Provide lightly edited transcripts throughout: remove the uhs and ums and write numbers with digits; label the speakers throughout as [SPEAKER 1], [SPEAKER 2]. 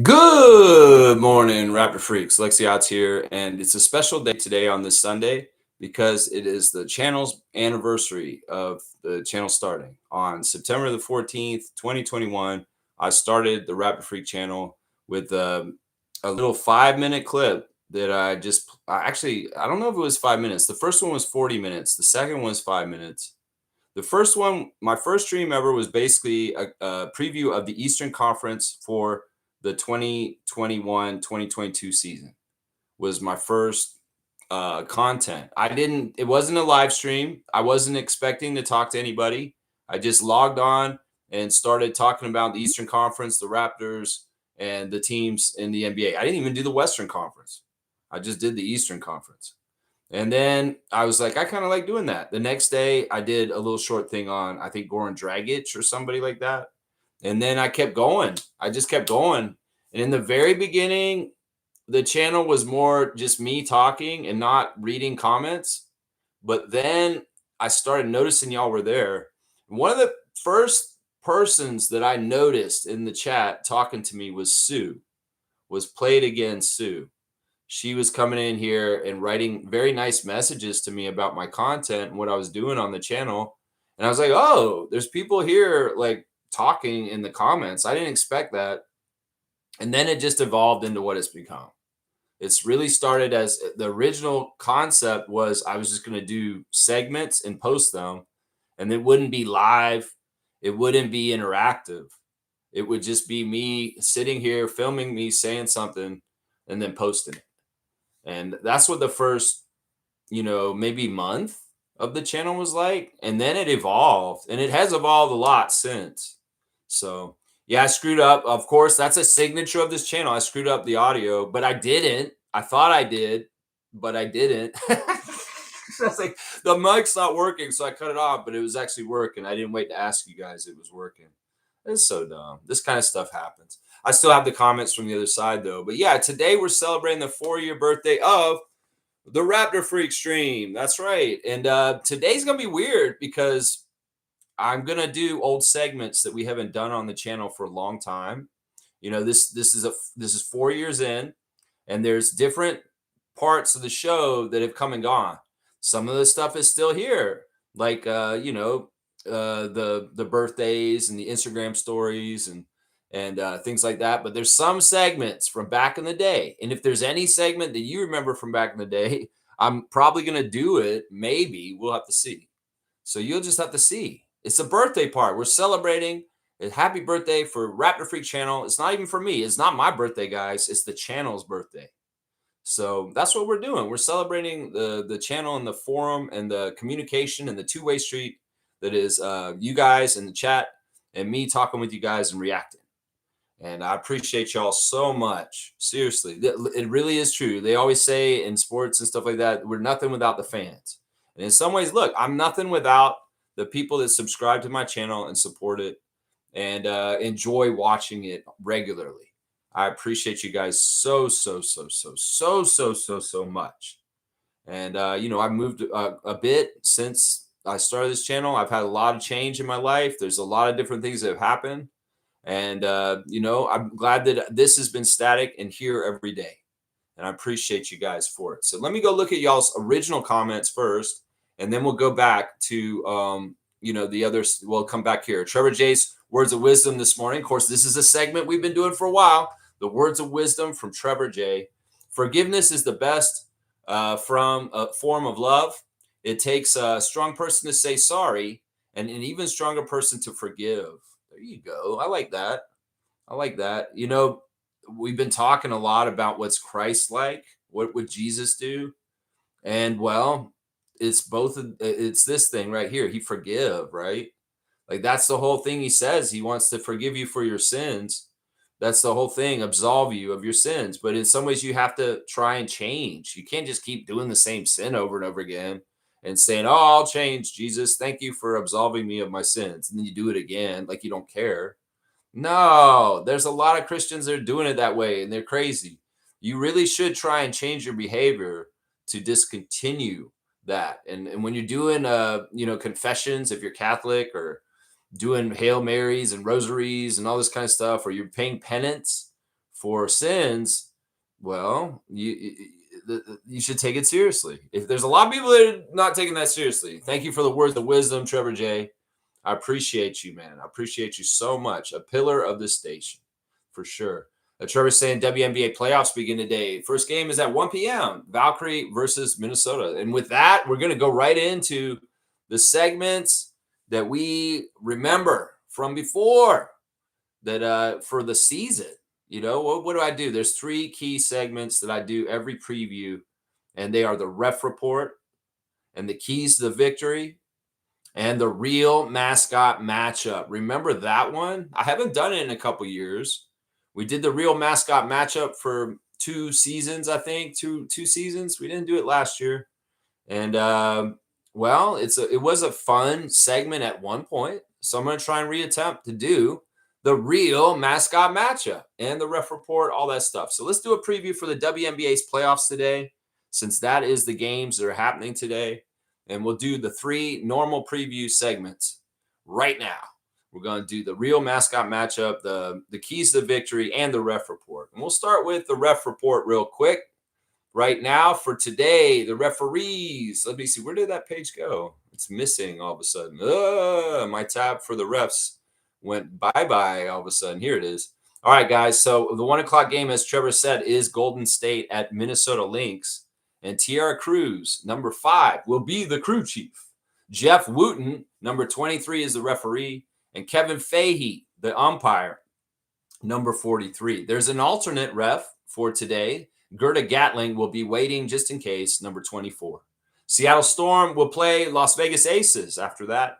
[SPEAKER 1] Good morning, Raptor Freaks. Lexiot's here, and it's a special day today on this Sunday because it is the channel's anniversary of the channel starting. On September the 14th, 2021, I started the Raptor Freak channel with a little 5-minute clip that I don't know if it was 5 minutes. The first one was 40 minutes, the second one was 5 minutes. The first one, my first stream ever, was basically a preview of the Eastern Conference for the 2021-2022 season. Was my first content. It wasn't a live stream. I wasn't expecting to talk to anybody. I just logged on and started talking about the Eastern Conference, the Raptors, and the teams in the NBA. I didn't even do the Western Conference. I just did the Eastern Conference. And then I was like, I kind of like doing that. The next day, I did a little short thing on, I think, Goran Dragic or somebody like that. And then I kept going. I just kept going. And in the very beginning, the channel was more just me talking and not reading comments. But then I started noticing y'all were there. One of the first persons that I noticed in the chat talking to me was Sue, was Played Again Sue. She was coming in here and writing very nice messages to me about my content and what I was doing on the channel. And I was like, oh, there's people here like talking in the comments. I didn't expect that. And then it just evolved into what it's become. It's really started as the original concept was I was just going to do segments and post them, and it wouldn't be live. It wouldn't be interactive. It would just be me sitting here filming me saying something and then posting it. And that's what the first, maybe month of the channel was like. And then it evolved, and it has evolved a lot since. So, yeah, I screwed up. Of course, that's a signature of this channel. I screwed up the audio, but I didn't. I thought I did, but I didn't. So I was like, the mic's not working. So I cut it off, but it was actually working. I didn't wait to ask you guys it was working. It's so dumb. This kind of stuff happens. I still have the comments from the other side, though. But yeah, today we're celebrating the 4-year birthday of the Raptor Freak stream. That's right. And today's going to be weird because I'm going to do old segments that we haven't done on the channel for a long time. This is 4 years in, and there's different parts of the show that have come and gone. Some of the stuff is still here, like the birthdays and the Instagram stories and things like that. But there's some segments from back in the day, and if there's any segment that you remember from back in the day, I'm probably gonna do it. Maybe we'll have to see. So you'll just have to see. It's a birthday part. We're celebrating a happy birthday for Raptor Freak channel. It's not even for me. It's not my birthday, guys. It's the channel's birthday. So that's what we're doing. We're celebrating the channel and the forum and the communication and the two-way street that is you guys in the chat and me talking with you guys and reacting. And I appreciate y'all so much. Seriously, it really is true. They always say in sports and stuff like that, we're nothing without the fans. And in some ways, look, I'm nothing without the people that subscribe to my channel and support it and enjoy watching it regularly. I appreciate you guys so much. And, I've moved a bit since I started this channel. I've had a lot of change in my life. There's a lot of different things that have happened. And, I'm glad that this has been static and here every day. And I appreciate you guys for it. So let me go look at y'all's original comments first, and then we'll go back to, the others. We'll come back here. Trevor J's words of wisdom this morning. Of course, this is a segment we've been doing for a while. The words of wisdom from Trevor J. Forgiveness is the best from a form of love. It takes a strong person to say sorry and an even stronger person to forgive. There you go. I like that. We've been talking a lot about what's Christ-like. What would Jesus do? And well, it's this thing right here. He forgive, right? Like that's the whole thing he says. He wants to forgive you for your sins. That's the whole thing, absolve you of your sins. But in some ways, you have to try and change. You can't just keep doing the same sin over and over again and saying, oh, I'll change, Jesus. Thank you for absolving me of my sins. And then you do it again like you don't care. No, there's a lot of Christians that are doing it that way, and they're crazy. You really should try and change your behavior to discontinue that. And when you're doing, confessions, if you're Catholic or doing Hail Marys and rosaries and all this kind of stuff, or you're paying penance for sins, well, you should take it seriously. If there's a lot of people that are not taking that seriously, thank you for the words of wisdom, Trevor J. I appreciate you, man. I appreciate you so much. A pillar of this station, for sure. Trevor's saying WNBA playoffs begin today. First game is at 1 p.m. Valkyrie versus Minnesota. And with that, we're going to go right into the segments that we remember from before that for the season. You know, what do I do? There's 3 key segments that I do every preview, and they are the ref report and the keys to the victory and the real mascot matchup. Remember that one? I haven't done it in a couple years. We did the real mascot matchup for 2 seasons, I think, two seasons. We didn't do it last year. And well, it was a fun segment at one point. So I'm going to try and reattempt to do the real mascot matchup and the ref report, all that stuff. So let's do a preview for the WNBA's playoffs today, since that is the games that are happening today. And we'll do the 3 normal preview segments right now. We're going to do the real mascot matchup, the keys to victory, and the ref report. And we'll start with the ref report real quick. Right now for today, the referees. Let me see. Where did that page go? It's missing all of a sudden. My tab for the refs went bye-bye all of a sudden. Here it is. All right, guys. So the 1 o'clock game, as Trevor said, is Golden State at Minnesota Lynx. And Tiara Cruz, number 5, will be the crew chief. Jeff Wooten, number 23, is the referee. And Kevin Fahey, the umpire, number 43. There's an alternate ref for today. Gerda Gatling will be waiting just in case, number 24. Seattle Storm will play Las Vegas Aces after that.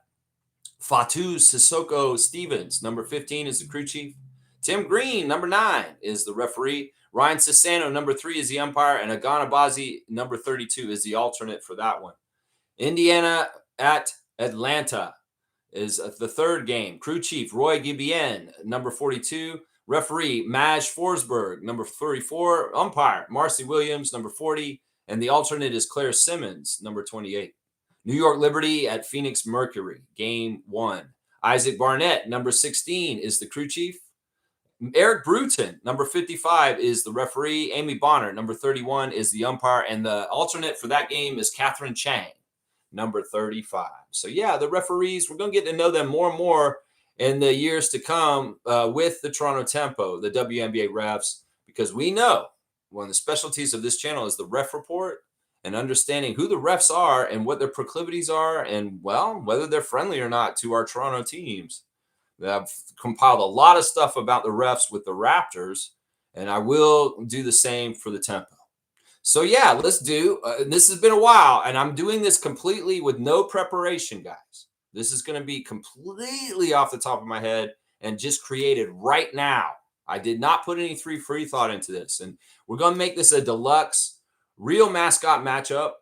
[SPEAKER 1] Fatu Sissoko Stevens, number 15, is the crew chief. Tim Green, number 9, is the referee. Ryan Sissano, number 3, is the umpire. And Agana Bazi, number 32, is the alternate for that one. Indiana at Atlanta is the 3rd game. Crew chief Roy Gibien, number 42. Referee Maj Forsberg, number 34. Umpire Marcy Williams, number 40. And the alternate is Claire Simmons, number 28. New York Liberty at Phoenix Mercury, game 1. Isaac Barnett, number 16, is the crew chief. Eric Bruton, number 55, is the referee. Amy Bonner, number 31, is the umpire. And the alternate for that game is Catherine Chang, number 35. So, yeah, the referees, we're going to get to know them more and more in the years to come with the Toronto Tempo, the WNBA refs, because we know one of the specialties of this channel is the ref report and understanding who the refs are and what their proclivities are and, well, whether they're friendly or not to our Toronto teams. I've compiled a lot of stuff about the refs with the Raptors, and I will do the same for the Tempo. So, yeah, let's do this has been a while, and I'm doing this completely with no preparation, guys. This is going to be completely off the top of my head and just created right now. I did not put any free thought into this, and we're going to make this a deluxe real mascot matchup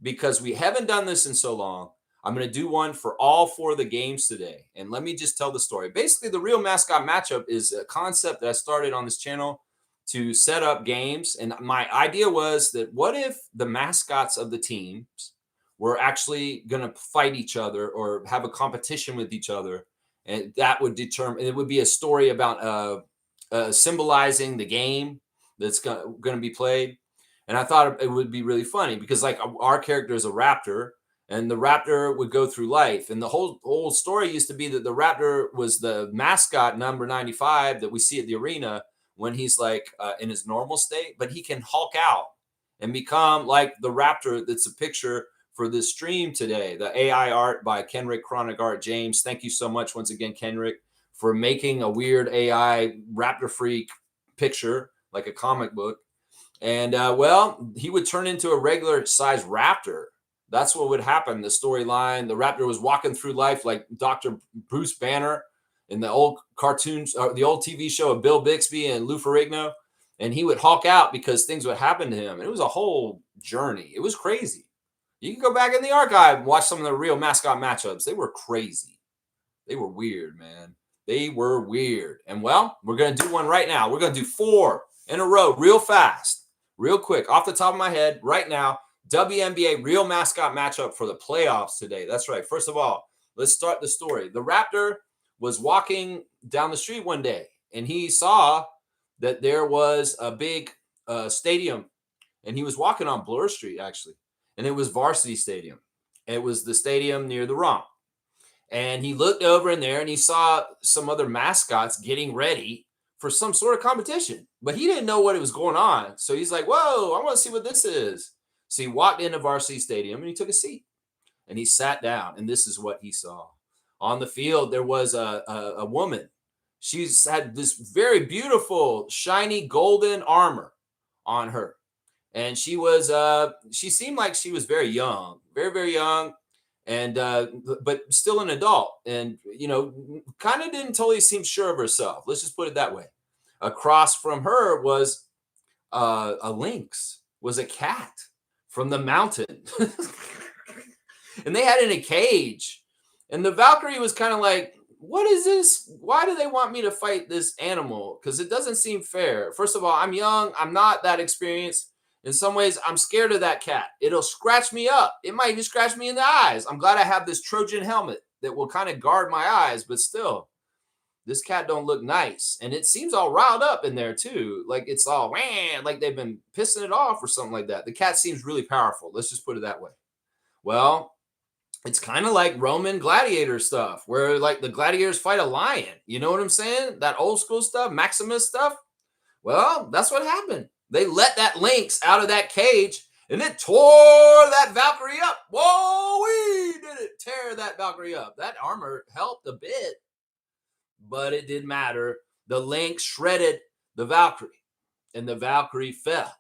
[SPEAKER 1] because we haven't done this in so long. I'm going to do one for all 4 of the games today. And let me just tell the story. Basically, the real mascot matchup is a concept that I started on this channel to set up games. And my idea was that what if the mascots of the teams were actually going to fight each other or have a competition with each other? And that would determine, it would be a story about symbolizing the game that's going to be played. And I thought it would be really funny because, like, our character is a Raptor. And the Raptor would go through life. And the whole story used to be that the Raptor was the mascot, number 95, that we see at the arena when he's like in his normal state. But he can hulk out and become like the Raptor that's a picture for this stream today. The AI art by Kenrick Chronic Art James. Thank you so much once again, Kenrick, for making a weird AI Raptorsfreak picture, like a comic book. And, well, he would turn into a regular size Raptor. That's what would happen. The storyline, the Raptor was walking through life like Dr. Bruce Banner in the old cartoons, or the old TV show of Bill Bixby and Lou Ferrigno. And he would hulk out because things would happen to him. And it was a whole journey. It was crazy. You can go back in the archive and watch some of the real mascot matchups. They were crazy. They were weird, man. They were weird. And, well, we're going to do one right now. We're going to do 4 in a row real fast, real quick, off the top of my head right now. WNBA real mascot matchup for the playoffs today. That's right. First of all, let's start the story. The Raptor was walking down the street one day, and he saw that there was a big stadium, and he was walking on Bloor Street actually, and it was Varsity Stadium. It was the stadium near the Romp. And he looked over in there and he saw some other mascots getting ready for some sort of competition, but he didn't know what it was going on. So he's like, whoa, I want to see what this is. So he walked into Varsity Stadium and he took a seat and he sat down. And this is what he saw. On the field, there was a woman. She's had this very beautiful, shiny golden armor on her. And she seemed like she was very young, very, very young, and but still an adult, and kind of didn't totally seem sure of herself. Let's just put it that way. Across from her was a lynx, was a cat from the mountain, and they had it in a cage. And the Valkyrie was kind of like, what is this? Why do they want me to fight this animal? Because it doesn't seem fair. First of all, I'm young. I'm not that experienced. In some ways, I'm scared of that cat. It'll scratch me up. It might even scratch me in the eyes. I'm glad I have this Trojan helmet that will kind of guard my eyes, but still, this cat don't look nice. And it seems all riled up in there too. Like it's all, like they've been pissing it off or something like that. The cat seems really powerful. Let's just put it that way. Well, it's kind of like Roman gladiator stuff where like the gladiators fight a lion. You know what I'm saying? That old school stuff, Maximus stuff. Well, that's what happened. They let that lynx out of that cage and it tore that Valkyrie up. Whoa, we did it tear that Valkyrie up. That armor helped a bit, but it didn't matter. The lynx shredded the Valkyrie, and the Valkyrie fell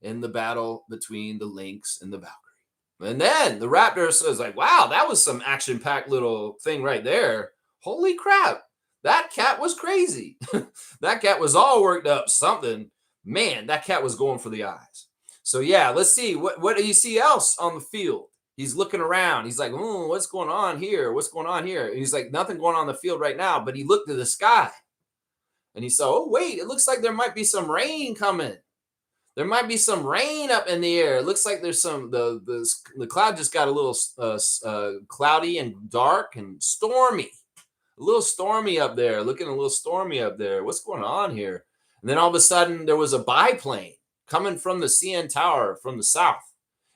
[SPEAKER 1] in the battle between the lynx and the Valkyrie. And then the Raptors was like, wow, that was some action-packed little thing right there. Holy crap. That cat was crazy. That cat was all worked up, something. Man, that cat was going for the eyes. So, yeah, let's see. What do you see else on the field? He's looking around. He's like, what's going on here? What's going on here? And he's like, nothing going on the field right now. But he looked to the sky. And he saw, oh, wait, it looks like there might be some rain coming. There might be some rain up in the air. It looks like there's some, the cloud just got a little cloudy and dark and stormy. A little stormy up there, looking a little stormy up there. What's going on here? And then all of a sudden, there was a biplane coming from the CN Tower from the south.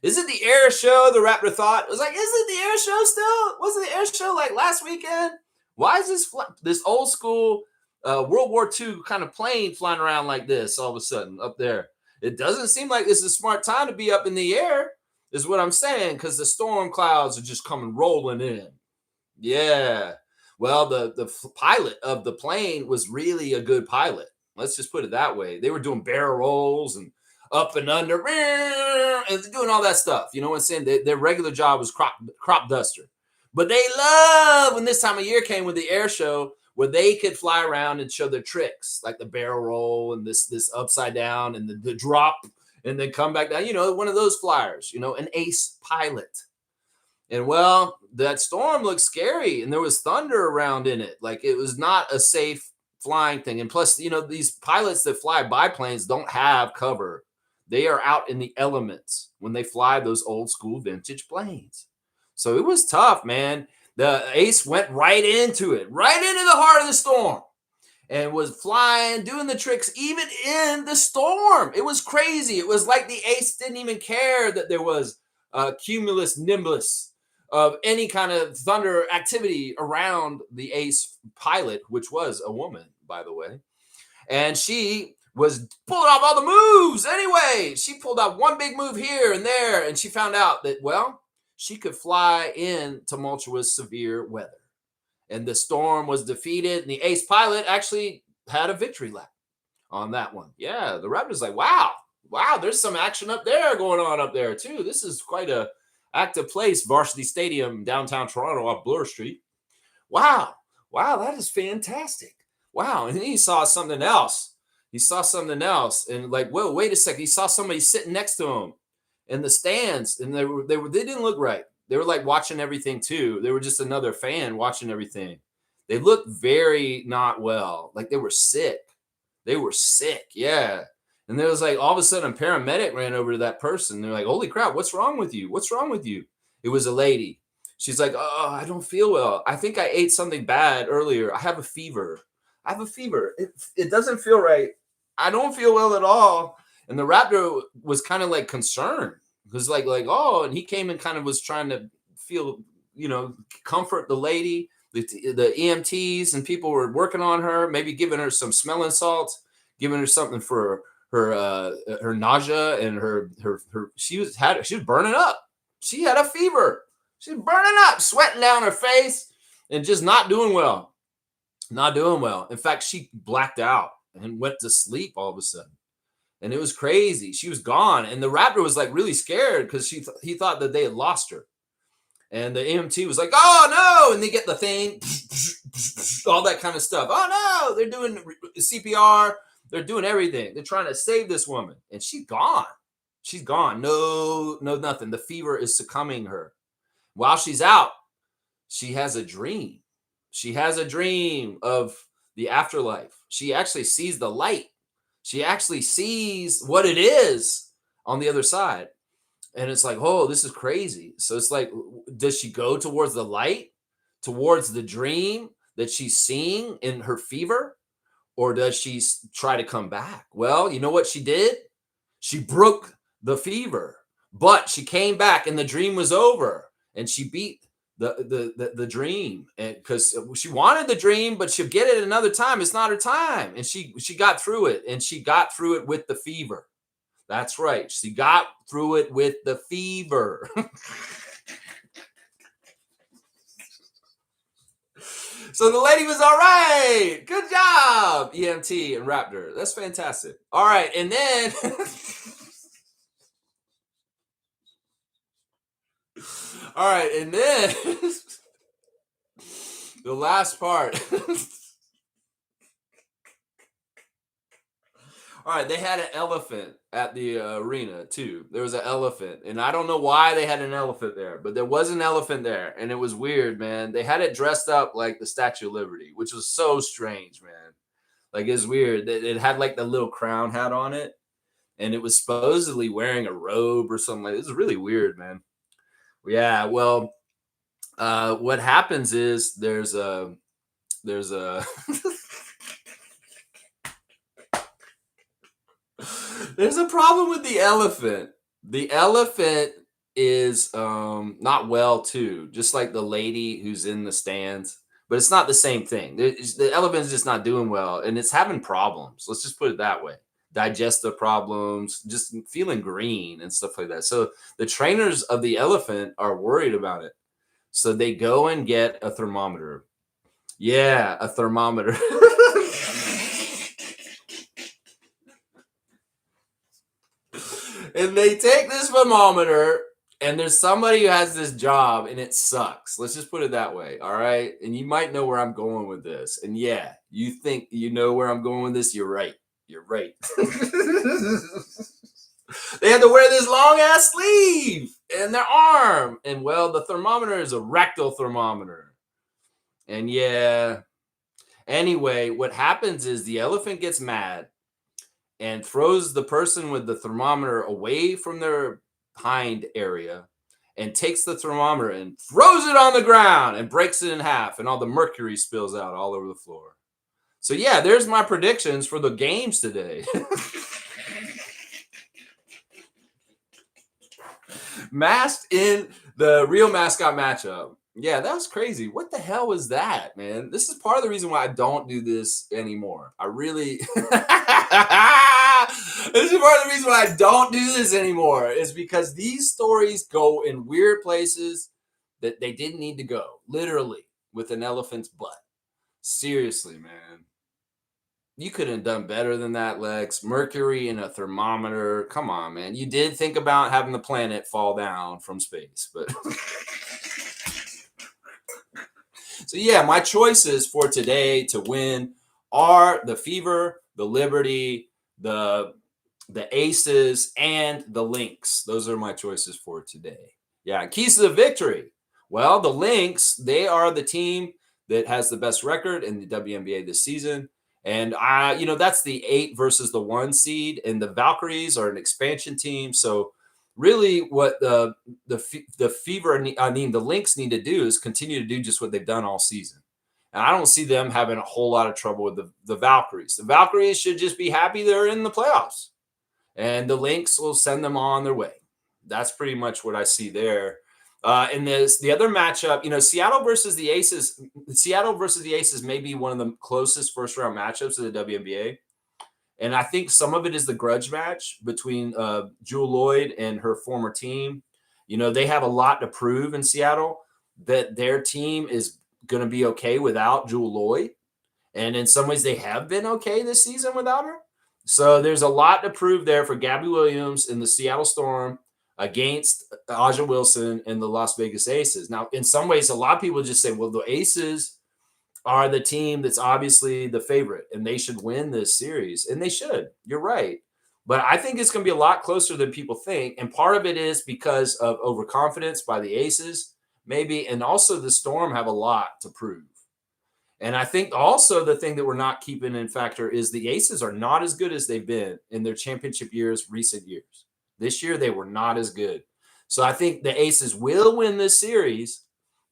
[SPEAKER 1] Is it the air show? The Raptor thought. It was like, is it the air show still? Wasn't the air show like last weekend? Why is this old school World War II kind of plane flying around like this all of a sudden up there? It doesn't seem like it's a smart time to be up in the air, is what I'm saying, because the storm clouds are just coming rolling in. Yeah. Well, the pilot of the plane was really a good pilot. Let's just put it that way. They were doing barrel rolls and up and under and doing all that stuff. You know what I'm saying? Their regular job was crop duster. But they love when this time of year came with the air show where they could fly around and show their tricks, like the barrel roll and this upside down and the drop and then come back down. You know, one of those flyers, an ace pilot. And well, that storm looked scary and there was thunder around in it. Like it was not a safe flying thing. And plus, these pilots that fly biplanes don't have cover. They are out in the elements when they fly those old school vintage planes. So it was tough, man. The ace went right into it, right into the heart of the storm and was flying, doing the tricks, even in the storm. It was crazy. It was like the ace didn't even care that there was cumulus nimbus of any kind of thunder activity around the ace pilot, which was a woman, by the way. And she was pulling off all the moves anyway. She pulled off one big move here and there, and she found out that, well, she could fly in tumultuous, severe weather. And the storm was defeated, and the ace pilot actually had a victory lap on that one. Yeah, the Raptors like, wow, there's some action up there going on up there, too. This is quite a active place, Varsity Stadium, downtown Toronto off Bloor Street. Wow, that is fantastic. Wow, and then he saw something else. And like, whoa, wait a second. He saw somebody sitting next to him in the stands, and they didn't look right. They were like watching everything too. They were just another fan watching everything. They looked very not well, like they were sick. Yeah. And there was like all of a sudden a paramedic ran over to that person. They're like, holy crap, what's wrong with you? It was a lady. She's like, oh, I don't feel well. I think I ate something bad earlier. I have a fever. It doesn't feel right. I don't feel well at all. And the Raptor was kind of like concerned because oh, and he came and kind of was trying to feel, comfort the lady. The EMTs and people were working on her, maybe giving her some smelling salts, giving her something for her nausea and her she was burning up. She had a fever. She's burning up, sweating down her face, and just not doing well. Not doing well. In fact, she blacked out and went to sleep all of a sudden. And it was crazy. She was gone. And the Raptor was like really scared because he thought that they had lost her. And the EMT was like, oh no. And they get the thing, all that kind of stuff. Oh no, they're doing CPR. They're doing everything. They're trying to save this woman. And she's gone. She's gone. No, nothing. The fever is succumbing her. While she's out, she has a dream. She has a dream of the afterlife. She actually sees the light. She actually sees what it is on the other side. And it's like, oh, this is crazy. So it's like, does she go towards the light, towards the dream that she's seeing in her fever? Or does she try to come back? Well, you know what she did? She broke the fever, but she came back and the dream was over and she beat the dream, and because she wanted the dream, but she'll get it another time. It's not her time. And she got through it, and she got through it with the fever. That's right. She got through it with the fever. So the lady was all right. Good job, EMT and Raptor. That's fantastic. All right. And then all right. And then the last part. All right, they had an elephant at the arena too. There was an elephant, and I don't know why they had an elephant there, but there was an elephant there, and it was weird, man. They had it dressed up like the Statue of Liberty, which was so strange, man. Like, it's weird. It had like the little crown hat on it, and it was supposedly wearing a robe or something like that. It was really weird, man. Yeah, well, what happens is there's a there's a problem with the elephant. The elephant is not well too, just like the lady who's in the stands, but it's not the same thing. The elephant's just not doing well, and it's having problems. Let's just put it that way. Digestive problems, just feeling green and stuff like that. So the trainers of the elephant are worried about it. So they go and get a thermometer. Yeah, a thermometer. And they take this thermometer, and there's somebody who has this job, and it sucks. Let's just put it that way, all right? And you might know where I'm going with this. And yeah, you think you know where I'm going with this? You're right. You're right. They had to wear this long-ass sleeve in their arm. And, well, the thermometer is a rectal thermometer. And, yeah. Anyway, what happens is the elephant gets mad and throws the person with the thermometer away from their hind area and takes the thermometer and throws it on the ground and breaks it in half, and all the mercury spills out all over the floor. So yeah, there's my predictions for the games today. Masked in the real mascot matchup. Yeah, that was crazy. What the hell was that, man? This is part of the reason why I don't do this anymore. I really this is part of the reason why I don't do this anymore, is because these stories go in weird places that they didn't need to go, literally, with an elephant's butt. Seriously, man. You could have done better than that, Lex. Mercury in a thermometer. Come on, man. You did think about having the planet fall down from space, but so yeah, my choices for today to win are the Fever, the Liberty, the Aces, and the Lynx. Those are my choices for today. Yeah, keys to the victory. Well, the Lynx, they are the team that has the best record in the WNBA this season. And that's the 8 versus the 1 seed, and the Valkyries are an expansion team. So really what the Lynx need to do is continue to do just what they've done all season. And I don't see them having a whole lot of trouble with the Valkyries. The Valkyries should just be happy they're in the playoffs, and the Lynx will send them on their way. That's pretty much what I see there. And the other matchup, Seattle versus the Aces. Seattle versus the Aces may be one of the closest first round matchups of the WNBA. And I think some of it is the grudge match between Jewel Lloyd and her former team. They have a lot to prove in Seattle, that their team is going to be okay without Jewel Lloyd. And in some ways, they have been okay this season without her. So there's a lot to prove there for Gabby Williams in the Seattle Storm against Aja Wilson and the Las Vegas Aces. Now, in some ways, a lot of people just say, well, the Aces are the team that's obviously the favorite and they should win this series. And they should. You're right. But I think it's going to be a lot closer than people think. And part of it is because of overconfidence by the Aces, maybe. And also the Storm have a lot to prove. And I think also the thing that we're not keeping in factor is the Aces are not as good as they've been in their championship years, recent years. This year, they were not as good. So I think the Aces will win this series,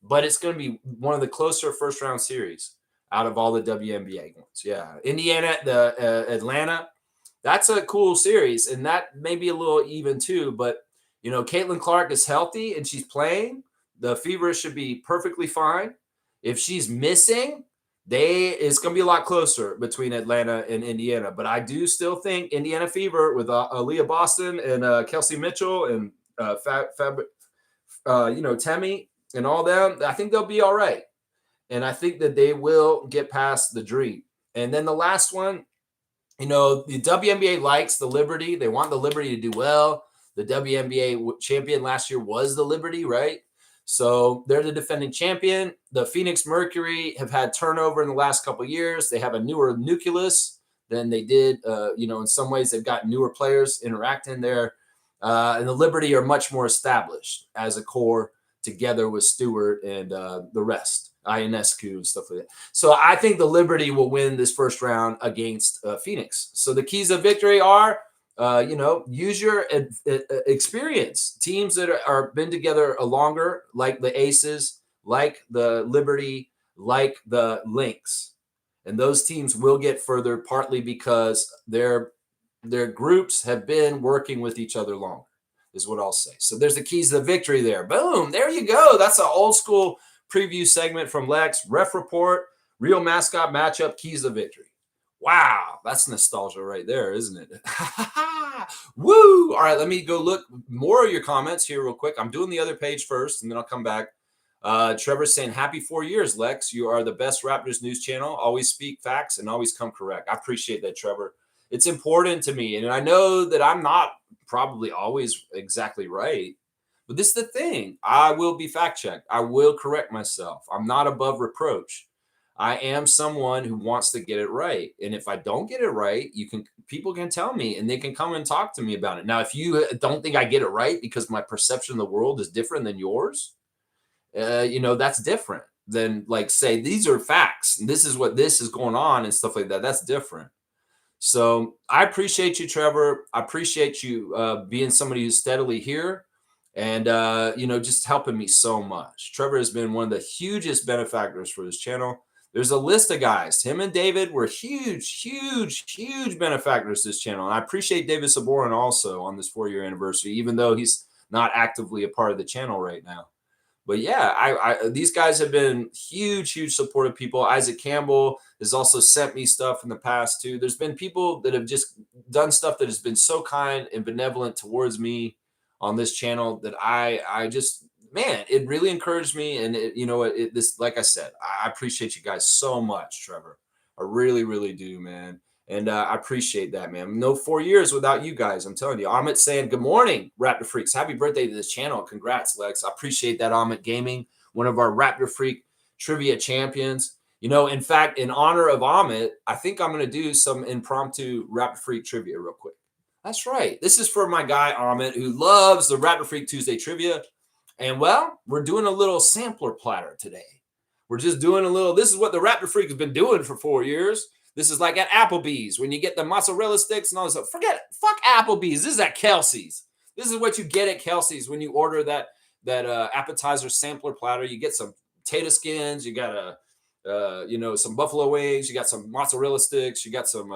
[SPEAKER 1] but it's going to be one of the closer first round series out of all the WNBA ones. Yeah. Indiana, Atlanta, that's a cool series. And that may be a little even too. But, Caitlin Clark is healthy and she's playing. The Fever should be perfectly fine. If she's missing, it's going to be a lot closer between Atlanta and Indiana. But I do still think Indiana Fever with Aaliyah Boston and Kelsey Mitchell and Tammy and all them, I think they'll be all right. And I think that they will get past the Dream. And then the last one, the WNBA likes the Liberty. They want the Liberty to do well. The WNBA champion last year was the Liberty, right? So they're the defending champion. The Phoenix Mercury have had turnover in the last couple of years. They have a newer nucleus than they did. In some ways, they've got newer players interacting there. And the Liberty are much more established as a core together with Stewart and the rest, INSQ and stuff like that. So I think the Liberty will win this first round against Phoenix. So the keys of victory are, use your experience. Teams that are been together longer, like the Aces, like the Liberty, like the Lynx. And those teams will get further partly because their groups have been working with each other longer, is what I'll say. So there's the keys to the victory there. Boom, there you go. That's an old school preview segment from Lex. Ref report, real mascot matchup, keys to victory. Wow, that's nostalgia right there, isn't it? Woo! All right, let me go look more of your comments here real quick. I'm doing the other page first, and then I'll come back. Trevor's saying, happy 4 years, Lex. You are the best Raptors news channel. Always speak facts and always come correct. I appreciate that, Trevor. It's important to me, and I know that I'm not probably always exactly right, but this is the thing. I will be fact-checked. I will correct myself. I'm not above reproach. I am someone who wants to get it right. And if I don't get it right, people can tell me and they can come and talk to me about it. Now, if you don't think I get it right because my perception of the world is different than yours, that's different than say, these are facts. And this is what this is going on and stuff like that. That's different. So I appreciate you, Trevor. I appreciate you being somebody who's steadily here and, just helping me so much. Trevor has been one of the hugest benefactors for this channel. There's a list of guys. Him and David were huge, huge, huge benefactors to this channel. And I appreciate David Saborin also on this 4-year anniversary, even though he's not actively a part of the channel right now. But yeah, these guys have been huge, huge supportive people. Isaac Campbell has also sent me stuff in the past too. There's been people that have just done stuff that has been so kind and benevolent towards me on this channel that I just, man, it really encouraged me. And like I said, I appreciate you guys so much, Trevor. I really, really do, man. And I appreciate that, man. No 4 years without you guys. I'm telling you. Amit saying, good morning, Raptor Freaks. Happy birthday to this channel. Congrats, Lex. I appreciate that, Amit Gaming, one of our Raptor Freak trivia champions. In fact, in honor of Amit, I think I'm going to do some impromptu Raptor Freak trivia real quick. That's right. This is for my guy, Amit, who loves the Raptor Freak Tuesday trivia. And, well, we're doing a little sampler platter today. We're just doing this is what the Raptor Freak has been doing for 4 years. This is like at Applebee's when you get the mozzarella sticks and all this stuff. Fuck Applebee's. This is at Kelsey's. This is what you get at Kelsey's when you order that appetizer sampler platter. You get some potato skins. You got some buffalo wings, you got some mozzarella sticks, you got some,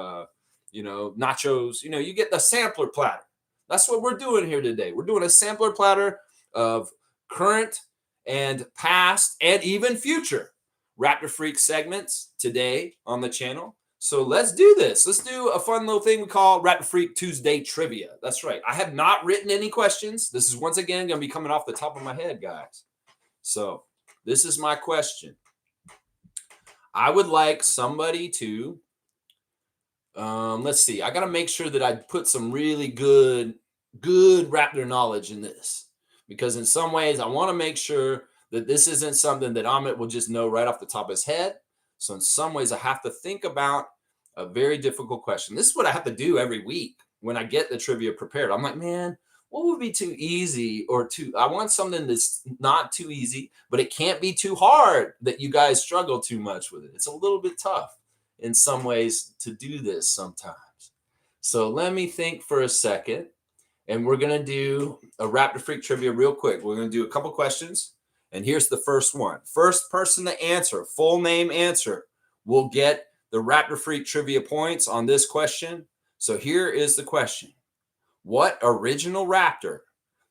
[SPEAKER 1] nachos. You get the sampler platter. That's what we're doing here today. We're doing a sampler platter of current and past and even future Raptor Freak segments today on the channel. So let's do this. Let's do a fun little thing we call Raptor Freak Tuesday Trivia. That's right. I have not written any questions. This is once again going to be coming off the top of my head, guys. So this is my question. I would like somebody to, let's see. I got to make sure that I put some really good Raptor knowledge in this, because in some ways I want to make sure that this isn't something that Amit will just know right off the top of his head. So in some ways I have to think about a very difficult question. This is what I have to do every week when I get the trivia prepared. I'm like, man, what would be too easy I want something that's not too easy, but it can't be too hard that you guys struggle too much with it. It's a little bit tough in some ways to do this sometimes. So let me think for a second, and we're going to do a Raptor Freak trivia real quick. We're going to do a couple questions, and here's the first one. First person to answer, full name answer, will get the Raptor Freak trivia points on this question. So here is the question. What original Raptor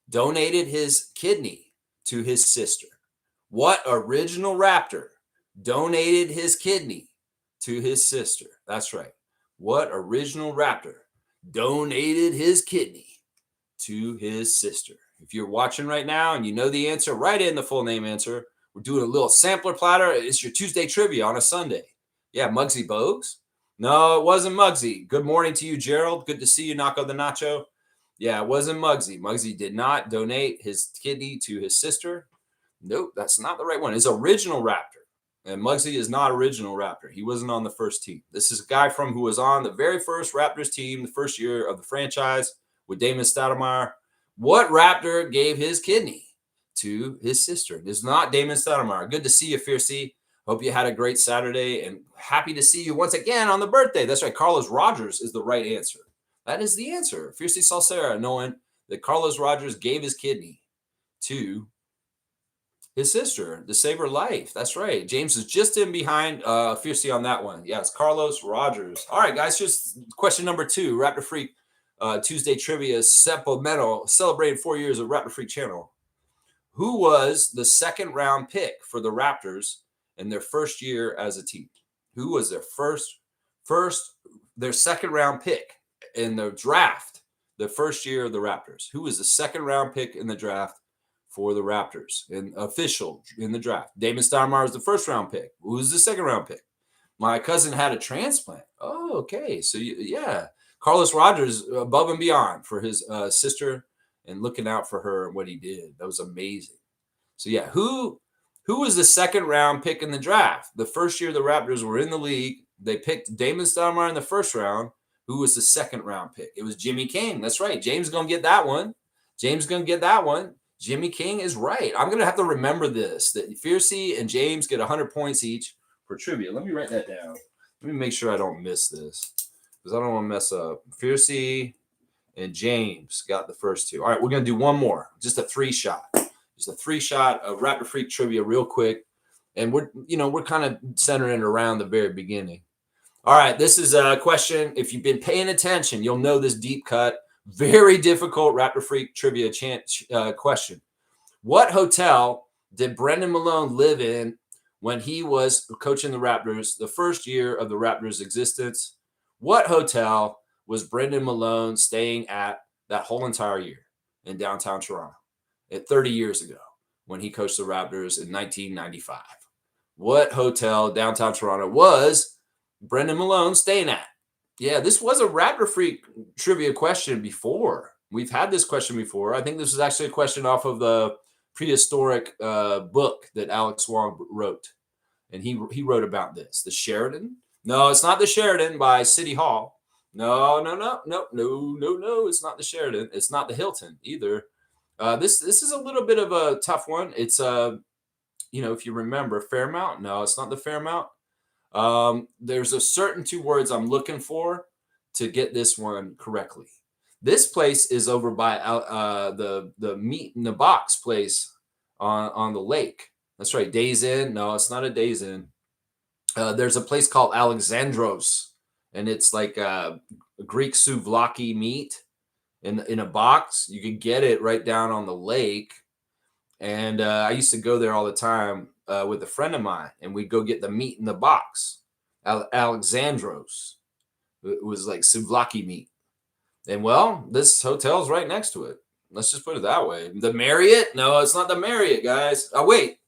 [SPEAKER 1] donated his kidney to his sister? What original Raptor donated his kidney to his sister? That's right. What original Raptor donated his kidney to his sister? If you're watching right now and you know the answer, write in the full name answer. We're doing a little sampler platter. It's your Tuesday trivia on a Sunday. Yeah, Muggsy Bogues? No, it wasn't Muggsy. Good morning to you, Gerald. Good to see you, Naco the Nacho. Yeah, it wasn't Muggsy. Muggsy did not donate his kidney to his sister. Nope, that's not the right one. It's original Raptor. And Muggsy is not original Raptor. He wasn't on the first team. This is a guy who was on the very first Raptors team, the first year of the franchise with Damon Stoudemire. What Raptor gave his kidney to his sister? It's not Damon Stoudemire. Good to see you, Fiercey. Hope you had a great Saturday, and happy to see you once again on the birthday. That's right. Carlos Rogers is the right answer. That is the answer. Fiercey Salsera, knowing that Carlos Rogers gave his kidney to his sister to save her life. That's right. James is just in behind Fiercey on that one. Yes, Carlos Rogers. All right, guys, just question number 2. Raptor Freak Tuesday Trivia Supplemental, celebrating 4 years of Raptor Freak channel. Who was the second round pick for the Raptors in their first year as a team? Who was their second round pick in the draft, the first year of the Raptors? Who was the second round pick in the draft for the Raptors and official in the draft? Damon Stoudemire was the first round pick. Who was the second round pick? My cousin had a transplant. Oh, okay. So yeah, Carlos Rogers above and beyond for his sister and looking out for her and what he did. That was amazing. So yeah, who was the second round pick in the draft? The first year the Raptors were in the league, they picked Damon Stoudemire in the first round. Who was the second round pick? It was Jimmy King. That's right. James is going to get that one. Jimmy King is right. I'm going to have to remember this, that Fiercey and James get 100 points each for trivia. Let me write that down. Let me make sure I don't miss this, because I don't want to mess up. Fiercey and James got the first 2. All right, we're going to do one more. Just a 3-shot. Just a 3-shot of Raptor Freak trivia real quick. And we're kind of centering it around the very beginning. All right, this is a question. If you've been paying attention, you'll know this deep cut, very difficult Raptor Freak trivia question. What hotel did Brendan Malone live in when he was coaching the Raptors the first year of the Raptors' existence? What hotel was Brendan Malone staying at that whole entire year in downtown Toronto 30 years ago when he coached the Raptors in 1995? What hotel downtown Toronto was Brendan Malone staying at? Yeah, this was a Raptor Freak trivia question before. We've had this question before. I think this was actually a question off of the prehistoric book that Alex Wong wrote. And he wrote about this. The Sheraton? No, it's not the Sheraton by City Hall. No. It's not the Sheraton. It's not the Hilton either. This is a little bit of a tough one. It's if you remember, Fairmount. No, it's not the Fairmount. There's a certain 2 words I'm looking for to get this one correctly. This place is over by the Meat in the Box place on the lake. That's right. Days Inn. No, it's not a Days Inn. There's a place called Alexandros, and it's like a Greek souvlaki meat in a box. You can get it right down on the lake. And I used to go there all the time with a friend of mine, and we'd go get the meat in the box. Alexandros. It was like souvlaki meat. And well, this hotel's right next to it. Let's just put it that way. The Marriott? No, it's not the Marriott, guys. Oh, wait.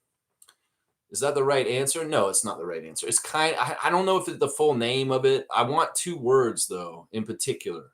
[SPEAKER 1] Is that the right answer? No, it's not the right answer. It's I don't know if it's the full name of it. I want 2 words, though, in particular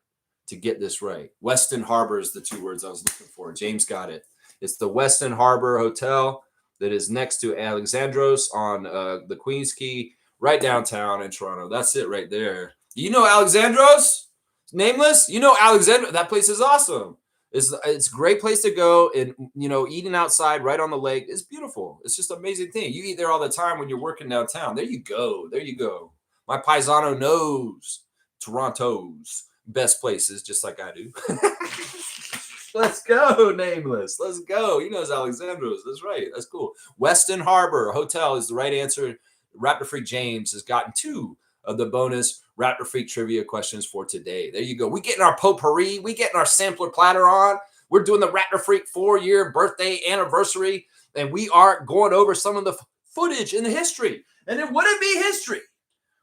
[SPEAKER 1] to get this right. Weston Harbor is the 2 words I was looking for. James got it. It's the Weston Harbor Hotel that is next to Alexandros on the Queens Quay, right downtown in Toronto. That's it right there. You know Alexandros? Nameless? You know Alexandros? That place is awesome. It's a great place to go, and eating outside right on the lake is beautiful. It's just an amazing thing. You eat there all the time when you're working downtown. There you go. There you go. My paisano knows Toronto's best places, just like I do. Let's go, Nameless. Let's go. He knows Alexandros. That's right. That's cool. Weston Harbor Hotel is the right answer. Raptor Freak James has gotten 2 of the bonus Raptor Freak trivia questions for today. There you go. We getting our potpourri. We getting our sampler platter on. We're doing the Raptor Freak 4-year birthday anniversary, and we are going over some of the footage in the history. And it wouldn't be history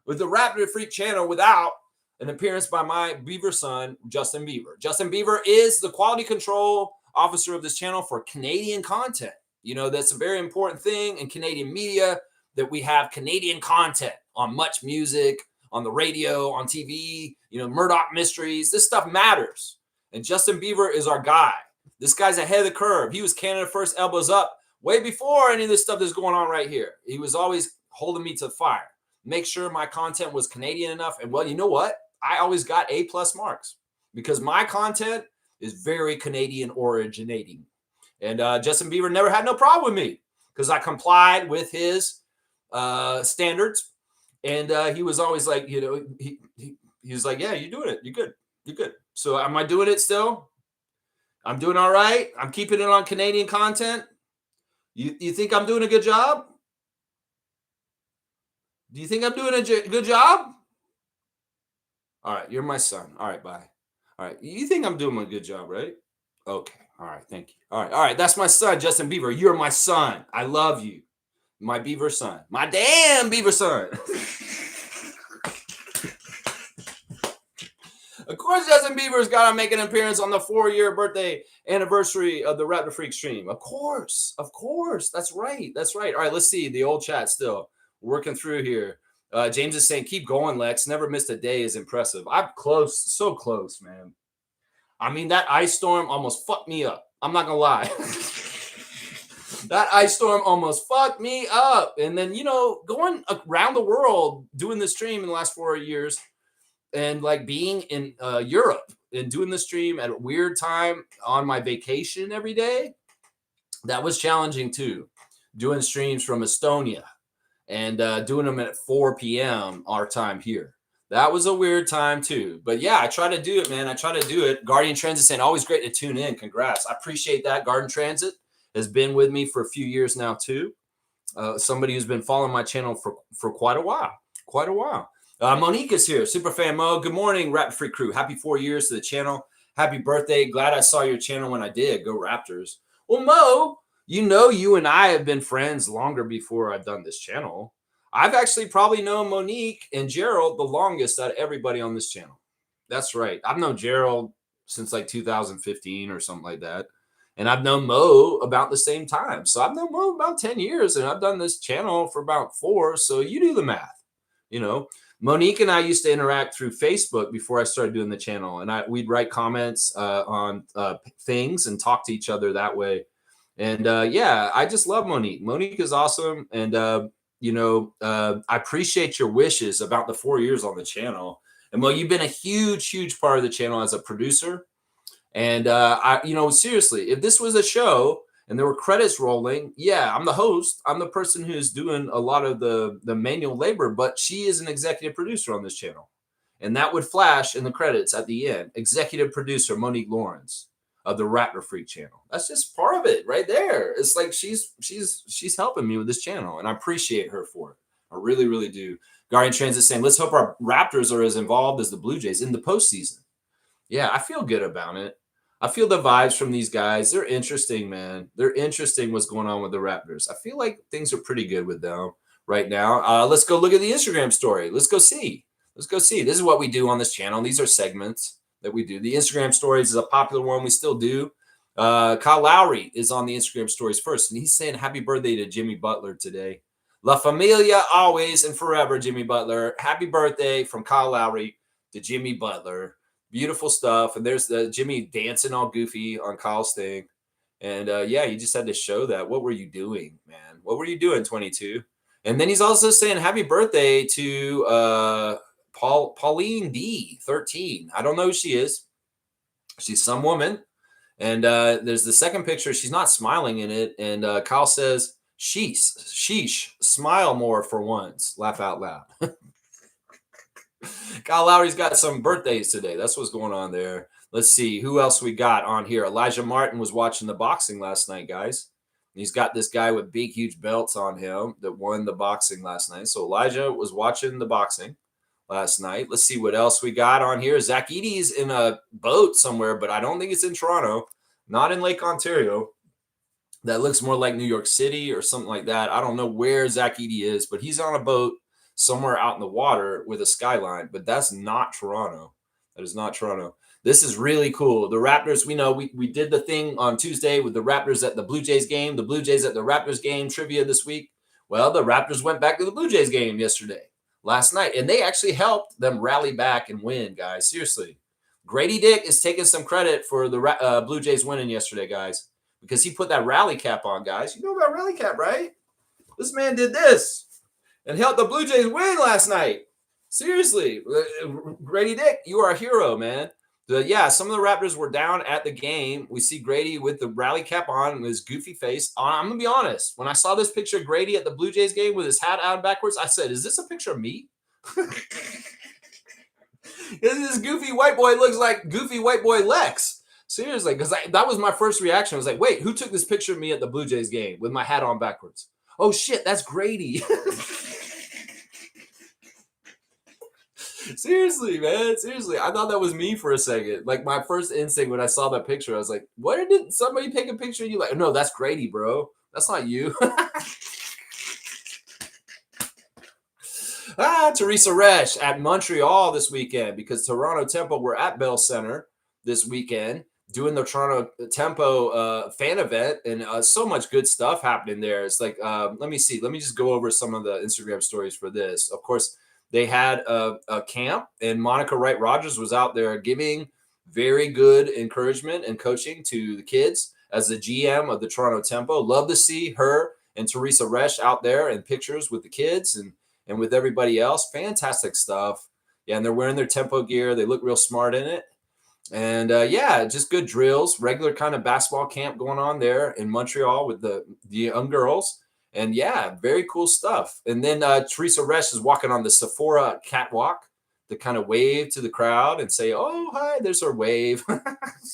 [SPEAKER 1] with the Raptor Freak channel without an appearance by my Beaver son, Justin Bieber. Justin Bieber is the quality control officer of this channel for Canadian content. That's a very important thing in Canadian media, that we have Canadian content on Much Music, on the radio, on TV, Murdoch Mysteries. This stuff matters. And Justin Bieber is our guy. This guy's ahead of the curve. He was Canada First Elbows Up way before any of this stuff that's going on right here. He was always holding me to the fire. Make sure my content was Canadian enough. And well, you know what? I always got A+ marks because my content is very Canadian originating. And Justin Bieber never had no problem with me because I complied with his standards. And he was always like, he was like, yeah, you're doing it. You're good. You're good. So am I doing it still? I'm doing all right. I'm keeping it on Canadian content. You think I'm doing a good job? Do you think I'm doing a good job? All right. You're my son. All right. Bye. All right. You think I'm doing a good job, right? Okay. All right. Thank you. All right. All right. That's my son, Justin Bieber. You're my son. I love you. My Beaver son. My damn Beaver son. Of course, Justin Bieber's got to make an appearance on the 4-year birthday anniversary of the Raptor Freak stream. Of course. Of course. That's right. That's right. All right. Let's see. The old chat still working through here. James is saying, keep going, Lex. Never missed a day is impressive. I'm close. So close, man. I mean, that ice storm almost fucked me up. I'm not going to lie. That ice storm almost fucked me up. And then, going around the world doing this stream in the last 4 years and like being in Europe and doing the stream at a weird time on my vacation every day, that was challenging too. Doing streams from Estonia and doing them at 4 p.m. our time here. That was a weird time too. But yeah, I try to do it, man. I try to do it. Guardian Transit saying, always great to tune in. Congrats. I appreciate that. Garden Transit has been with me for a few years now too. Somebody who's been following my channel for quite a while. Monique is here. Superfan Mo. Good morning, Raptor Freak crew. Happy 4 years to the channel. Happy birthday. Glad I saw your channel when I did. Go Raptors. Well, Mo, you and I have been friends longer before I've done this channel. I've actually probably known Monique and Gerald the longest out of everybody on this channel. That's right. I've known Gerald since like 2015 or something like that. And I've known Mo about the same time. So I've known Mo about 10 years and I've done this channel for about 4. So you do the math. Monique and I used to interact through Facebook before I started doing the channel. And we'd write comments on things and talk to each other that way. And yeah, I just love Monique. Monique is awesome. And, I appreciate your wishes about the 4 years on the channel. And Mo, you've been a huge, huge part of the channel as a producer. And, seriously, if this was a show and there were credits rolling, yeah, I'm the host. I'm the person who's doing a lot of the manual labor, but she is an executive producer on this channel. And that would flash in the credits at the end. Executive producer Monique Lawrence of the Raptor Freak channel. That's just part of it right there. It's like she's helping me with this channel, and I appreciate her for it. I really, really do. Guardian Transit saying, let's hope our Raptors are as involved as the Blue Jays in the postseason. Yeah, I feel good about it. I feel the vibes from these guys. They're interesting, man. They're interesting what's going on with the Raptors. I feel like things are pretty good with them right now. Let's go look at the Instagram story. Let's go see. Let's go see. This is what we do on this channel. These are segments that we do. The Instagram stories is a popular one. We still do. Kyle Lowry is on the Instagram stories first, and he's saying happy birthday to Jimmy Butler today. La Familia always and forever, Jimmy Butler. Happy birthday from Kyle Lowry to Jimmy Butler. Beautiful stuff. And there's the Jimmy dancing all goofy on Kyle's thing. And yeah, you just had to show that. What were you doing, man? What were you doing, 22? And then he's also saying happy birthday to Pauline D, 13. I don't know who she is. She's some woman. And there's the second picture. She's not smiling in it. And Kyle says, sheesh, smile more for once. Laugh out loud. Kyle Lowry's got some birthdays today. That's what's going on there. Let's see who else we got on here. Elijah Martin was watching the boxing last night, guys. He's got this guy with big, huge belts on him that won the boxing last night. So Elijah was watching the boxing last night. Let's see what else we got on here. Zach Edey's in a boat somewhere, but I don't think it's in Toronto, not in Lake Ontario. That looks more like New York City or something like that. I don't know where Zach Edey is, but he's on a boat somewhere out in the water with a skyline, but that's not Toronto. That is not Toronto. This is really cool. The Raptors, we know we did the thing on Tuesday with the Raptors at the Blue Jays game, the Blue Jays at the Raptors game trivia this week. Well, the Raptors went back to the Blue Jays game last night, and they actually helped them rally back and win, guys. Seriously. Grady Dick is taking some credit for the Blue Jays winning yesterday, guys, because he put that rally cap on, guys. You know about rally cap, right? This man did this and helped the Blue Jays win last night. Seriously. Grady Dick, you are a hero, man. Yeah, some of the Raptors were down at the game. We see Grady with the rally cap on and his goofy face. I'm going to be honest. When I saw this picture of Grady at the Blue Jays game with his hat out backwards, I said, is this a picture of me? This goofy white boy looks like goofy white boy Lex. Seriously, because that was my first reaction. I was like, wait, who took this picture of me at the Blue Jays game with my hat on backwards? Oh, shit, that's Grady. Seriously, man. Seriously. I thought that was me for a second. Like, my first instinct when I saw that picture, I was like, what did somebody take a picture of you? Like, no, that's Grady, bro. That's not you. Teresa Resch at Montreal this weekend because Toronto Tempo were at Bell Center this weekend doing the Toronto Tempo fan event, and so much good stuff happening there. It's like, let me see. Let me just go over some of the Instagram stories for this. Of course, they had a camp, and Monica Wright Rogers was out there giving very good encouragement and coaching to the kids as the GM of the Toronto Tempo. Love to see her and Teresa Resch out there in pictures with the kids and with everybody else. Fantastic stuff. Yeah, and they're wearing their Tempo gear. They look real smart in it. And yeah, just good drills, regular kind of basketball camp going on there in Montreal with the young girls. And yeah, very cool stuff. And then Teresa Resch is walking on the Sephora catwalk to kind of wave to the crowd and say, "Oh, hi!" There's her wave.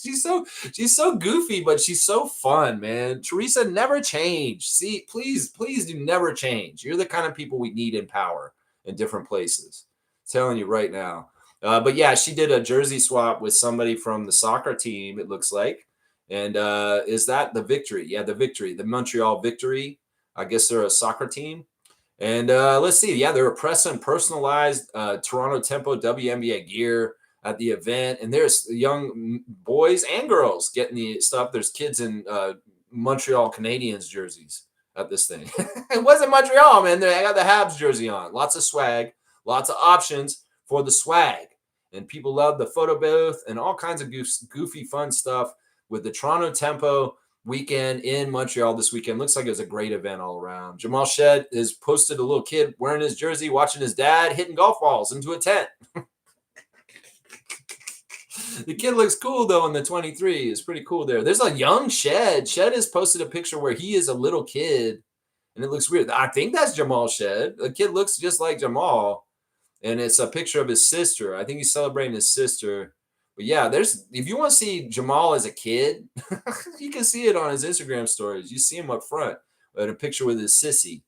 [SPEAKER 1] she's so goofy, but she's so fun, man. Teresa, never change. See, please do never change. You're the kind of people we need in power in different places. I'm telling you right now. But yeah, she did a jersey swap with somebody from the soccer team. It looks like, and is that the Victory? Yeah, the Victory, the Montreal Victory. I guess they're a soccer team. And let's see. Yeah, they're pressing personalized Toronto Tempo WNBA gear at the event. And there's young boys and girls getting the stuff. There's kids in Montreal Canadiens jerseys at this thing. It wasn't Montreal, man. They got the Habs jersey on. Lots of swag, lots of options for the swag. And people love the photo booth and all kinds of goofy, fun stuff with the Toronto Tempo weekend in Montreal this weekend. Looks like it was a great event all around. Jamal Shed has posted a little kid wearing his jersey, watching his dad hitting golf balls into a tent. The kid looks cool, though, in the 23. It's pretty cool there. There's a young Shed. Shed has posted a picture where he is a little kid, and it looks weird. I think that's Jamal Shed. The kid looks just like Jamal, and it's a picture of his sister. I think he's celebrating his sister. But yeah, if you want to see Jamal as a kid, you can see it on his Instagram stories. You see him up front in a picture with his sissy.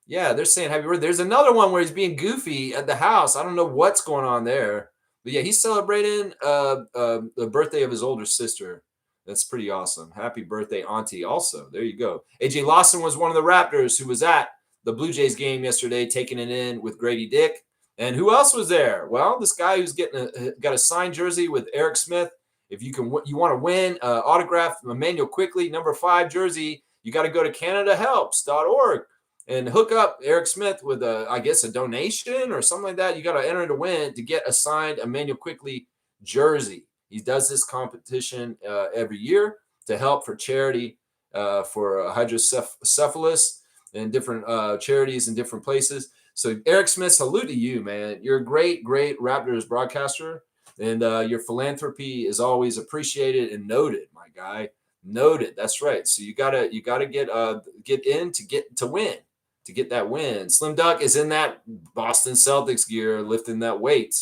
[SPEAKER 1] Yeah, they're saying happy birthday. There's another one where he's being goofy at the house. I don't know what's going on there. But yeah, he's celebrating the birthday of his older sister. That's pretty awesome. Happy birthday, Auntie. Also, there you go. AJ Lawson was one of the Raptors who was at the Blue Jays game yesterday, taking it in with Grady Dick. And who else was there? Well, this guy who's got a signed jersey with Eric Smith. If you want to win autograph Emmanuel Quickly #5 jersey, you got to go to CanadaHelps.org and hook up Eric Smith with I guess a donation or something like that. You got to enter to win to get a signed Emmanuel Quickly jersey. He does this competition every year to help for charity for hydrocephalus and different charities in different places. So Eric Smith, salute to you, man. You're a great, great Raptors broadcaster, and your philanthropy is always appreciated and noted, my guy. Noted. That's right. So you gotta get in to win. To get that win. Slim Duck is in that Boston Celtics gear, lifting that weight.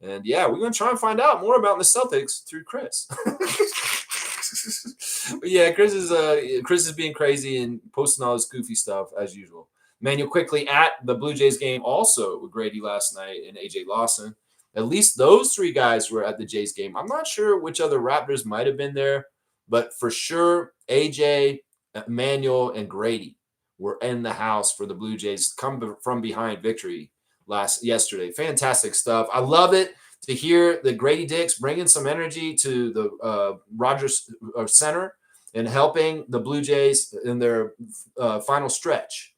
[SPEAKER 1] And yeah, we're going to try and find out more about the Celtics through Chris. But yeah, Chris is being crazy and posting all this goofy stuff as usual. Manuel Quickly at the Blue Jays game also with Grady last night and AJ Lawson. At least those three guys were at the Jays game. I'm not sure which other Raptors might have been there, but for sure, AJ, Manuel, and Grady were in the house for the Blue Jays come from behind victory yesterday. Fantastic stuff. I love it to hear the Grady Dicks bringing some energy to the Rogers Center and helping the Blue Jays in their final stretch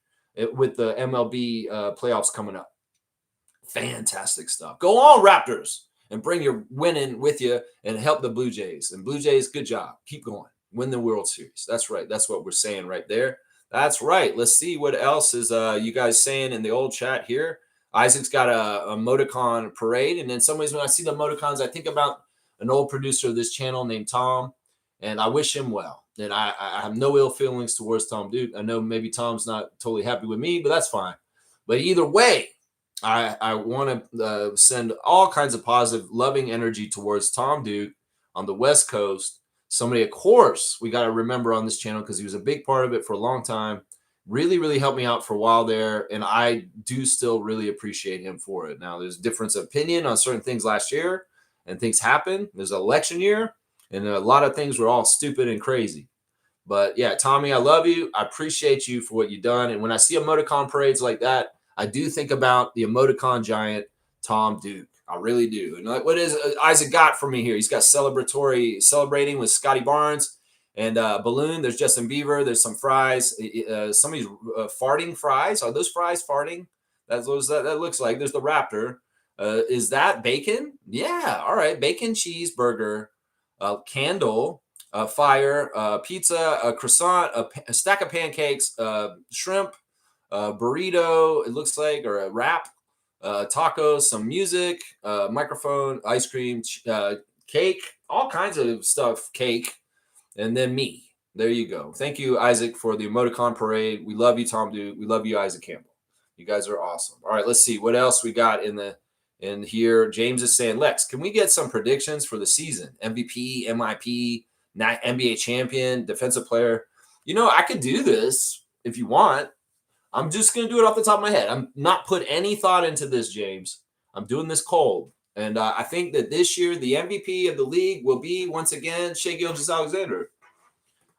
[SPEAKER 1] with the MLB playoffs coming up. Fantastic stuff. Go on, Raptors, and bring your winning with you and help the Blue Jays. And Blue Jays, good job. Keep going. Win the World Series. That's right. That's what we're saying right there. That's right. Let's see what else is you guys saying in the old chat here. Isaac's got a emoticon parade. And in some ways, when I see the emoticons, I think about an old producer of this channel named Tom, and I wish him well. And I have no ill feelings towards Tom, dude. I know maybe Tom's not totally happy with me, but that's fine. But either way, I want to send all kinds of positive, loving energy towards Tom Duke on the West Coast. Somebody, of course, we got to remember on this channel because he was a big part of it for a long time. Really, really helped me out for a while there. And I do still really appreciate him for it. Now, there's difference of opinion on certain things last year and things happen. There's an election year and a lot of things were all stupid and crazy. But yeah, Tommy, I love you. I appreciate you for what you've done. And when I see emoticon parades like that, I do think about the emoticon giant, Tom Duke. I really do. And what is Isaac got for me here? He's got celebrating with Scotty Barnes and balloon. There's Justin Bieber. There's some fries. Somebody's farting fries. Are those fries farting? That's what that looks like. There's the Raptor. Is that bacon? Yeah. All right. Bacon cheeseburger, candle, fire, pizza, a croissant, a stack of pancakes, shrimp, burrito. It looks like, or a wrap. Tacos, some music, microphone, ice cream, cake, all kinds of stuff, cake, and then me. There you go. Thank you, Isaac, for the emoticon parade. We love you, Tom Duke. We love you, Isaac Campbell. You guys are awesome. All right, let's see what else we got in here. James is saying, Lex, can we get some predictions for the season? MVP, MIP, NBA champion, defensive player. You know, I could do this if you want. I'm just going to do it off the top of my head. I'm not put any thought into this, James. I'm doing this cold. And I think that this year, the MVP of the league will be, once again, Shai Gilgeous-Alexander.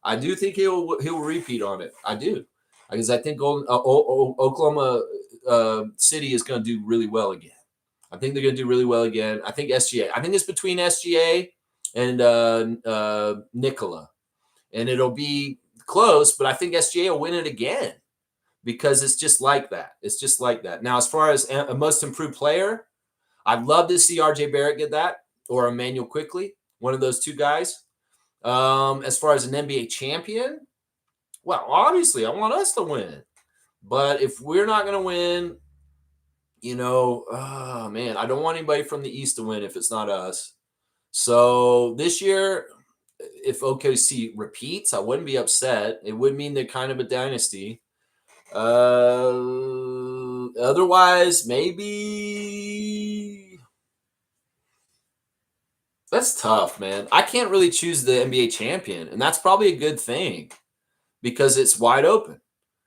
[SPEAKER 1] I do think he'll repeat on it. I do. Because I think Oklahoma City is going to do really well again. I think they're going to do really well again. I think SGA. I think it's between SGA and Nikola. And it'll be close, but I think SGA will win it again. Because it's just like that. It's just like that. Now, as far as a most improved player, I'd love to see RJ Barrett get that or Emmanuel Quickly, one of those two guys. As far as an NBA champion, well, obviously, I want us to win. But if we're not going to win, you know, oh, man, I don't want anybody from the East to win if it's not us. So this year, if OKC repeats, I wouldn't be upset. It would mean they're kind of a dynasty. Otherwise, maybe that's tough, man. I can't really choose the NBA champion, and that's probably a good thing because it's wide open.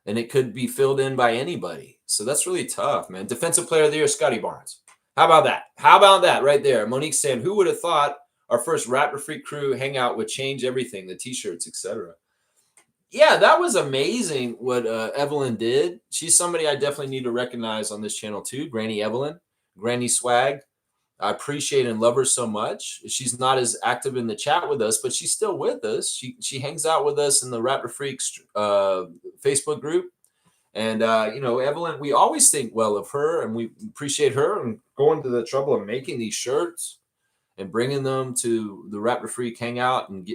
[SPEAKER 1] and it could be filled in by anybody. So that's really tough, man. Defensive player of the year, Scotty Barnes. How about that? How about that right there? Monique saying, who would have thought our first Raptor Freak crew hangout would change everything, the t-shirts, etc. Yeah, that was amazing what Evelyn did. She's somebody I definitely need to recognize on this channel too. Granny Evelyn, Granny Swag. I appreciate and love her so much. She's not as active in the chat with us, but she's still with us. She hangs out with us in the Raptor Freaks Facebook group. And Evelyn, we always think well of her, and we appreciate her and going to the trouble of making these shirts and bringing them to the Raptor Freak hangout and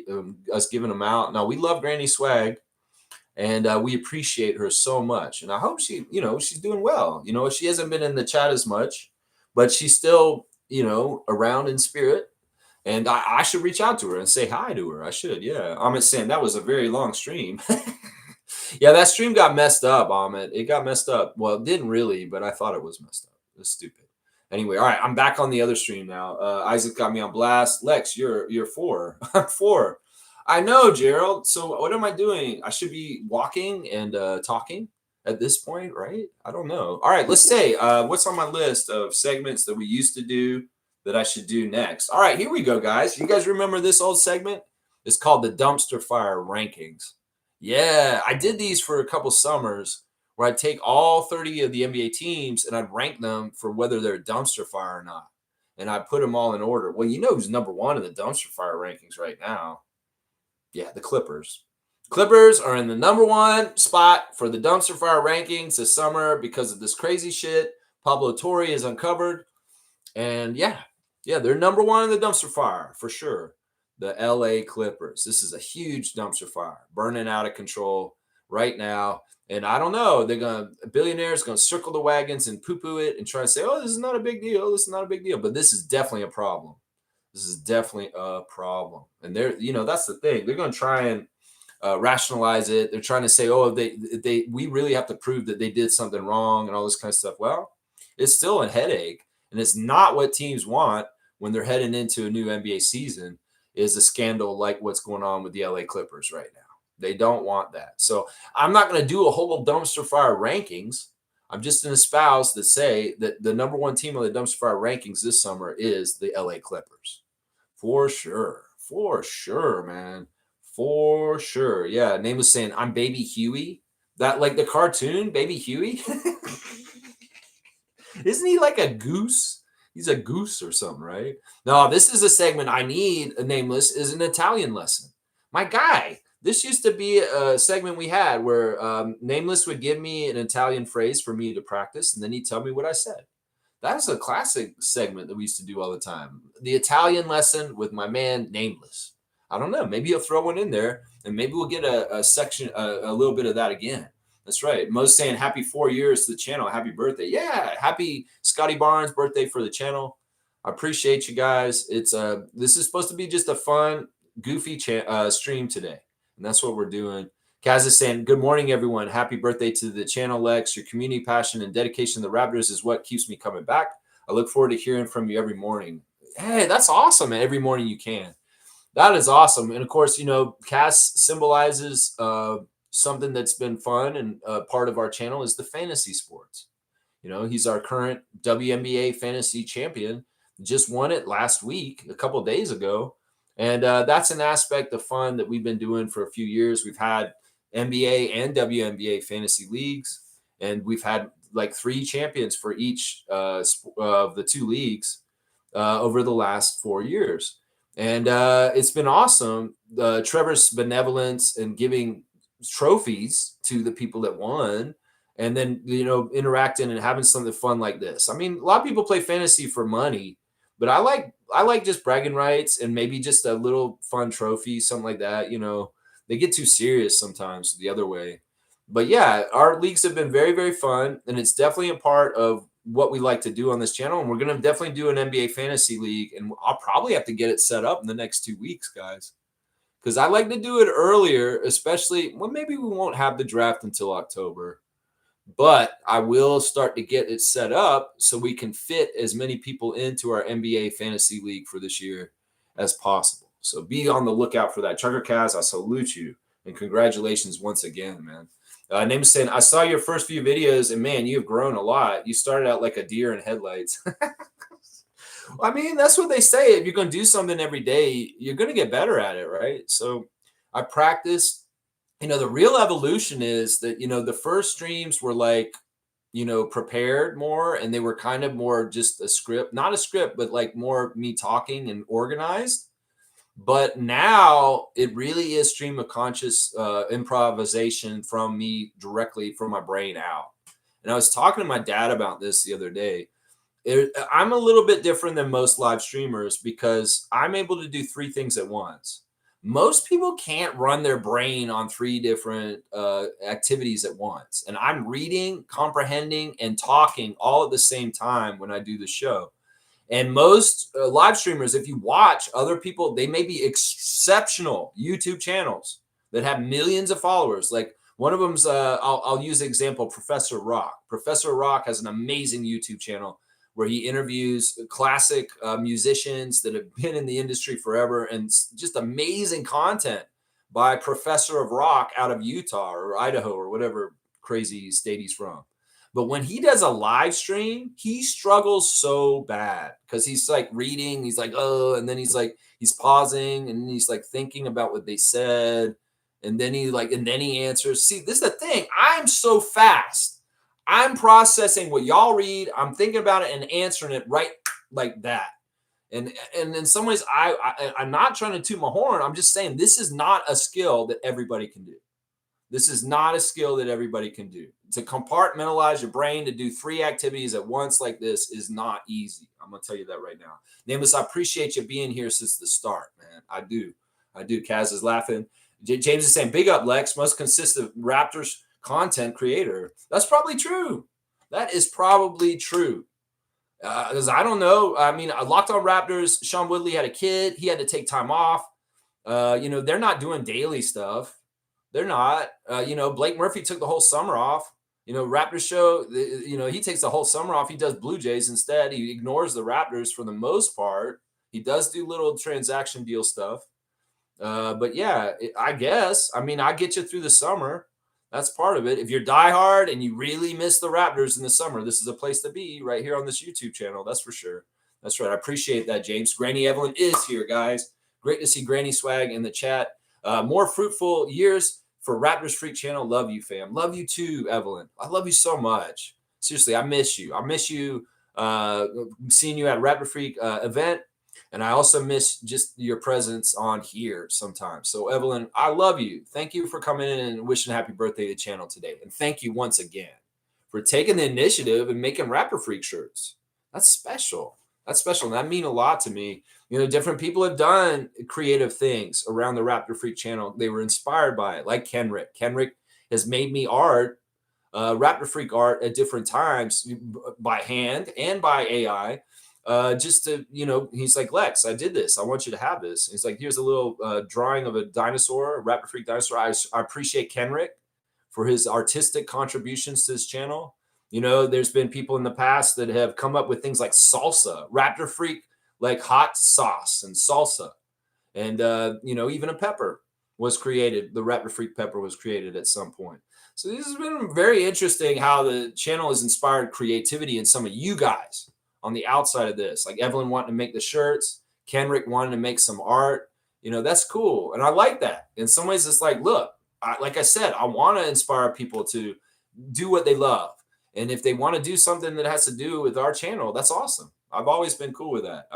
[SPEAKER 1] us giving them out. Now we love Granny Swag, and we appreciate her so much. And I hope she's doing well. She hasn't been in the chat as much, but she's still around in spirit. And I should reach out to her and say hi to her. I should, yeah. Amit saying that was a very long stream. Yeah, that stream got messed up, Amit. It got messed up. Well, it didn't really, but I thought it was messed up. It was stupid. Anyway, all right, I'm back on the other stream now. Isaac got me on blast. Lex, you're 4. I'm 4. I know, Gerald. So what am I doing? I should be walking and talking at this point, right? I don't know. All right, let's say what's on my list of segments that we used to do that I should do next. All right, here we go, guys. You guys remember this old segment? It's called the Dumpster Fire Rankings. Yeah, I did these for a couple summers where I'd take all 30 of the NBA teams and I'd rank them for whether they're a dumpster fire or not. And I put them all in order. Well, who's number 1 in the dumpster fire rankings right now? Yeah, the Clippers. Clippers are in the number 1 spot for the dumpster fire rankings this summer because of this crazy shit Pablo Torre has uncovered. And yeah, they're number 1 in the dumpster fire for sure. The LA Clippers. This is a huge dumpster fire, burning out of control right now. And I don't know, billionaires going to circle the wagons and poo-poo it and try to say, oh, this is not a big deal. This is not a big deal. But this is definitely a problem. This is definitely a problem. And that's the thing. They're going to try and rationalize it. They're trying to say, oh, we really have to prove that they did something wrong and all this kind of stuff. Well, it's still a headache. And it's not what teams want when they're heading into a new NBA season is a scandal like what's going on with the LA Clippers right now. They don't want that. So I'm not going to do a whole dumpster fire rankings. I'm just going to espouse that say that the number 1 team on the dumpster fire rankings this summer is the LA Clippers. For sure. For sure, man. For sure. Yeah. Name was saying, I'm Baby Huey. That like the cartoon, Baby Huey. Isn't he like a goose? He's a goose or something, right? No, this is a segment I need. A Nameless is an Italian lesson. My guy, this used to be a segment we had where Nameless would give me an Italian phrase for me to practice, and then he'd tell me what I said. That's a classic segment that we used to do all the time. The Italian lesson with my man Nameless. I don't know. Maybe he'll throw one in there, and maybe we'll get a section, a little bit of that again. That's right. Mo's saying happy 4 years to the channel. Happy birthday. Yeah. Happy Scotty Barnes birthday for the channel. I appreciate you guys. This is supposed to be just a fun, goofy stream today. And that's what we're doing. Kaz is saying, good morning, everyone. Happy birthday to the channel, Lex. Your community passion and dedication to the Raptors is what keeps me coming back. I look forward to hearing from you every morning. Hey, that's awesome, man. Every morning you can. That is awesome. And of course, Kaz symbolizes something that's been fun and part of our channel is the fantasy sports. He's our current WNBA fantasy champion. Just won it last week, a couple of days ago. And that's an aspect of fun that we've been doing for a few years. We've had NBA and WNBA fantasy leagues, and we've had like 3 champions for each of the 2 leagues over the last 4 years. And it's been awesome. Trevor's benevolence and giving trophies to the people that won, and then interacting and having something fun like this. I mean, a lot of people play fantasy for money, but I like just bragging rights and maybe just a little fun trophy, something like that. They get too serious sometimes the other way. But yeah, our leagues have been very, very fun, and it's definitely a part of what we like to do on this channel. And we're going to definitely do an NBA fantasy league, and I'll probably have to get it set up in the next 2 weeks, guys. Because I like to do it earlier, especially maybe we won't have the draft until October, but I will start to get it set up so we can fit as many people into our NBA fantasy league for this year as possible. So be on the lookout for that. Trucker Kaz, I salute you and congratulations once again, man. Name is saying, I saw your first few videos and man, you've grown a lot. You started out like a deer in headlights. I mean, that's what they say. If you're going to do something every day, you're going to get better at it, right? So I practice. The real evolution is that, the first streams were like, prepared more, and they were kind of more just a script, not a script, but like more me talking and organized. But now it really is stream of conscious improvisation from me directly from my brain out. And I was talking to my dad about this the other day. I'm a little bit different than most live streamers because I'm able to do three things at once. Most people can't run their brain on three different activities at once. And I'm reading, comprehending, and talking all at the same time when I do the show. And most live streamers, if you watch other people, they may be exceptional YouTube channels that have millions of followers. Like one of them's, I'll use the example, Professor Rock. Professor Rock has an amazing YouTube channel where he interviews classic musicians that have been in the industry forever, and just amazing content by Professor of Rock out of Utah or Idaho or whatever crazy state he's from. But when he does a live stream, he struggles so bad because he's like reading, he's like, oh, and then he's pausing and he's like thinking about what they said. And then he answers. See, this is the thing. I'm so fast. I'm processing what y'all read. I'm thinking about it and answering it right like that. And in some ways, I'm not trying to toot my horn. I'm just saying this is not a skill that everybody can do. This is not a skill that everybody can do. To compartmentalize your brain to do three activities at once like this is not easy. I'm going to tell you that right now. Nameless, I appreciate you being here since the start, man. I do. Kaz is laughing. James is saying, big up, Lex. Most consistent Raptors content creator. That's probably true. That is probably true. Because I don't know. I mean, Locked On Raptors, Sean Woodley had a kid. He had to take time off. They're not doing daily stuff. They're not. Blake Murphy took the whole summer off. Raptors show, he takes the whole summer off. He does Blue Jays instead. He ignores the Raptors for the most part. He does do little transaction deal stuff. But yeah, I guess. I mean, I get you through the summer. That's part of it. If you're diehard and you really miss the Raptors in the summer, this is a place to be right here on this YouTube channel. That's for sure. That's right. I appreciate that, James. Granny Evelyn is here, guys. Great to see Granny Swag in the chat. More fruitful years for Raptorsfreak channel. Love you, fam. Love you too, Evelyn. I love you so much. Seriously, I miss you. I miss you seeing you at Raptorsfreak event. And I also miss just your presence on here sometimes. So, Evelyn, I love you. Thank you for coming in and wishing happy birthday to the channel today. And thank you once again for taking the initiative and making Raptorsfreak shirts. That's special. That's special. And that means a lot to me. Different people have done creative things around the Raptorsfreak channel. They were inspired by it, like Kenrick. Kenrick has made me art, Raptorsfreak art at different times by hand and by AI. Just to, he's like, Lex, I did this. I want you to have this. He's like, here's a little drawing of a dinosaur, a Raptorsfreak dinosaur. I appreciate Kenrick for his artistic contributions to this channel. There's been people in the past that have come up with things like salsa, Raptorsfreak, like hot sauce and salsa. And, even a pepper was created. The Raptorsfreak pepper was created at some point. So this has been very interesting how the channel has inspired creativity in some of you guys on the outside of this. Like Evelyn wanting to make the shirts, Kenrick wanting to make some art. That's cool. And I like that. In some ways, it's like, look, like I said, I want to inspire people to do what they love. And if they want to do something that has to do with our channel, that's awesome. I've always been cool with that.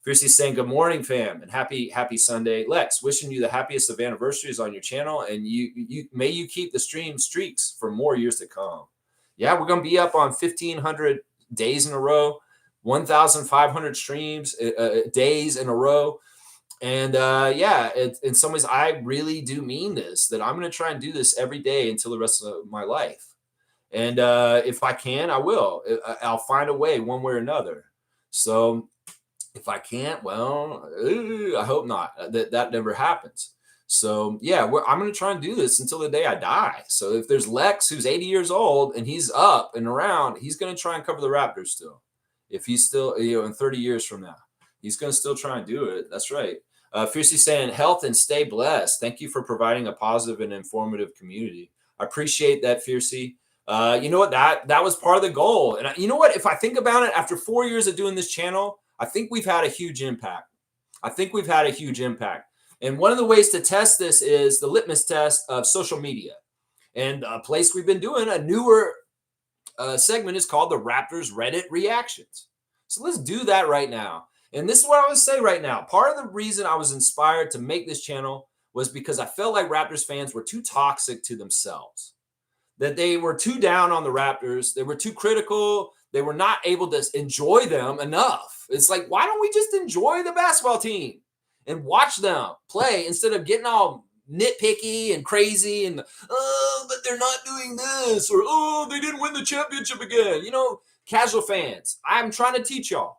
[SPEAKER 1] Fiercely saying good morning, fam, and happy Sunday. Lex, wishing you the happiest of anniversaries on your channel, and you may you keep the stream streaks for more years to come. Yeah, we're gonna be up on 1,500 days in a row, 1,500 streams days in a row. And in some ways, I really do mean this, that I'm going to try and do this every day until the rest of my life. And if I can, I will. I'll find a way one way or another. So if I can't, well, I hope not. That never happens. So yeah, I'm going to try and do this until the day I die. So if there's Lex who's 80 years old and he's up and around, he's going to try and cover the Raptors still. If he's still, in 30 years from now, he's going to still try and do it. That's right. Fiercely saying health and stay blessed. Thank you for providing a positive and informative community. I appreciate that, Fiercey. You know what? That was part of the goal. And you know what? If I think about it, after 4 years of doing this channel, I think we've had a huge impact. And one of the ways to test this is the litmus test of social media. And a place we've been doing a newer segment is called the Raptors Reddit Reactions. So let's do that right now. And this is what I would say right now. Part of the reason I was inspired to make this channel was because I felt like Raptors fans were too toxic to themselves, that they were too down on the Raptors. They were too critical. They were not able to enjoy them enough. It's like, why don't we just enjoy the basketball team and watch them play instead of getting all nitpicky and crazy and, oh, but they're not doing this, or, oh, they didn't win the championship again. You know, casual fans, I'm trying to teach y'all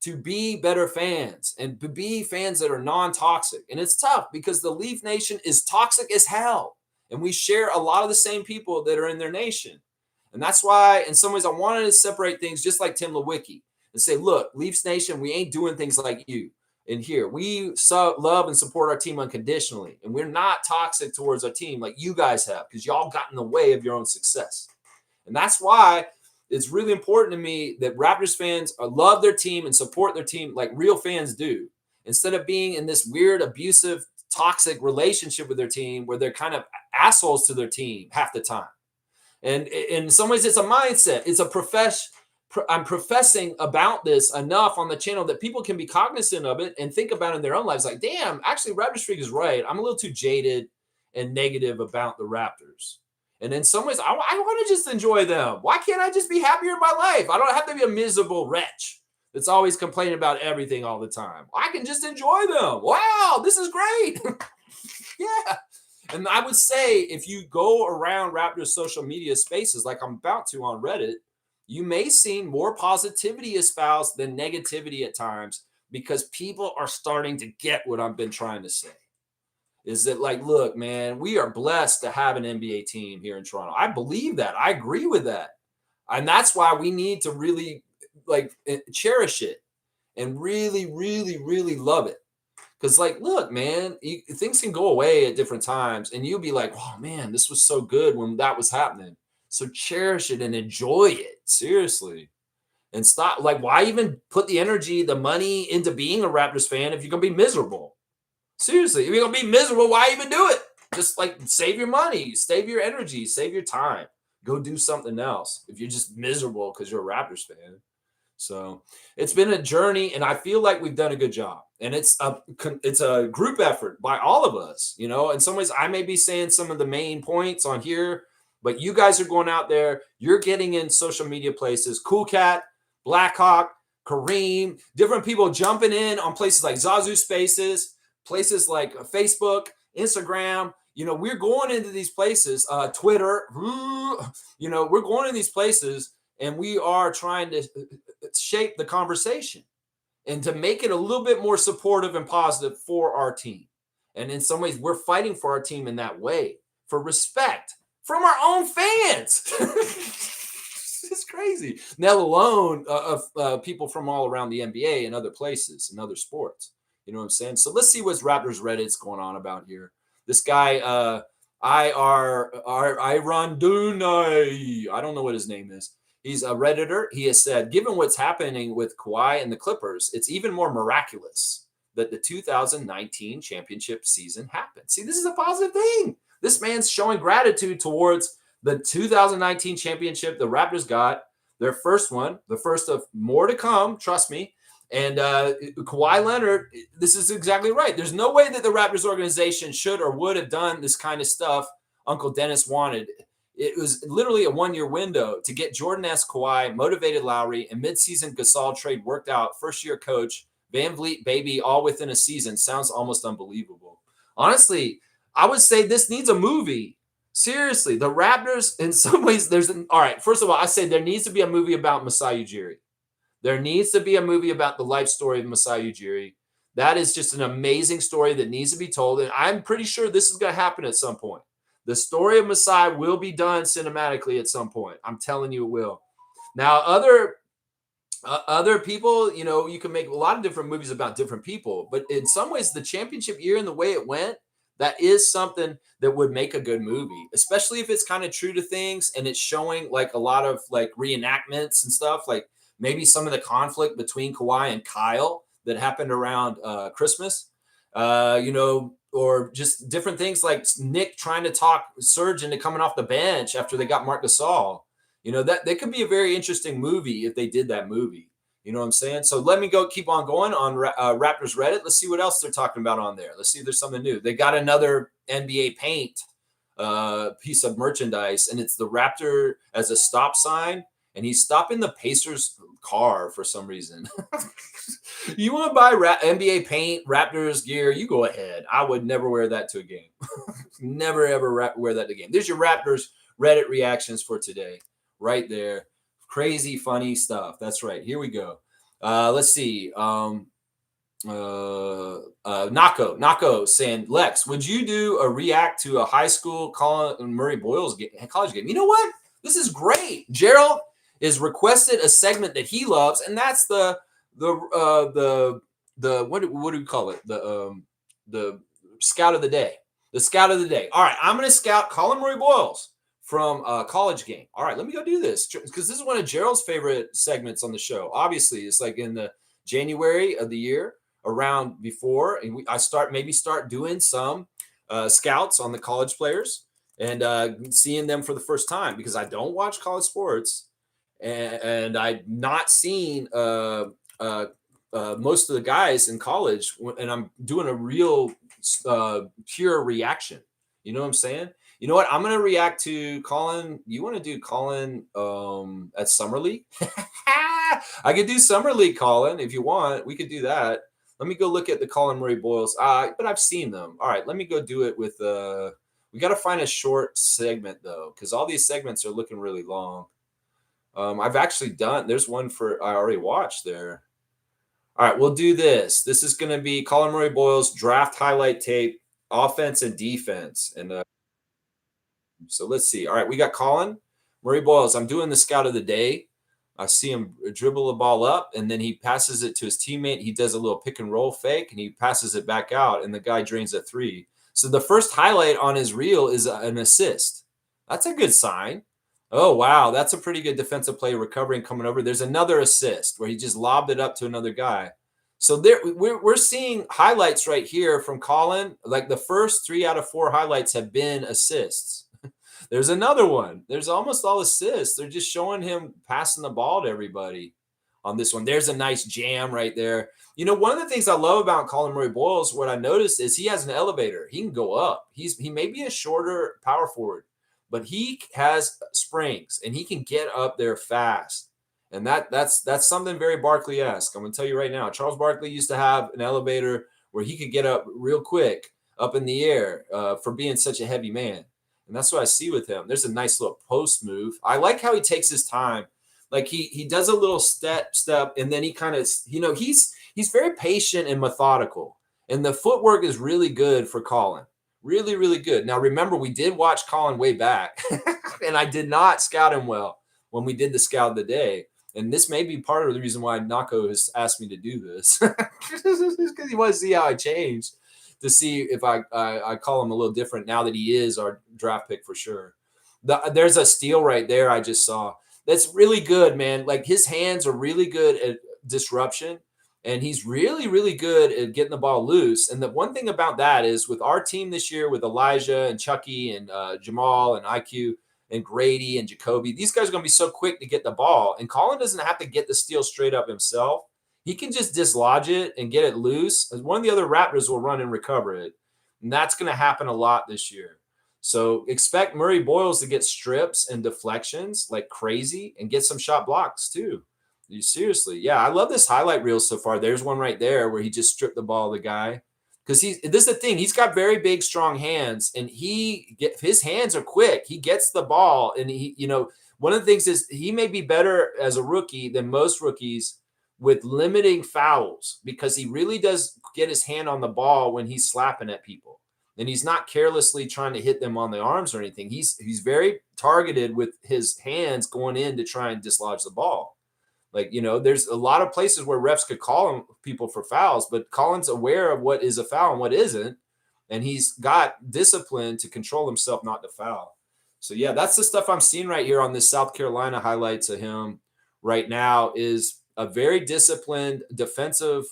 [SPEAKER 1] to be better fans and to be fans that are non-toxic. And it's tough because the Leaf Nation is toxic as hell. And we share a lot of the same people that are in their nation. And that's why, in some ways, I wanted to separate things just like Tim Lewicki and say, look, Leafs Nation, we ain't doing things like you in here. We love and support our team unconditionally. And we're not toxic towards our team like you guys have, because y'all got in the way of your own success. And that's why it's really important to me that Raptors fans love their team and support their team like real fans do, instead of being in this weird, abusive, toxic relationship with their team where they're kind of assholes to their team half the time. And in some ways, it's a mindset. It's a I'm professing about this enough on the channel that people can be cognizant of it and think about it in their own lives. Like, damn, actually, Raptorsfreak is right. I'm a little too jaded and negative about the Raptors. And in some ways, I want to just enjoy them. Why can't I just be happier in my life? I don't have to be a miserable wretch that's always complaining about everything all the time. I can just enjoy them. Wow, this is great. Yeah. And I would say if you go around Raptors social media spaces like I'm about to on Reddit, you may see more positivity espoused than negativity at times, because people are starting to get what I've been trying to say. Is that like, look, man, we are blessed to have an NBA team here in Toronto. I believe that. I agree with that. And that's why we need to really like cherish it and really, really, really love it. Because, like, look, man, things can go away at different times, and you'll be like, oh, man, this was so good when that was happening. So cherish it and enjoy it, seriously. And stop, like, why even put the energy, the money into being a Raptors fan if you're going to be miserable? Seriously, if you're going to be miserable, why even do it? Just, like, save your money, save your energy, save your time. Go do something else if you're just miserable because you're a Raptors fan. So it's been a journey, and I feel like we've done a good job. And it's a group effort by all of us. You know, in some ways, I may be saying some of the main points on here, but you guys are going out there. You're getting in social media places. Cool Cat, Blackhawk, Kareem, different people jumping in on places like Zazu Spaces, places like Facebook, Instagram. You know, we're going into these places, Twitter. You know, we're going in these places, and we are trying to shape the conversation and to make it a little bit more supportive and positive for our team. And in some ways, we're fighting for our team in that way, for respect from our own fans. It's crazy. Let alone of people from all around the NBA and other places and other sports. You know what I'm saying? So let's see what's Raptors Reddit's going on about here. This guy, Iron Dunay, I don't know what his name is. He's a Redditor. He has said, given what's happening with Kawhi and the Clippers, it's even more miraculous that the 2019 championship season happened. See, this is a positive thing. This man's showing gratitude towards the 2019 championship the Raptors got, their first one, the first of more to come, trust me. And Kawhi Leonard, this is exactly right. There's no way that the Raptors organization should or would have done this kind of stuff Uncle Dennis wanted. It was literally a one-year window to get Jordan-esque Kawhi, motivated Lowry, and midseason Gasol trade worked out. First-year coach, Van Vliet, baby, all within a season. Sounds almost unbelievable. Honestly, I would say this needs a movie. Seriously, the Raptors, in some ways, all right, first of all, I say there needs to be a movie about Masai Ujiri. There needs to be a movie about the life story of Masai Ujiri. That is just an amazing story that needs to be told, and I'm pretty sure this is going to happen at some point. The story of Masai will be done cinematically at some point. I'm telling you it will. Now, other people, you know, you can make a lot of different movies about different people, but in some ways, the championship year and the way it went, That is something that would make a good movie, especially if it's kind of true to things and it's showing like a lot of like reenactments and stuff, like maybe some of the conflict between Kawhi and Kyle that happened around Christmas, or just different things like Nick trying to talk Serge into coming off the bench after they got Marc Gasol. That could be a very interesting movie if they did that movie. You know what I'm saying? So let me keep on going on Raptors Reddit. Let's see what else they're talking about on there. Let's see if there's something new. They got another NBA Paint piece of merchandise, and it's the Raptor as a stop sign, and he's stopping the Pacers car for some reason. You want to buy NBA Paint, Raptors gear, you go ahead. I would never wear that to a game. Never, ever wear that to a game. There's your Raptors Reddit reactions for today right there. Crazy, funny stuff. That's right. Here we go. Let's see. Nako saying, Lex, would you do a react to a high school Colin Murray Boyles college game? You know what? This is great. Gerald is requested a segment that he loves, and that's the what do we call it? The scout of the day. The scout of the day. All right, I'm going to scout Colin Murray Boyles from a college game. All right, let me go do this because this is one of Gerald's favorite segments on the show. Obviously, it's like in the January of the year around before, and I start doing some scouts on the college players and seeing them for the first time because I don't watch college sports and I've not seen most of the guys in college, and I'm doing a real pure reaction. You know what I'm saying? You know what? I'm going to react to Colin. You want to do Colin at Summer League? I could do Summer League, Colin, if you want. We could do that. Let me go look at the Colin Murray Boyles. But I've seen them. All right, let me go do it with we got to find a short segment, though, because all these segments are looking really long. I've actually there's one I already watched there. All right, we'll do this. This is going to be Colin Murray Boyles draft highlight tape, offense and defense. And so let's see. All right, we got Colin Murray Boyles. I'm doing the scout of the day. I see him dribble the ball up, and then he passes it to his teammate. He does a little pick and roll fake, and he passes it back out, and the guy drains a three. So the first highlight on his reel is an assist. That's a good sign. Oh, wow. That's a pretty good defensive play, recovering, coming over. There's another assist where he just lobbed it up to another guy. So we're seeing highlights right here from Colin. Like the first 3 out of 4 highlights have been assists. There's another one. There's almost all assists. They're just showing him passing the ball to everybody on this one. There's a nice jam right there. You know, one of the things I love about Colin Murray Boyles, what I noticed is he has an elevator. He can go up. He may be a shorter power forward, but he has springs and he can get up there fast. And that's something very Barkley-esque. I'm going to tell you right now. Charles Barkley used to have an elevator where he could get up real quick up in the air for being such a heavy man. And that's what I see with him. There's a nice little post move. I like how he takes his time. Like he does a little step, and then he kind of, he's very patient and methodical. And the footwork is really good for Colin. Really, really good. Now, remember, we did watch Colin way back, and I did not scout him well when we did the scout of the day. And this may be part of the reason why Nako has asked me to do this, because he wants to see how I changed, to see if I call him a little different now that he is our draft pick for sure. There's a steal right there I just saw. That's really good, man. Like his hands are really good at disruption, and he's really, really good at getting the ball loose. And the one thing about that is with our team this year, with Elijah and Chucky and Jamal and IQ and Grady and Jacoby, these guys are going to be so quick to get the ball. And Colin doesn't have to get the steal straight up himself. He can just dislodge it and get it loose. One of the other Raptors will run and recover it. And that's going to happen a lot this year. So expect Murray Boyles to get strips and deflections like crazy and get some shot blocks too. Seriously. Yeah, I love this highlight reel so far. There's one right there where he just stripped the ball of the guy. Because this is the thing. He's got very big, strong hands, and his hands are quick. He gets the ball, and one of the things is he may be better as a rookie than most rookies with limiting fouls, because he really does get his hand on the ball when he's slapping at people. And he's not carelessly trying to hit them on the arms or anything. He's very targeted with his hands going in to try and dislodge the ball. Like, there's a lot of places where refs could call people for fouls, but Colin's aware of what is a foul and what isn't. and he's got discipline to control himself not to foul. So yeah, that's the stuff I'm seeing right here on this South Carolina highlights of him right now is a very disciplined defensive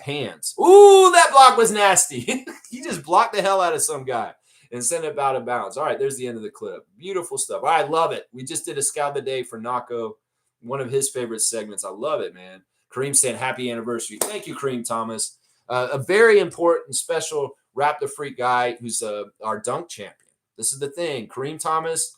[SPEAKER 1] hands. Ooh, that block was nasty. He just blocked the hell out of some guy and sent it out of bounds. All right, there's the end of the clip. Beautiful stuff. I love it. We just did a scout of the day for Nako, one of his favorite segments. I love it, man. Kareem saying happy anniversary. Thank you, Kareem Thomas. A very important, special Raptor Freak guy who's our dunk champion. This is the thing. Kareem Thomas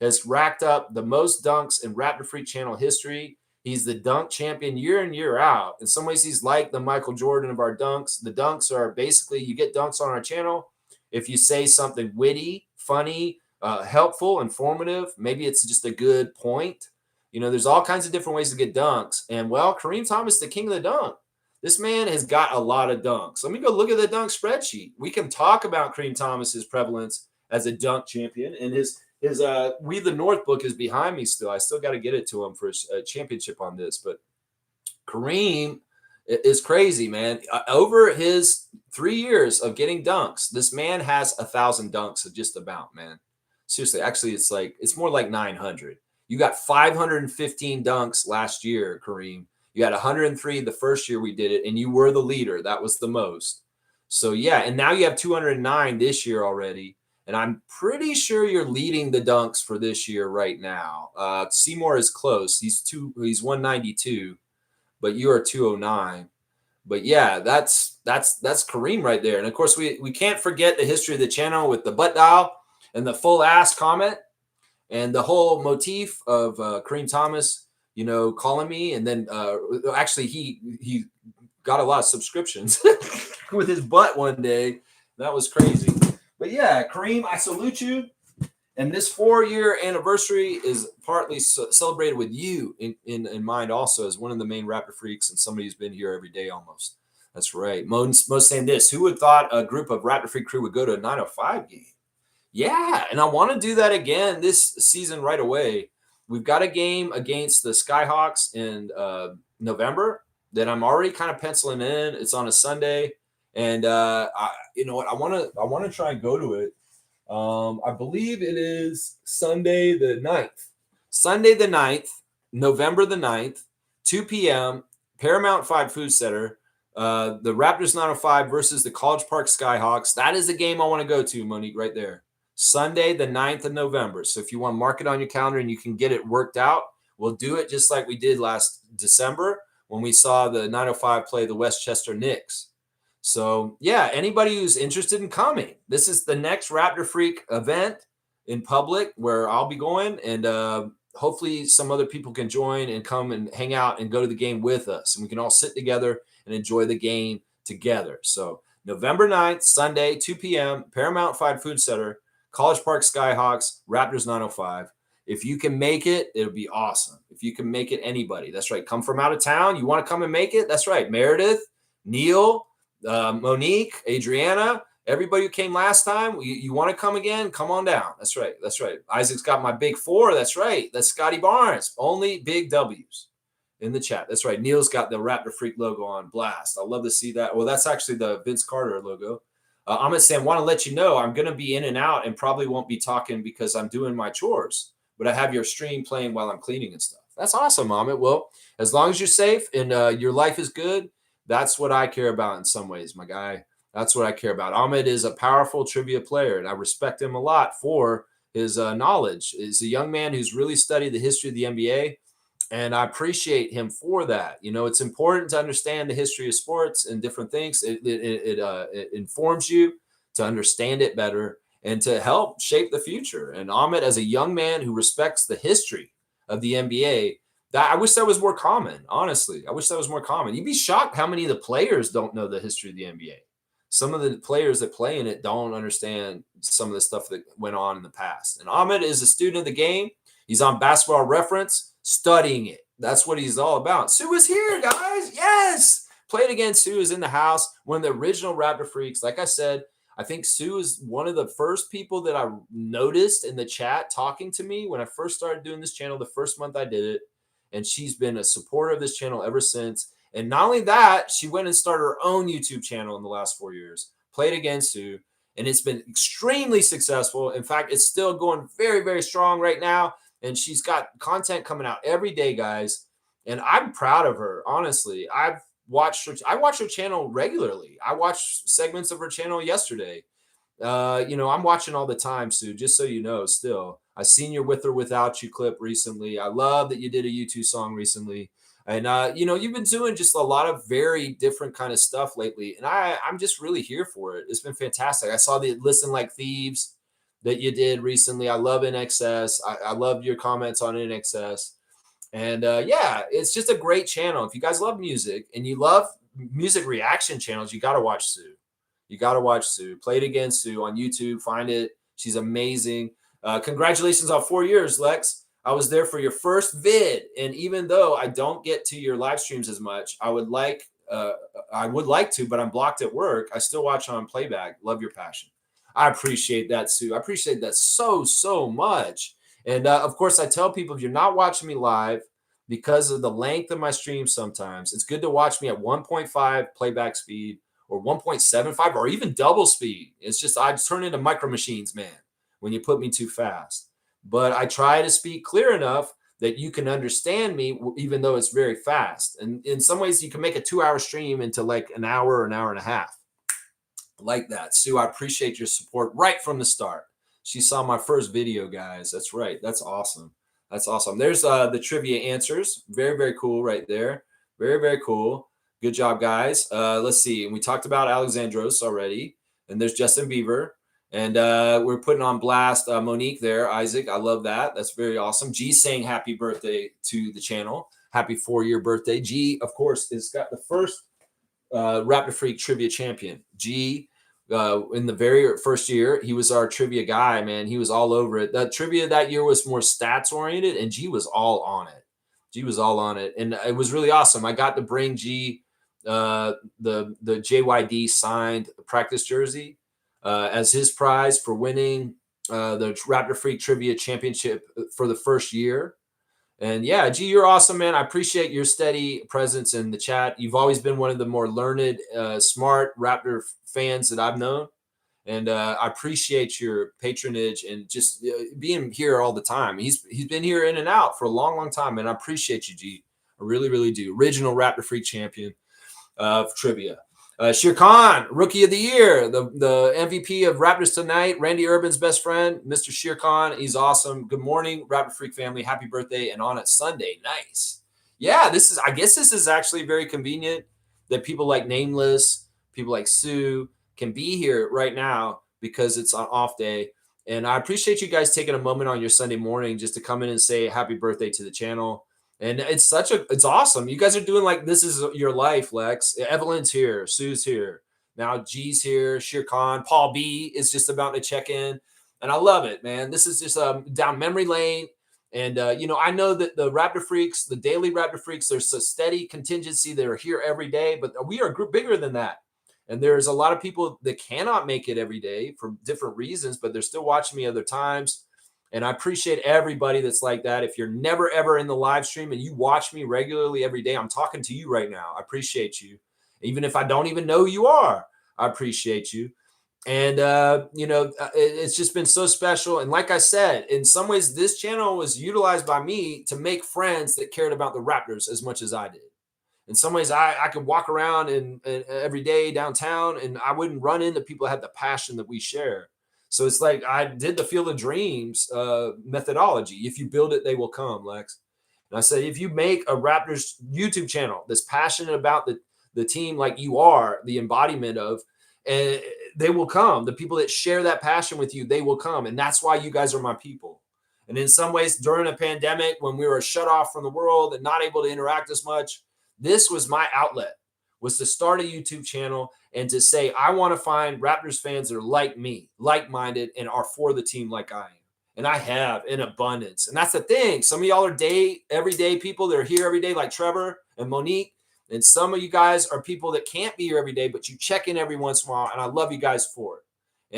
[SPEAKER 1] has racked up the most dunks in Raptor Freak channel history. He's the dunk champion year in, year out. In some ways, he's like the Michael Jordan of our dunks. The dunks are basically, you get dunks on our channel if you say something witty, funny, helpful, informative. Maybe it's just a good point. You know, there's all kinds of different ways to get dunks. And, well, Kareem Thomas, the king of the dunk. This man has got a lot of dunks. Let me go look at the dunk spreadsheet. We can talk about Kareem Thomas's prevalence as a dunk champion, and his We the North book is behind me still. I still got to get it to him for a championship on this. But Kareem is crazy, man. Over his 3 years of getting dunks, this man has 1,000 dunks of just about, man. Seriously, actually, it's more like 900. You got 515 dunks last year, Kareem. You had 103 the first year we did it, and you were the leader. That was the most. So, yeah, and now you have 209 this year already. And I'm pretty sure you're leading the dunks for this year right now. Seymour is close. He's 192, but you are 209. But yeah, that's Kareem right there. And of course, we can't forget the history of the channel with the butt dial and the full ass comment and the whole motif of Kareem Thomas, you know, calling me. And then actually he got a lot of subscriptions with his butt one day. That was crazy. But yeah, Kareem, I salute you. And this 4-year anniversary is partly celebrated with you in mind also as one of the main Raptor Freaks and somebody who's been here every day almost. That's right. Most saying this, who would thought a group of Raptor Freak crew would go to a 905 game? Yeah, and I want to do that again this season right away. We've got a game against the Skyhawks in November that I'm already kind of penciling in. It's on a Sunday. And you know what? I want to try and go to it. I believe it is Sunday the 9th. Sunday the 9th, November the 9th, 2 p.m., Paramount 5 Food Center. The Raptors 905 versus the College Park Skyhawks. That is the game I want to go to, Monique, right there. Sunday the 9th of November. So if you want to mark it on your calendar and you can get it worked out, we'll do it just like we did last December when we saw the 905 play the Westchester Knicks. So, yeah, anybody who's interested in coming, this is the next Raptor Freak event in public where I'll be going, and hopefully some other people can join and come and hang out and go to the game with us, and we can all sit together and enjoy the game together. So, November 9th, Sunday, 2 p.m., Paramount 5 Food Center, College Park Skyhawks, Raptors 905. If you can make it, it'll be awesome. If you can make it, anybody. That's right. Come from out of town. You want to come and make it? That's right. Meredith, Neil, Monique, Adriana, everybody who came last time, you want to come again? Come on down. That's right. That's right. Isaac's got my big 4. That's right. That's Scotty Barnes. Only big W's in the chat. That's right. Neil's got the Raptor Freak logo on blast. I love to see that. Well, that's actually the Vince Carter logo. Ahmed saying, want to let you know I'm going to be in and out and probably won't be talking because I'm doing my chores, but I have your stream playing while I'm cleaning and stuff. That's awesome, Ahmed. Well, as long as you're safe and your life is good, that's what I care about in some ways, my guy. That's what I care about. Ahmed is a powerful trivia player, and I respect him a lot for his knowledge. He's a young man who's really studied the history of the NBA, and I appreciate him for that. You know, it's important to understand the history of sports and different things. It informs you to understand it better and to help shape the future. And Ahmed, as a young man who respects the history of the NBA, I wish that was more common, honestly. I wish that was more common. You'd be shocked how many of the players don't know the history of the NBA. Some of the players that play in it don't understand some of the stuff that went on in the past. And Ahmed is a student of the game. He's on Basketball Reference, studying it. That's what he's all about. Sue is here, guys. Yes. Played again. Sue is in the house. One of the original Raptor Freaks. Like I said, I think Sue is one of the first people that I noticed in the chat talking to me when I first started doing this channel, the first month I did it. And she's been a supporter of this channel ever since. And not only that, she went and started her own YouTube channel in the last 4 years. Played against Sue. and it's been extremely successful. In fact, it's still going very, very strong right now. And she's got content coming out every day, guys. And I'm proud of her, honestly. I watch her channel regularly. I watched segments of her channel yesterday. I'm watching all the time, Sue, just so you know. Still, I seen your With or Without You clip recently. I love that you did a U2 song recently. And you've been doing just a lot of very different kind of stuff lately. And I'm just really here for it. It's been fantastic. I saw the Listen Like Thieves that you did recently. I love NXS. I love your comments on NXS. And yeah, it's just a great channel. If you guys love music and you love music reaction channels, you got to watch Sue. You got to watch Sue. Play It Again, Sue, on YouTube. Find it. She's amazing. Congratulations on 4 years, Lex. I was there for your first vid. And even though I don't get to your live streams as much, I would like to, but I'm blocked at work. I still watch on playback. Love your passion. I appreciate that, Sue. I appreciate that so, so much. And of course, I tell people, if you're not watching me live because of the length of my stream sometimes, it's good to watch me at 1.5 playback speed or 1.75 or even double speed. It's just I turn into micro machines, man, when you put me too fast. But I try to speak clear enough that you can understand me, even though it's very fast. And in some ways, you can make a 2-hour stream into like an hour or an hour and a half. Like that. Sue, I appreciate your support right from the start. She saw my first video, guys. That's right. That's awesome. That's awesome. There's the trivia answers. Very, very cool right there. Very, very cool. Good job, guys. Let's see. And we talked about Alexandros already. And there's Justin Bieber. And we're putting on blast Monique there. Isaac, I love that. That's very awesome. G saying happy birthday to the channel. Happy 4-year birthday. G, of course, has got the first Raptorfreak trivia champion. G, in the very first year, he was our trivia guy, man. He was all over it. That trivia that year was more stats oriented, and G was all on it. G was all on it, and it was really awesome. I got to bring G the JYD signed practice jersey as his prize for winning the Raptorfreak Trivia Championship for the first year. And yeah, G, you're awesome, man. I appreciate your steady presence in the chat. You've always been one of the more learned, smart Raptor fans that I've known. And I appreciate your patronage and just being here all the time. He's been here in and out for a long, long time. And I appreciate you, G. I really, really do. Original Raptorfreak champion of trivia. Shir Khan, Rookie of the Year, the MVP of Raptors Tonight, Randy Urban's best friend, Mr. Shir Khan. He's awesome. Good morning, Raptorfreak family. Happy birthday, and on a Sunday. Nice. Yeah, I guess this is actually very convenient that people like Nameless, people like Sue can be here right now because it's an off day. And I appreciate you guys taking a moment on your Sunday morning just to come in and say happy birthday to the channel. And it's awesome. You guys are doing like this is your life, Lex. Evelyn's here, Sue's here, now G's here, Shir Khan, Paul B is just about to check in, and I love it, man. This is just down memory lane, and I know that the Raptor Freaks, the daily Raptor Freaks, there's a steady contingency that are here every day, but we are a group bigger than that, and there's a lot of people that cannot make it every day for different reasons, but they're still watching me other times. And I appreciate everybody that's like that. If you're never, ever in the live stream and you watch me regularly every day, I'm talking to you right now. I appreciate you. Even if I don't even know who you are, I appreciate you. And, it's just been so special. And like I said, in some ways, this channel was utilized by me to make friends that cared about the Raptors as much as I did. In some ways, I could walk around and every day downtown and I wouldn't run into people that had the passion that we share. So it's like I did the Field of Dreams methodology. If you build it, they will come, Lex. And I said, if you make a Raptors YouTube channel that's passionate about the team like you are, the embodiment of, and they will come. The people that share that passion with you, they will come. And that's why you guys are my people. And in some ways, during a pandemic, when we were shut off from the world and not able to interact as much, this was my outlet, was to start a YouTube channel and to say, I want to find Raptors fans that are like me, like-minded, and are for the team like I am. And I have in abundance. And that's the thing. Some of y'all are everyday people that are here every day, like Trevor and Monique. And some of you guys are people that can't be here every day, but you check in every once in a while. And I love you guys for it.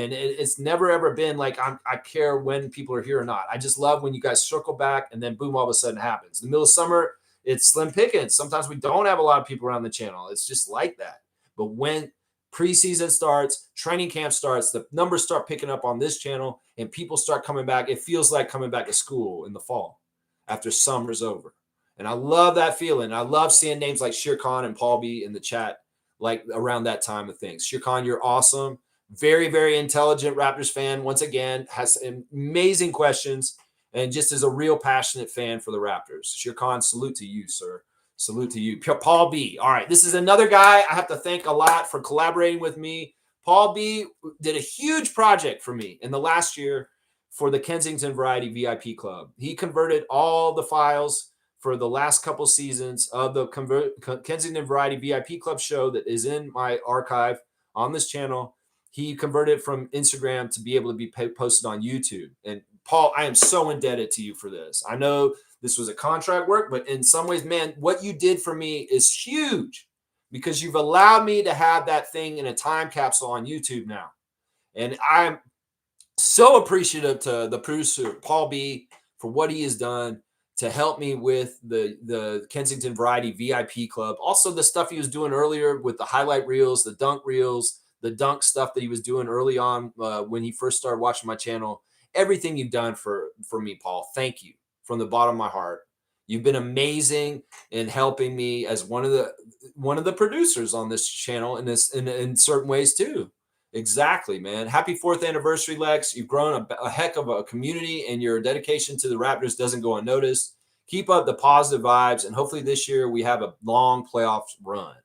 [SPEAKER 1] And it's never, ever been like I care when people are here or not. I just love when you guys circle back and then boom, all of a sudden it happens. In the middle of summer, it's slim pickings. Sometimes we don't have a lot of people around the channel. It's just like that. But when preseason starts, training camp starts, the numbers start picking up on this channel, and people start coming back. It feels like coming back to school in the fall after summer's over. And I love that feeling. I love seeing names like Shir Khan and Paul B in the chat, like around that time of things. Shir Khan, you're awesome. Very, very intelligent Raptors fan. Once again, has amazing questions and just is a real passionate fan for the Raptors. Shir Khan, salute to you, sir. Salute to you. Paul B. All right. This is another guy I have to thank a lot for collaborating with me. Paul B did a huge project for me in the last year for the Kensington Variety VIP Club. He converted all the files for the last couple seasons of the Kensington Variety VIP Club show that is in my archive on this channel. He converted it from Instagram to be able to be posted on YouTube. And Paul, I am so indebted to you for this. I know this was a contract work, but in some ways, man, what you did for me is huge because you've allowed me to have that thing in a time capsule on YouTube now. And I'm so appreciative to the producer, Paul B, for what he has done to help me with the Kensington Variety VIP Club. Also, the stuff he was doing earlier with the highlight reels, the dunk reels, the dunk stuff that he was doing early on when he first started watching my channel. Everything you've done for me, Paul. Thank you from the bottom of my heart. You've been amazing in helping me as one of the producers on this channel in certain ways too. Exactly, man. Happy 4th anniversary, Lex. You've grown a heck of a community, and your dedication to the Raptors doesn't go unnoticed. Keep up the positive vibes, and hopefully this year we have a long playoff run.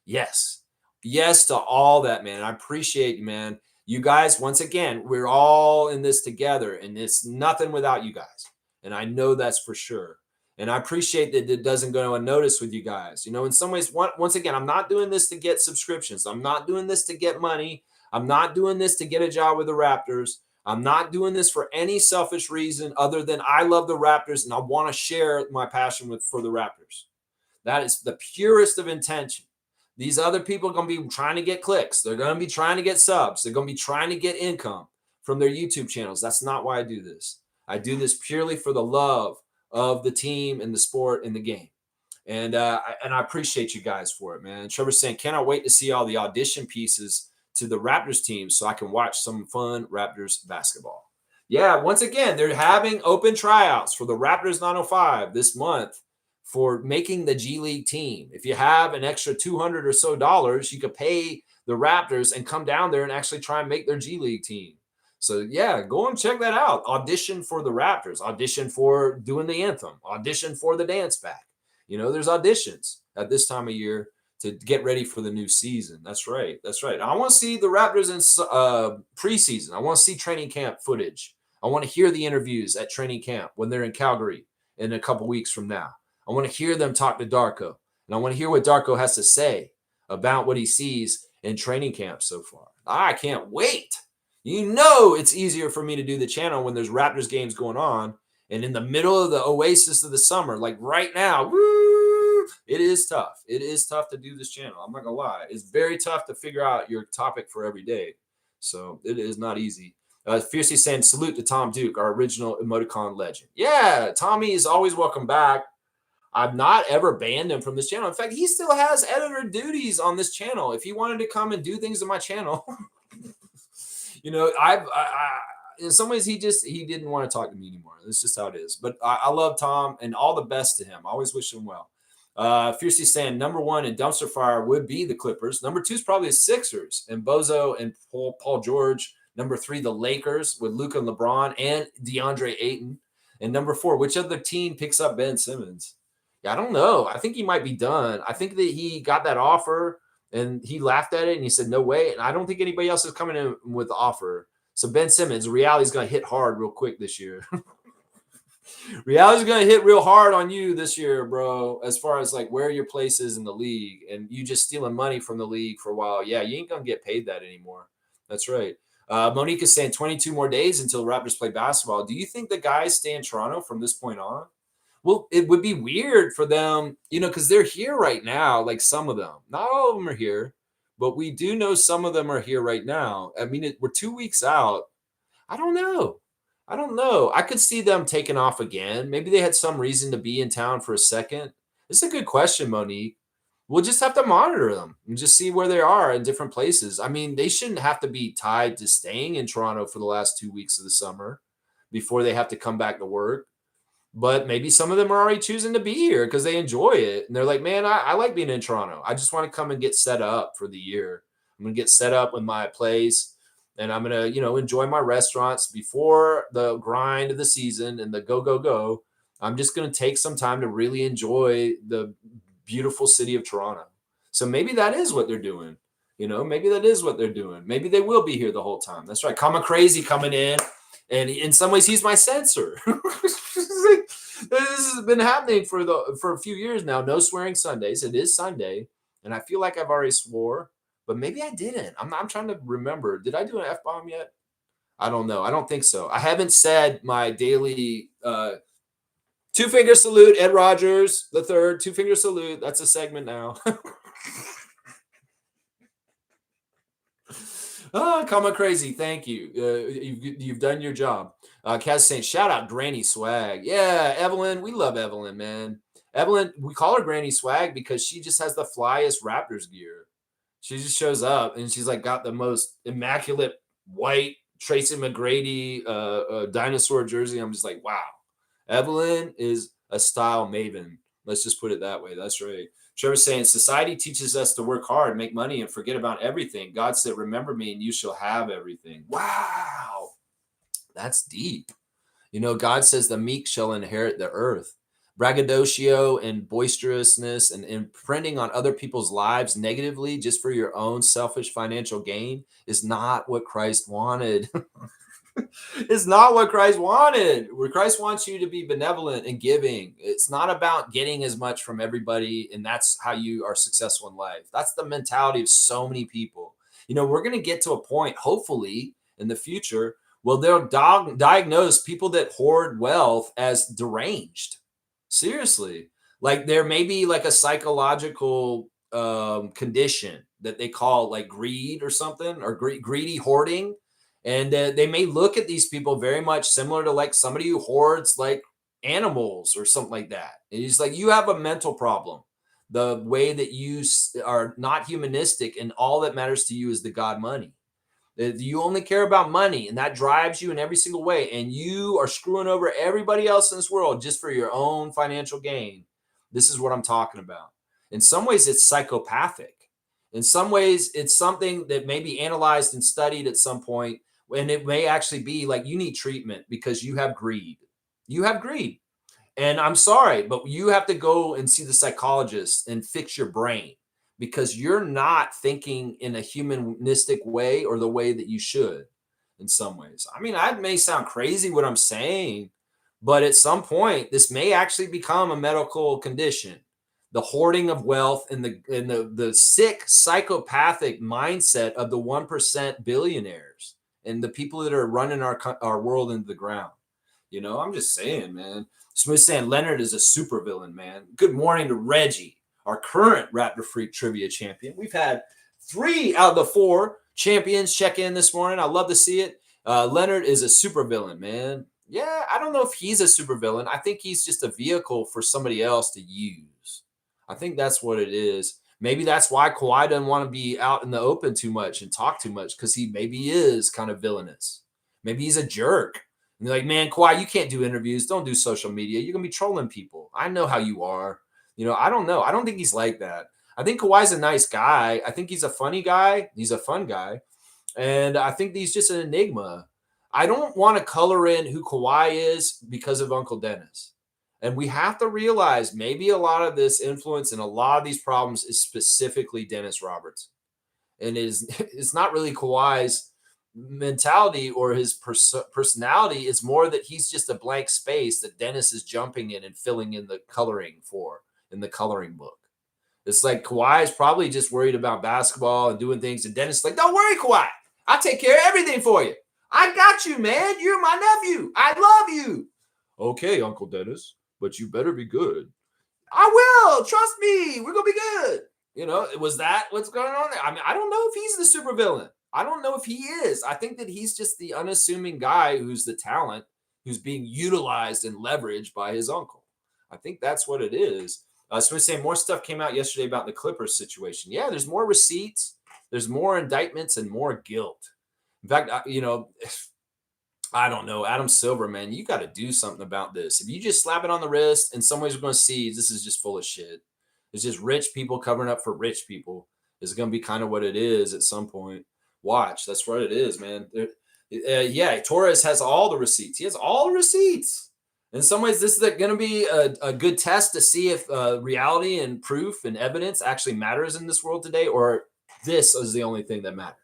[SPEAKER 1] Yes. Yes to all that, man. I appreciate you, man. You guys, once again, we're all in this together, and it's nothing without you guys. And I know that's for sure. And I appreciate that it doesn't go unnoticed with you guys. You know, in some ways, once again, I'm not doing this to get subscriptions. I'm not doing this to get money. I'm not doing this to get a job with the Raptors. I'm not doing this for any selfish reason other than I love the Raptors and I want to share my passion for the Raptors. That is the purest of intention. These other people are going to be trying to get clicks. They're going to be trying to get subs. They're going to be trying to get income from their YouTube channels. That's not why I do this. I do this purely for the love of the team and the sport and the game. And I appreciate you guys for it, man. Trevor's saying, cannot wait to see all the audition pieces to the Raptors team so I can watch some fun Raptors basketball. Yeah, once again, they're having open tryouts for the Raptors 905 this month for making the G League team. If you have an extra $200 or so, you could pay the Raptors and come down there and actually try and make their G League team. So, yeah, go and check that out. Audition for the Raptors. Audition for doing the anthem. Audition for the dance back. You know, there's auditions at this time of year to get ready for the new season. That's right. That's right. I want to see the Raptors in preseason. I want to see training camp footage. I want to hear the interviews at training camp when they're in Calgary in a couple weeks from now. I want to hear them talk to Darko. And I want to hear what Darko has to say about what he sees in training camp so far. I can't wait. You know it's easier for me to do the channel when there's Raptors games going on and in the middle of the oasis of the summer, like right now, woo, it is tough. It is tough to do this channel. I'm not going to lie. It's very tough to figure out your topic for every day. So it is not easy. Fiercely saying salute to Tom Duke, our original emoticon legend. Yeah, Tommy is always welcome back. I've not ever banned him from this channel. In fact, he still has editor duties on this channel. If he wanted to come and do things in my channel, you know, in some ways he didn't want to talk to me anymore. That's just how it is. But I love Tom and all the best to him. I always wish him well. Fiercely saying number 1 in dumpster fire would be the Clippers. Number 2 is probably the Sixers and Bozo and Paul George. Number 3, the Lakers with Luka and LeBron and DeAndre Ayton. And number 4, which other team picks up Ben Simmons? Yeah, I don't know. I think he might be done. I think that he got that offer and he laughed at it and he said, no way. And I don't think anybody else is coming in with the offer. So Ben Simmons, reality's going to hit hard real quick this year. Reality's going to hit real hard on you this year, bro, as far as like where your place is in the league and you just stealing money from the league for a while. Yeah, you ain't going to get paid that anymore. That's right. Monique is saying 22 more days until the Raptors play basketball. Do you think the guys stay in Toronto from this point on? Well, it would be weird for them, you know, because they're here right now, like some of them. Not all of them are here, but we do know some of them are here right now. I mean, we're 2 weeks out. I don't know. I could see them taking off again. Maybe they had some reason to be in town for a second. It's a good question, Monique. we'll just have to monitor them and just see where they are in different places. I mean, they shouldn't have to be tied to staying in Toronto for the last 2 weeks of the summer before they have to come back to work. But maybe some of them are already choosing to be here because they enjoy it. And they're like, man, I like being in Toronto. I just want to come and get set up for the year. I'm going to get set up with my place and I'm going to, enjoy my restaurants before the grind of the season and the go, go, go. I'm just going to take some time to really enjoy the beautiful city of Toronto. So maybe that is what they're doing. Maybe that is what they're doing. Maybe they will be here the whole time. That's right. Comma Crazy coming in. And in some ways, he's my censor. This has been happening for a few years now. No swearing Sundays. It is Sunday, and I feel like I've already swore, but maybe I didn't. I'm trying to remember. Did I do an F-bomb yet? I don't know. I don't think so. I haven't said my daily two-finger salute. Ed Rogers the third. Two-finger salute. That's a segment now. Oh, comma crazy. Thank you. You've done your job. Kaz saying, shout out Granny Swag. Yeah, Evelyn. We love Evelyn, man. Evelyn, we call her Granny Swag because she just has the flyest Raptors gear. She just shows up and she's like got the most immaculate white Tracy McGrady dinosaur jersey. I'm just like, wow. Evelyn is a style maven. Let's just put it that way. That's right. Trevor's saying, society teaches us to work hard, make money, and forget about everything. God said, remember me and you shall have everything. Wow. That's deep. God says the meek shall inherit the earth. Braggadocio and boisterousness and imprinting on other people's lives negatively just for your own selfish financial gain is not what Christ wanted. It's not what Christ wanted. Where Christ wants you to be benevolent and giving. It's not about getting as much from everybody, and that's how you are successful in life. That's the mentality of so many people. We're going to get to a point, hopefully, in the future, where they'll diagnose people that hoard wealth as deranged. Seriously. Like there may be like a psychological condition that they call like greed or something, or greedy hoarding. And they may look at these people very much similar to like somebody who hoards like animals or something like that. And he's like, you have a mental problem. The way that you are not humanistic and all that matters to you is the God money. You only care about money and that drives you in every single way. And you are screwing over everybody else in this world just for your own financial gain. This is what I'm talking about. In some ways, it's psychopathic. In some ways, it's something that may be analyzed and studied at some point. And it may actually be like you need treatment because you have greed. You have greed. And I'm sorry, but you have to go and see the psychologist and fix your brain because you're not thinking in a humanistic way or the way that you should in some ways. I mean, I may sound crazy what I'm saying, but at some point, this may actually become a medical condition. The hoarding of wealth and the sick psychopathic mindset of the 1% billionaires and the people that are running our world into the ground. I'm just saying, man. Smooth saying Leonard is a supervillain, man. Good morning to Reggie, our current Raptor Trivia champion. We've had 3 out of the 4 champions check in this morning. I love to see it. Leonard is a supervillain, man. Yeah, I don't know if he's a supervillain. I think he's just a vehicle for somebody else to use. I think that's what it is. Maybe that's why Kawhi doesn't want to be out in the open too much and talk too much because he maybe is kind of villainous. Maybe he's a jerk. And they're like, man, Kawhi, you can't do interviews. Don't do social media. You're going to be trolling people. I know how you are. I don't know. I don't think he's like that. I think Kawhi's a nice guy. I think he's a funny guy. He's a fun guy. And I think he's just an enigma. I don't want to color in who Kawhi is because of Uncle Dennis. And we have to realize maybe a lot of this influence and a lot of these problems is specifically Dennis Roberts. And it's not really Kawhi's mentality or his personality. It's more that he's just a blank space that Dennis is jumping in and filling in the coloring for in the coloring book. It's like Kawhi is probably just worried about basketball and doing things. And Dennis is like, don't worry, Kawhi. I'll take care of everything for you. I got you, man. You're my nephew. I love you. Okay, Uncle Dennis, but you better be good. I will. Trust me. We're going to be good. Was that what's going on there? I mean, I don't know if he's the supervillain. I don't know if he is. I think that he's just the unassuming guy who's the talent, who's being utilized and leveraged by his uncle. I think that's what it is. Somebody's saying more stuff came out yesterday about the Clippers situation. Yeah, there's more receipts, there's more indictments, and more guilt. In fact, I don't know, Adam Silver, man, you got to do something about this. If you just slap it on the wrist, and somebody's going to see this is just full of shit. It's just rich people covering up for rich people. It's going to be kind of what it is at some point. Watch, that's what it is, man. Yeah, Torres has all the receipts. He has all the receipts. In some ways, this is going to be a good test to see if reality and proof and evidence actually matters in this world today, or this is the only thing that matters.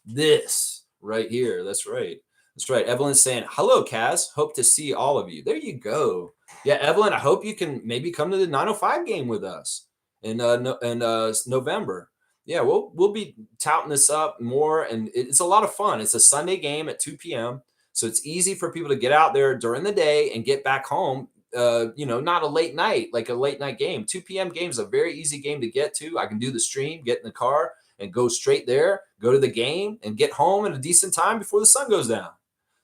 [SPEAKER 1] This right here. That's right. That's right. Evelyn's saying, hello, Kaz. Hope to see all of you. There you go. Yeah, Evelyn, I hope you can maybe come to the 905 game with us in November. Yeah, we'll be touting this up more, and it's a lot of fun. It's a Sunday game at 2 p.m., so it's easy for people to get out there during the day and get back home. Not a late night, like a late night game. 2 p.m. game is a very easy game to get to. I can do the stream, get in the car, and go straight there, go to the game, and get home at a decent time before the sun goes down.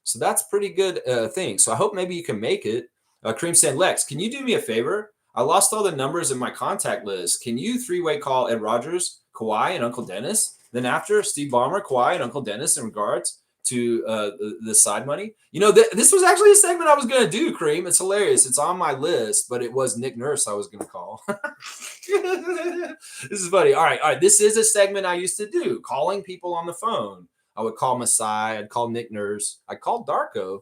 [SPEAKER 1] So that's a pretty good thing. So I hope maybe you can make it. Kareem saying, Lex, can you do me a favor? I lost all the numbers in my contact list. Can you three-way call Ed Rogers, Kawhi, and Uncle Dennis? Then after, Steve Ballmer, Kawhi, and Uncle Dennis in regards to the side money. This was actually a segment I was going to do, Kareem. It's hilarious. It's on my list, but it was Nick Nurse I was going to call. This is funny. All right. This is a segment I used to do, calling people on the phone. I would call Masai. I'd call Nick Nurse. I called Darko.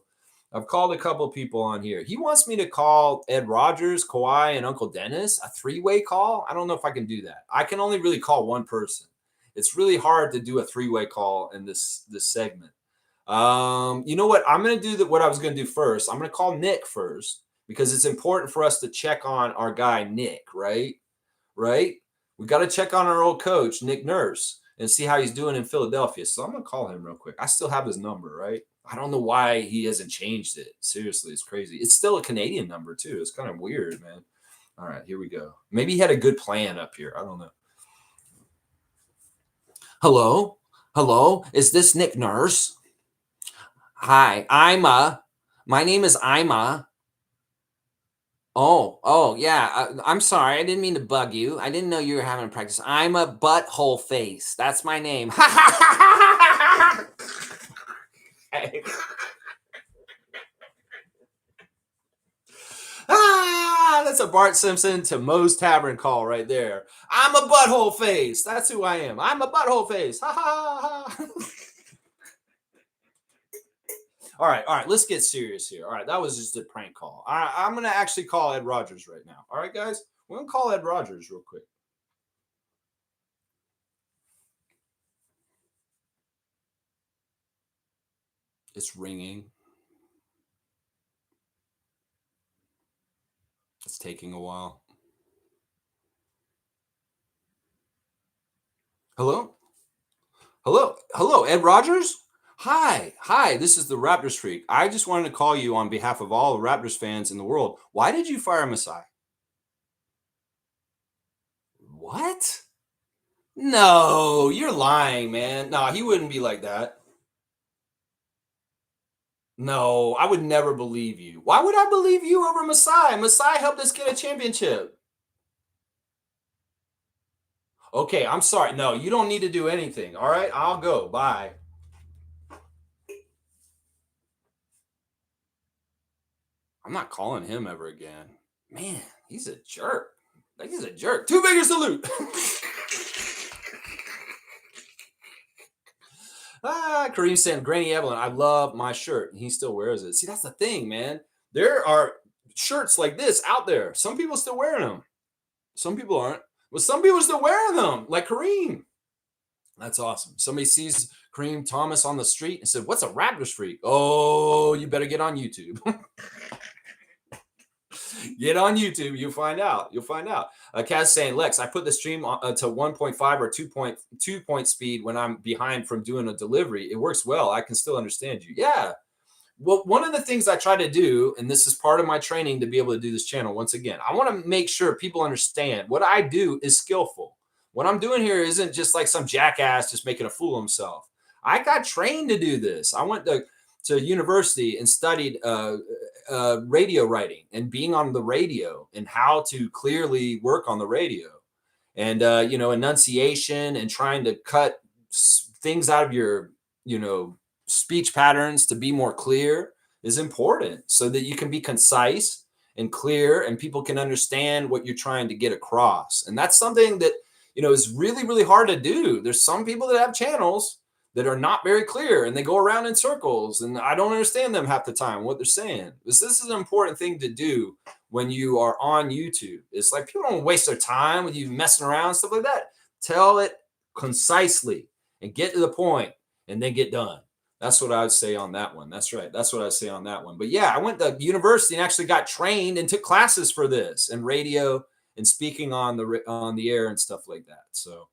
[SPEAKER 1] I've called a couple of people on here. He wants me to call Ed Rogers, Kawhi, and Uncle Dennis, a three-way call. I don't know if I can do that. I can only really call one person. It's really hard to do a three-way call in this segment. You know what? I'm going to do what I was going to do first. I'm going to call Nick first because it's important for us to check on our guy, Nick, right? We got to check on our old coach, Nick Nurse, and see how he's doing in Philadelphia. So I'm going to call him real quick. I still have his number, right? I don't know why he hasn't changed it. Seriously, it's crazy. It's still a Canadian number, too. It's kind of weird, man. All right, here we go. Maybe he had a good plan up here. I don't know. Hello? Is this Nick Nurse? Hi, Ima. My name is Ima. Oh, yeah. I'm sorry. I didn't mean to bug you. I didn't know you were having a practice. I'm a butthole face. That's my name. That's a Bart Simpson to Moe's Tavern call right there. I'm a butthole face. That's who I am. I'm a butthole face. Ha ha ha. All right. Let's get serious here. All right. That was just a prank call. I'm going to actually call Ed Rogers right now. All right, guys. We're going to call Ed Rogers real quick. It's ringing. It's taking a while. Hello, Ed Rogers? Hi, this is the Raptorsfreak. I just wanted to call you on behalf of all the Raptors fans in the world. Why did you fire Masai? What? No, you're lying, man. No, he wouldn't be like that. No, I would never believe you. Why would I believe you over Masai? Masai helped us get a championship. Okay, I'm sorry. No, you don't need to do anything. All right, I'll go. Bye. I'm not calling him ever again. Man, he's a jerk. He's a jerk. Two fingers salute. Kareem saying, Granny Evelyn, I love my shirt. And he still wears it. See, that's the thing, man. There are shirts like this out there. Some people still wearing them. Some people aren't. But some people are still wearing them, like Kareem. That's awesome. Somebody sees Kareem Thomas on the street and said, what's a Raptorsfreak? Oh, you better get on YouTube. Get on YouTube. You'll find out. Kaz saying, Lex, I put the stream to 1.5 or 2 point speed when I'm behind from doing a delivery. It works well. I can still understand you. Yeah. Well, one of the things I try to do, and this is part of my training to be able to do this channel, once again, I want to make sure people understand what I do is skillful. What I'm doing here isn't just like some jackass just making a fool of himself. I got trained to do this. I went to university and studied radio writing and being on the radio and how to clearly work on the radio and, enunciation and trying to cut things out of your, speech patterns to be more clear is important so that you can be concise and clear and people can understand what you're trying to get across. And that's something that, is really, really hard to do. There's some people that have channels that are not very clear and they go around in circles and I don't understand them half the time what they're saying. This is an important thing to do when you are on YouTube. It's like people don't waste their time with you messing around, stuff like that. Tell it concisely and get to the point and then get done. That's what I would say on that one. That's right. That's what I would say on that one. But yeah, I went to university and actually got trained and took classes for this and radio and speaking on the air and stuff like that. So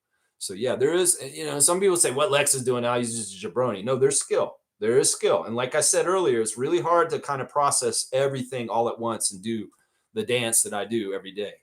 [SPEAKER 1] yeah, there is, some people say what Lex is doing now, he's just a jabroni. No, there's skill. There is skill. And like I said earlier, it's really hard to kind of process everything all at once and do the dance that I do every day.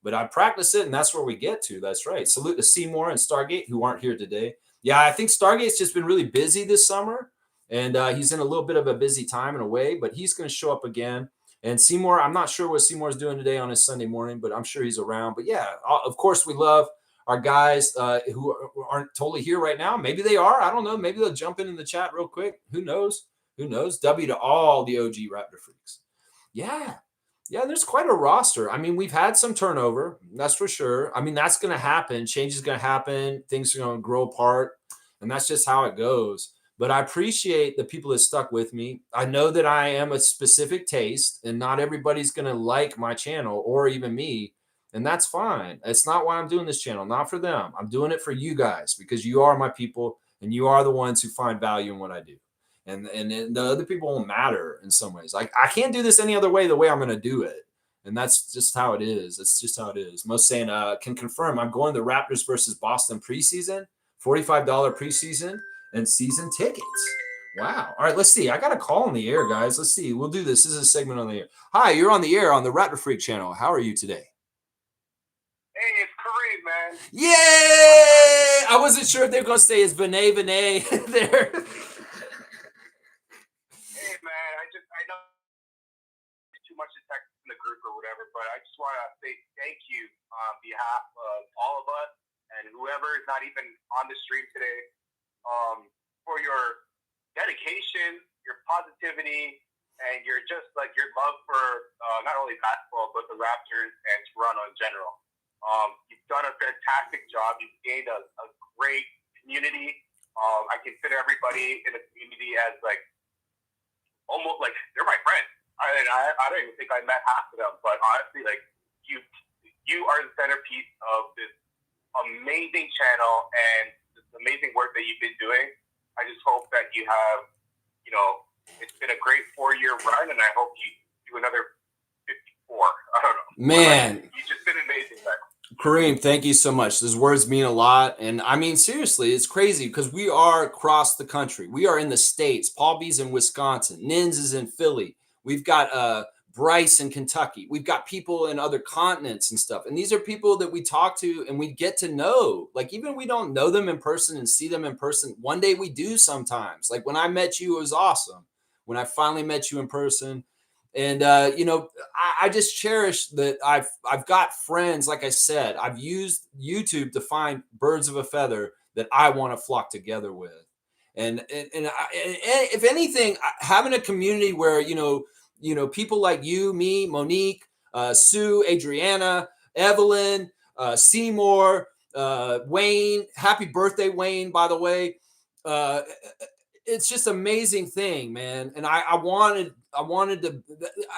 [SPEAKER 1] But I practice it and that's where we get to. That's right. Salute to Seymour and Stargate who aren't here today. Yeah, I think Stargate's just been really busy this summer. And he's in a little bit of a busy time in a way, but he's going to show up again. And Seymour, I'm not sure what Seymour's doing today on his Sunday morning, but I'm sure he's around. But yeah, of course, we love our guys who aren't totally here right now. Maybe they are. I don't know. Maybe they'll jump in the chat real quick. Who knows? Who knows? W to all the OG Raptor freaks. Yeah. Yeah, there's quite a roster. I mean, we've had some turnover. That's for sure. I mean, that's going to happen. Change is going to happen. Things are going to grow apart. And that's just how it goes. But I appreciate the people that stuck with me. I know that I am a specific taste and not everybody's going to like my channel or even me. And that's fine. It's not why I'm doing this channel, not for them. I'm doing it for you guys because you are my people and you are the ones who find value in what I do. And the other people won't matter in some ways. Like I can't do this any other way, the way I'm going to do it. And that's just how it is. It's just how it is. Most saying can confirm I'm going to Raptors versus Boston preseason, $45 preseason. And season tickets. Wow. All right, let's see. I got a call on the air, guys. Let's see. We'll do this. This is a segment on the air. Hi, you're on the air on the Raptorsfreak channel. How are you today?
[SPEAKER 2] Hey, it's Kareem, man.
[SPEAKER 1] Yay! I wasn't sure if they were going to say it's Vinay there.
[SPEAKER 2] Hey, man. I know too much to text in the group or whatever, but I just want to say thank you on behalf of all of us and whoever is not even on the stream today. For your dedication, your positivity, and your just like your love for not only basketball but the Raptors and Toronto in general. You've done a fantastic job. You've gained a great community. I consider everybody in the community as like almost like they're my friends. I don't even think I met half of them, but honestly, like you are the centerpiece of this amazing channel and amazing work that you've been doing. I just hope that you have, it's been a great 4-year run, and I hope you do another 54. I don't know.
[SPEAKER 1] Man.
[SPEAKER 2] You've just been amazing, man.
[SPEAKER 1] Kareem, thank you so much. Those words mean a lot. And I mean, seriously, it's crazy because we are across the country. We are in the States. Paul B's in Wisconsin. Nins is in Philly. We've got Bryce in Kentucky. We've got people in other continents and stuff. And these are people that we talk to and we get to know. Like, even we don't know them in person and see them in person. One day we do sometimes. Like when I met you, it was awesome. When I finally met you in person. And, I just cherish that I've got friends. Like I said, I've used YouTube to find birds of a feather that I want to flock together with. And if anything, having a community where, people like you, me, Monique, Sue, Adriana, Evelyn, Seymour, Wayne, happy birthday, Wayne, by the way. It's just amazing thing, man. And I wanted to,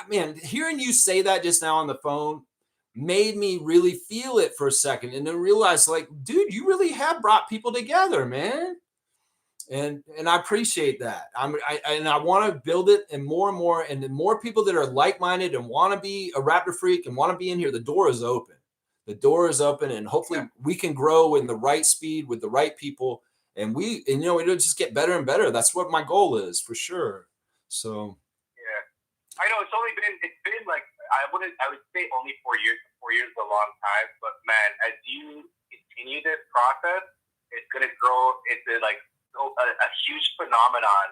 [SPEAKER 1] man, hearing you say that just now on the phone made me really feel it for a second and then realize like, dude, you really have brought people together, man. And I appreciate that. I want to build it and more, and the more people that are like-minded and want to be a Raptor freak and want to be in here, the door is open. The door is open, and hopefully we can grow in the right speed with the right people, and it'll just get better and better. That's what my goal is for sure. So
[SPEAKER 2] yeah, I know it's been like I would say only 4 years. 4 years is a long time, but man, as you continue this process, it's gonna grow into like a huge phenomenon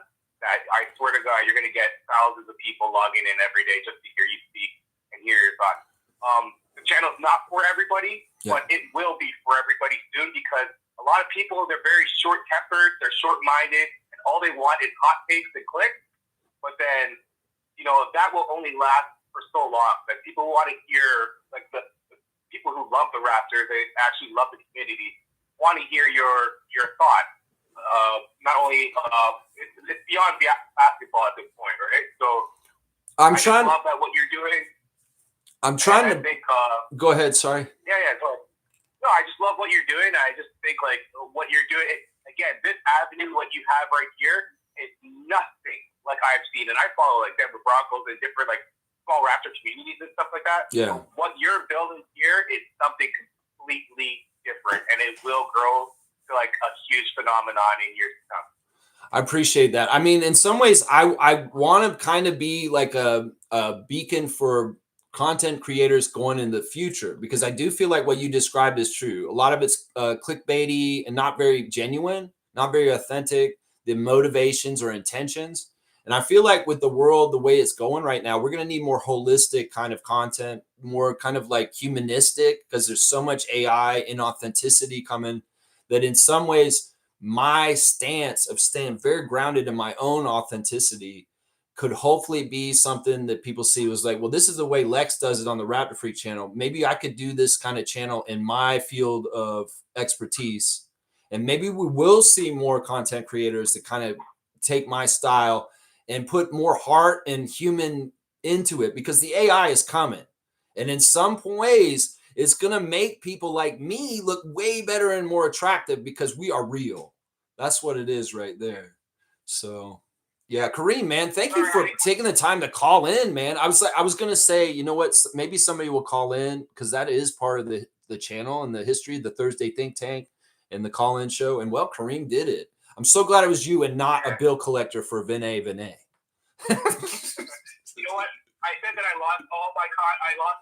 [SPEAKER 2] that I swear to God, you're going to get thousands of people logging in every day just to hear you speak and hear your thoughts. The channel's not for everybody, but it will be for everybody soon, because a lot of people, they're very short-tempered, they're short-minded, and all they want is hot takes and clicks. But then, that will only last for so long. That people want to hear, like the people who love the Raptors, they actually love the community, want to hear your thoughts. Not only it's beyond basketball at this point, right? So I love that what you're doing.
[SPEAKER 1] I'm trying to
[SPEAKER 2] think.
[SPEAKER 1] Go ahead. Sorry.
[SPEAKER 2] Yeah. Go ahead. No, I just love what you're doing. I just think like what you're doing. Again, this avenue, what you have right here, is nothing like I've seen, and I follow like Denver Broncos and different like small Raptor communities and stuff like that.
[SPEAKER 1] Yeah.
[SPEAKER 2] So what you're building here is something completely different, and it will grow to like a huge phenomenon in years to come.
[SPEAKER 1] I appreciate that. I mean, in some ways, I want to kind of be like a beacon for content creators going in the future, because I do feel like what you described is true. A lot of it's clickbaity and not very genuine, not very authentic, the motivations or intentions. And I feel like with the world, the way it's going right now, we're going to need more holistic kind of content, more kind of like humanistic, because there's so much AI inauthenticity coming that in some ways, my stance of staying very grounded in my own authenticity could hopefully be something that people see was like, well, this is the way Lex does it on the Raptorfreak channel. Maybe I could do this kind of channel in my field of expertise. And maybe we will see more content creators that kind of take my style and put more heart and human into it, because the AI is coming. And in some ways, it's going to make people like me look way better and more attractive because we are real. That's what it is right there. So, yeah, Kareem, man, thank you for taking the time to call in, man. I was going to say, you know what, maybe somebody will call in, because that is part of the channel and the history, the Thursday Think Tank and the call-in show. And, well, Kareem did it. I'm so glad it was you and not a bill collector for Vinay.
[SPEAKER 2] You know what? I said that I lost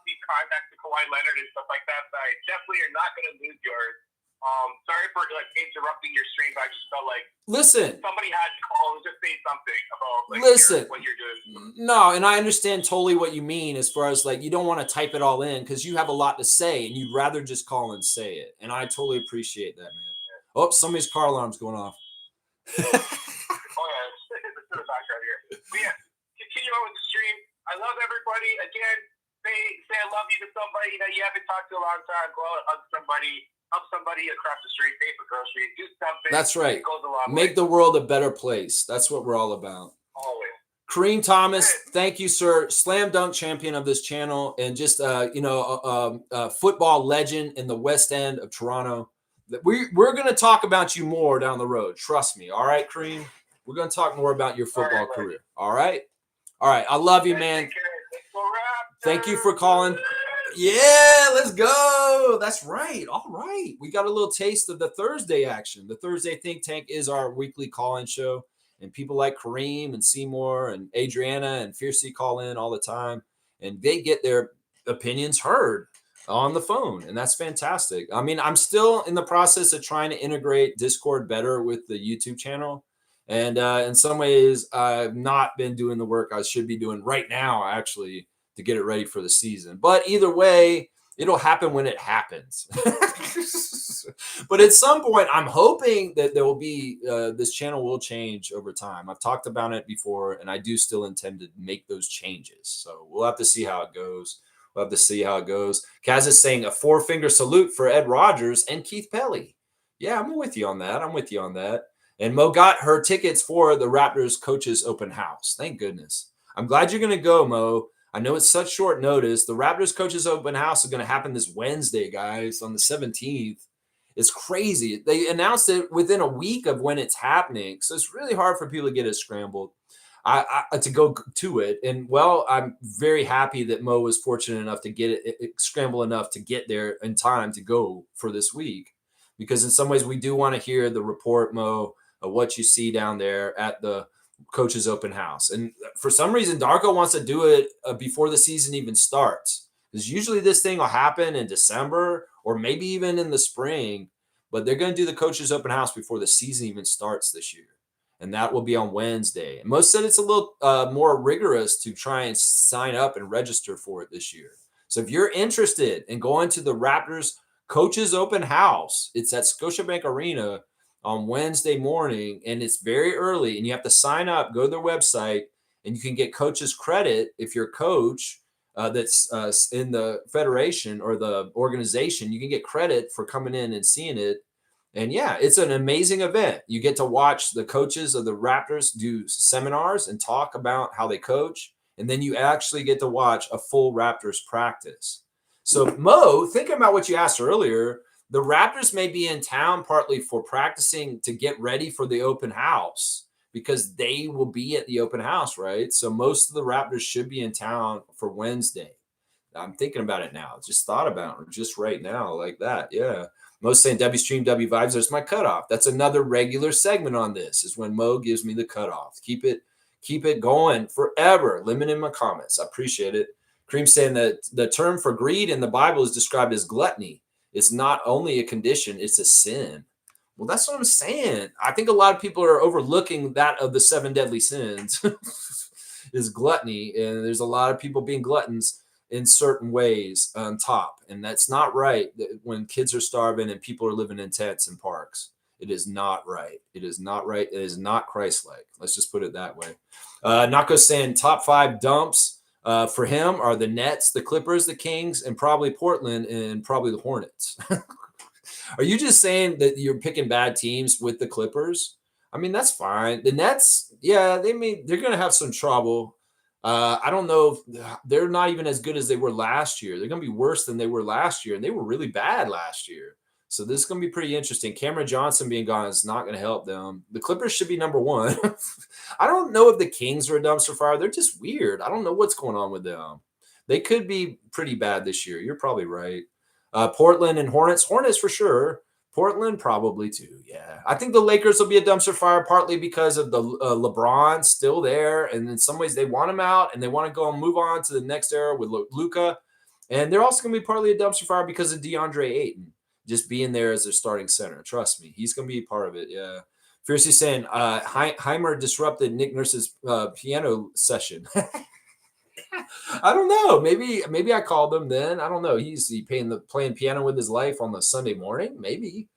[SPEAKER 2] these contacts to Kawhi Leonard and stuff like that, but I definitely are not going to lose yours. Sorry for like interrupting your stream, but I just felt like somebody had to call and just say something about what you're doing.
[SPEAKER 1] No, and I understand totally what you mean as far as like you don't want to type it all in because you have a lot to say and you'd rather just call and say it. And I totally appreciate that, man. Yeah. Oh, somebody's car alarm's going off.
[SPEAKER 2] Oh yeah, it's the background here. But yeah, continue on with the stream. I love everybody. Again, say I love you to somebody that you haven't talked to a long time. Go out and hug somebody. Help somebody across the street, pay for groceries, do something.
[SPEAKER 1] That's right.
[SPEAKER 2] It goes a long
[SPEAKER 1] Make
[SPEAKER 2] way.
[SPEAKER 1] the world a better place. That's what we're all about.
[SPEAKER 2] Always.
[SPEAKER 1] Kareem Thomas, thank you, sir. Slam dunk champion of this channel, and just football legend in the West End of Toronto. We're going to talk about you more down the road. Trust me. All right, Kareem. We're going to talk more about your football career. All right. All right. I love you, man. Thank you for calling. Yeah, let's go. That's right. All right. We got a little taste of the Thursday action. The Thursday Think Tank is our weekly call-in show. And people like Kareem and Seymour and Adriana and Fiercey call in all the time. And they get their opinions heard on the phone. And that's fantastic. I mean, I'm still in the process of trying to integrate Discord better with the YouTube channel. And in some ways, I've not been doing the work I should be doing right now, actually, to get it ready for the season. But either way, it'll happen when it happens. But at some point, I'm hoping that there will be, this channel will change over time. I've talked about it before, and I do still intend to make those changes. So we'll have to see how it goes. Kaz is saying a 4-finger salute for Ed Rogers and Keith Pelly. Yeah, I'm with you on that. And Mo got her tickets for the Raptors coaches open house. Thank goodness. I'm glad you're going to go, Mo. I know it's such short notice. The Raptors coaches open house is going to happen this Wednesday, guys, on the 17th. It's crazy. They announced it within a week of when it's happening. So it's really hard for people to get it scrambled to go to it. And, well, I'm very happy that Mo was fortunate enough to get it scramble enough to get there in time to go for this week. Because in some ways we do want to hear the report, Mo, of what you see down there at the coaches open house. And for some reason, Darko wants to do it before the season even starts. Because usually this thing will happen in December or maybe even in the spring, but they're going to do the coaches open house before the season even starts this year. and that will be on Wednesday. And most said it's a little more rigorous to try and sign up and register for it this year. So if you're interested in going to the Raptors Coaches Open House, it's at Scotiabank Arena on Wednesday morning, and it's very early, and you have to sign up, go to their website, and you can get coaches credit if you're a coach that's in the federation or the organization. You can get credit for coming in and seeing it. And yeah, it's an amazing event. You get to watch the coaches of the Raptors do seminars and talk about how they coach. And then you actually get to watch a full Raptors practice. So, Mo, thinking about what you asked earlier, the Raptors may be in town partly for practicing to get ready for the open house because they will be at the open house, right? So most of the Raptors should be in town for Wednesday. I'm thinking about it now. Just thought about it just right now, like that. Yeah. Mo's saying W stream, W vibes. There's my cutoff. That's another regular segment on this, is when Mo gives me the cutoff. Keep it going forever. Limiting my comments. I appreciate it. Cream saying that the term for greed in the Bible is described as gluttony. It's not only a condition, it's a sin. Well, that's what I'm saying. I think a lot of people are overlooking that of the 7 deadly sins is gluttony. And there's a lot of people being gluttons in certain ways on top. And that's not right when kids are starving and people are living in tents and parks. It is not right. It is not right. It is not Christ-like. Let's just put it that way. Nako's saying top 5 dumps for him are the Nets, the Clippers, the Kings, and probably Portland, and probably the Hornets. Are you just saying that you're picking bad teams with the Clippers? I mean, that's fine. The Nets, yeah, they're going to have some trouble. I don't know if they're not even as good as they were last year. They're going to be worse than they were last year, and they were really bad last year. So this is going to be pretty interesting. Cameron Johnson being gone is not going to help them. The Clippers should be number 1. I don't know if the Kings are a dumpster fire. They're just weird. I don't know what's going on with them. They could be pretty bad this year. You're probably right. Portland and Hornets for sure. Portland probably too. Yeah, I think the Lakers will be a dumpster fire partly because of the LeBron still there, and in some ways they want him out and they want to go and move on to the next era with Luka, and they're also going to be partly a dumpster fire because of DeAndre Ayton just being there as their starting center. Trust me, he's going to be part of it. Yeah. Fiercely saying Heimer disrupted Nick Nurse's piano session. I don't know. Maybe I called him then. I don't know. He's playing piano with his life on the Sunday morning. Maybe.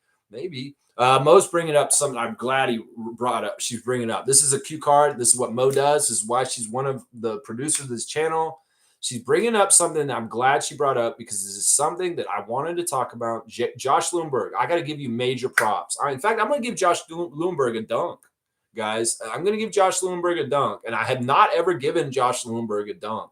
[SPEAKER 1] Mo's bringing up something I'm glad he brought up. She's bringing up. This is a cue card. This is what Mo does. This is why she's one of the producers of this channel. She's bringing up something that I'm glad she brought up because this is something that I wanted to talk about. Josh Lundberg. I got to give you major props. In fact, I'm going to give Josh Lundberg a dunk. Guys, I'm going to give Josh Lundberg a dunk, and I have not ever given Josh Lundberg a dunk.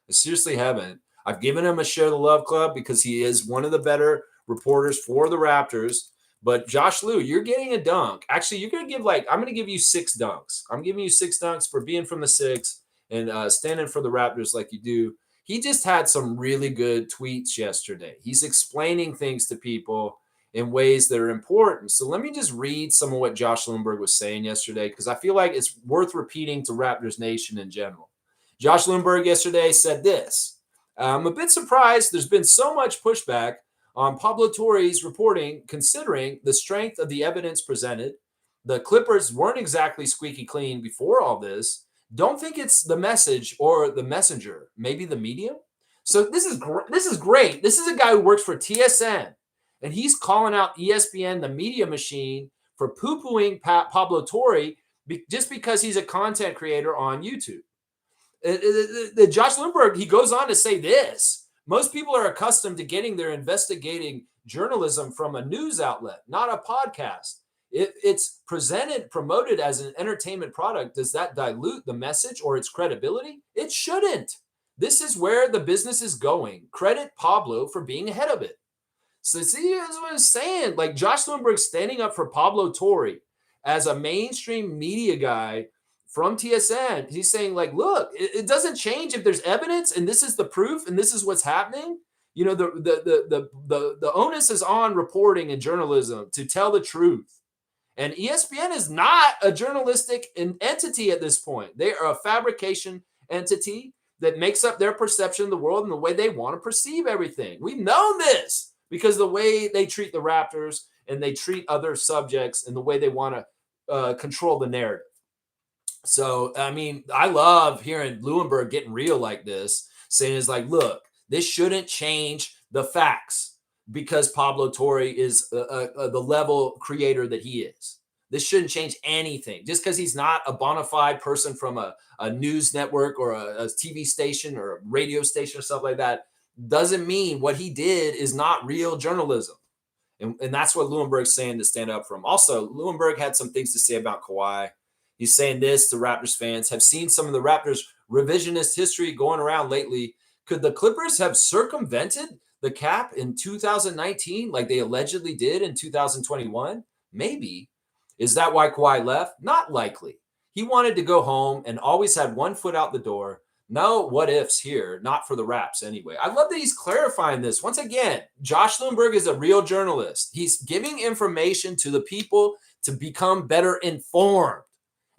[SPEAKER 1] I seriously haven't. I've given him a Share the Love Club because he is one of the better reporters for the Raptors. But Josh Lou, you're getting a dunk. Actually, you're going to give I'm going to give you 6 dunks. I'm giving you 6 dunks for being from the 6 and standing for the Raptors like you do. He just had some really good tweets yesterday. He's explaining things to people in ways that are important. So let me just read some of what Josh Lundberg was saying yesterday because I feel like it's worth repeating to Raptors Nation in general. Josh Lundberg yesterday said this. I'm a bit surprised there's been so much pushback on Pablo Torre's reporting considering the strength of the evidence presented. The Clippers weren't exactly squeaky clean before all this. Don't think it's the message or the messenger, maybe the medium. So this is great. This is a guy who works for TSN. And he's calling out ESPN, the media machine, for poo-pooing Pablo Torre just because he's a content creator on YouTube. Josh Lundberg, he goes on to say this. Most people are accustomed to getting their investigating journalism from a news outlet, not a podcast. If it's promoted as an entertainment product, does that dilute the message or its credibility? It shouldn't. This is where the business is going. Credit Pablo for being ahead of it. So see, that's what I'm saying. Like Josh Lundberg standing up for Pablo Torre as a mainstream media guy from TSN. He's saying, like, look, it doesn't change if there's evidence and this is the proof and this is what's happening. You know, the onus is on reporting and journalism to tell the truth. And ESPN is not a journalistic entity at this point. They are a fabrication entity that makes up their perception of the world and the way they want to perceive everything. We've known this because the way they treat the Raptors and they treat other subjects and the way they want to control the narrative. So, I mean, I love hearing Lewinberg getting real like this, saying it's like, look, this shouldn't change the facts because Pablo Torre is the level creator that he is. This shouldn't change anything. Just because he's not a bona fide person from a news network or a TV station or a radio station or stuff like that doesn't mean what he did is not real journalism. And that's what Lewinberg's saying to stand up for him. Also, Lewinberg had some things to say about Kawhi. He's saying this to Raptors fans: have seen some of the Raptors revisionist history going around lately. Could the Clippers have circumvented the cap in 2019 like they allegedly did in 2021? Maybe. Is that why Kawhi left? Not likely. He wanted to go home and always had one foot out the door. No what ifs here, not for the Raps anyway. I love that he's clarifying this. Once again, Josh Lundberg is a real journalist. He's giving information to the people to become better informed.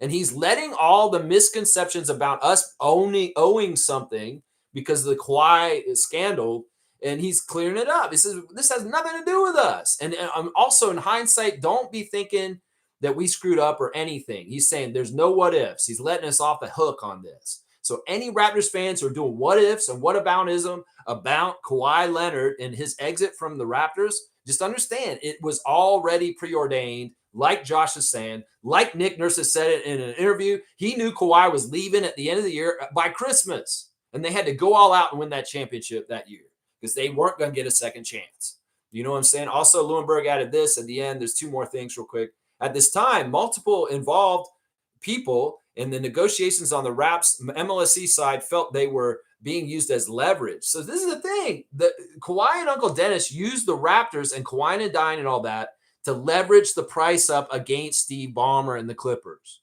[SPEAKER 1] And he's letting all the misconceptions about us owing something because of the Kawhi scandal, and he's clearing it up. He says, this has nothing to do with us. And also, in hindsight, don't be thinking that we screwed up or anything. He's saying there's no what ifs. He's letting us off the hook on this. So any Raptors fans who are doing what ifs and what aboutism about Kawhi Leonard and his exit from the Raptors, just understand it was already preordained. Like Josh is saying, like Nick Nurse has said it in an interview, he knew Kawhi was leaving at the end of the year by Christmas. And they had to go all out and win that championship that year because they weren't going to get a second chance. You know what I'm saying? Also, Lewinberg added this at the end. There's two more things real quick. At this time, multiple involved people in the negotiations on the Raps MLSE side felt they were being used as leverage. So this is the thing. Kawhi and Uncle Dennis used the Raptors and Kawhi and Dine and all that to leverage the price up against Steve Ballmer and the Clippers.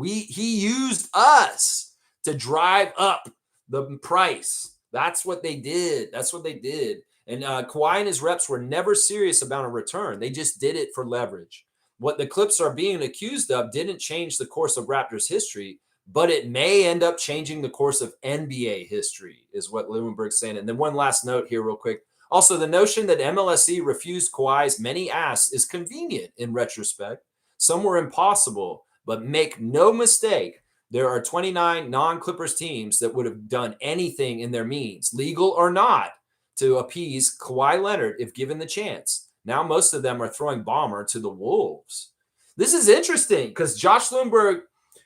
[SPEAKER 1] He used us to drive up the price. That's what they did. And Kawhi and his reps were never serious about a return. They just did it for leverage. What the Clips are being accused of didn't change the course of Raptors history, but it may end up changing the course of NBA history, is what Lewinberg's saying. And then one last note here real quick. Also, the notion that MLSE refused Kawhi's many asks is convenient in retrospect. Some were impossible, but make no mistake, there are 29 non-Clippers teams that would have done anything in their means, legal or not, to appease Kawhi Leonard if given the chance. Now most of them are throwing Ballmer to the Wolves. This is interesting because Josh Lundberg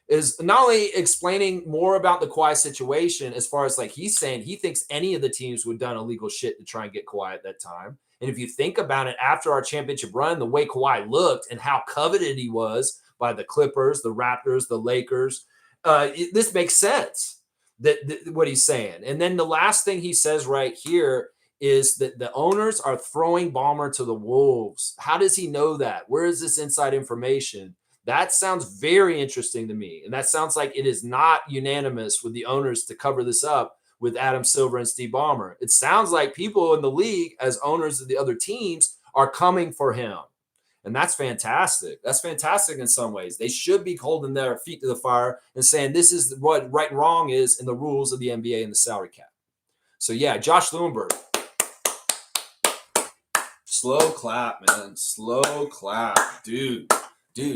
[SPEAKER 1] is not only explaining more about the Kawhi situation as far as like he's saying he thinks any of the teams would have done illegal shit to try and get Kawhi at that time. And if you think about it, after our championship run, the way Kawhi looked and how coveted he was by the Clippers, the Raptors, the Lakers, this makes sense that what he's saying. And then the last thing he says right here is that the owners are throwing Ballmer to the Wolves. How does he know that? Where is this inside information? That sounds very interesting to me. And that sounds like it is not unanimous with the owners to cover this up with Adam Silver and Steve Ballmer. It sounds like people in the league, as owners of the other teams, are coming for him. And that's fantastic. That's fantastic in some ways. They should be holding their feet to the fire and saying this is what right and wrong is in the rules of the NBA and the salary cap. So, yeah, Josh Lewinberg. Slow clap, man. Slow clap. Dude,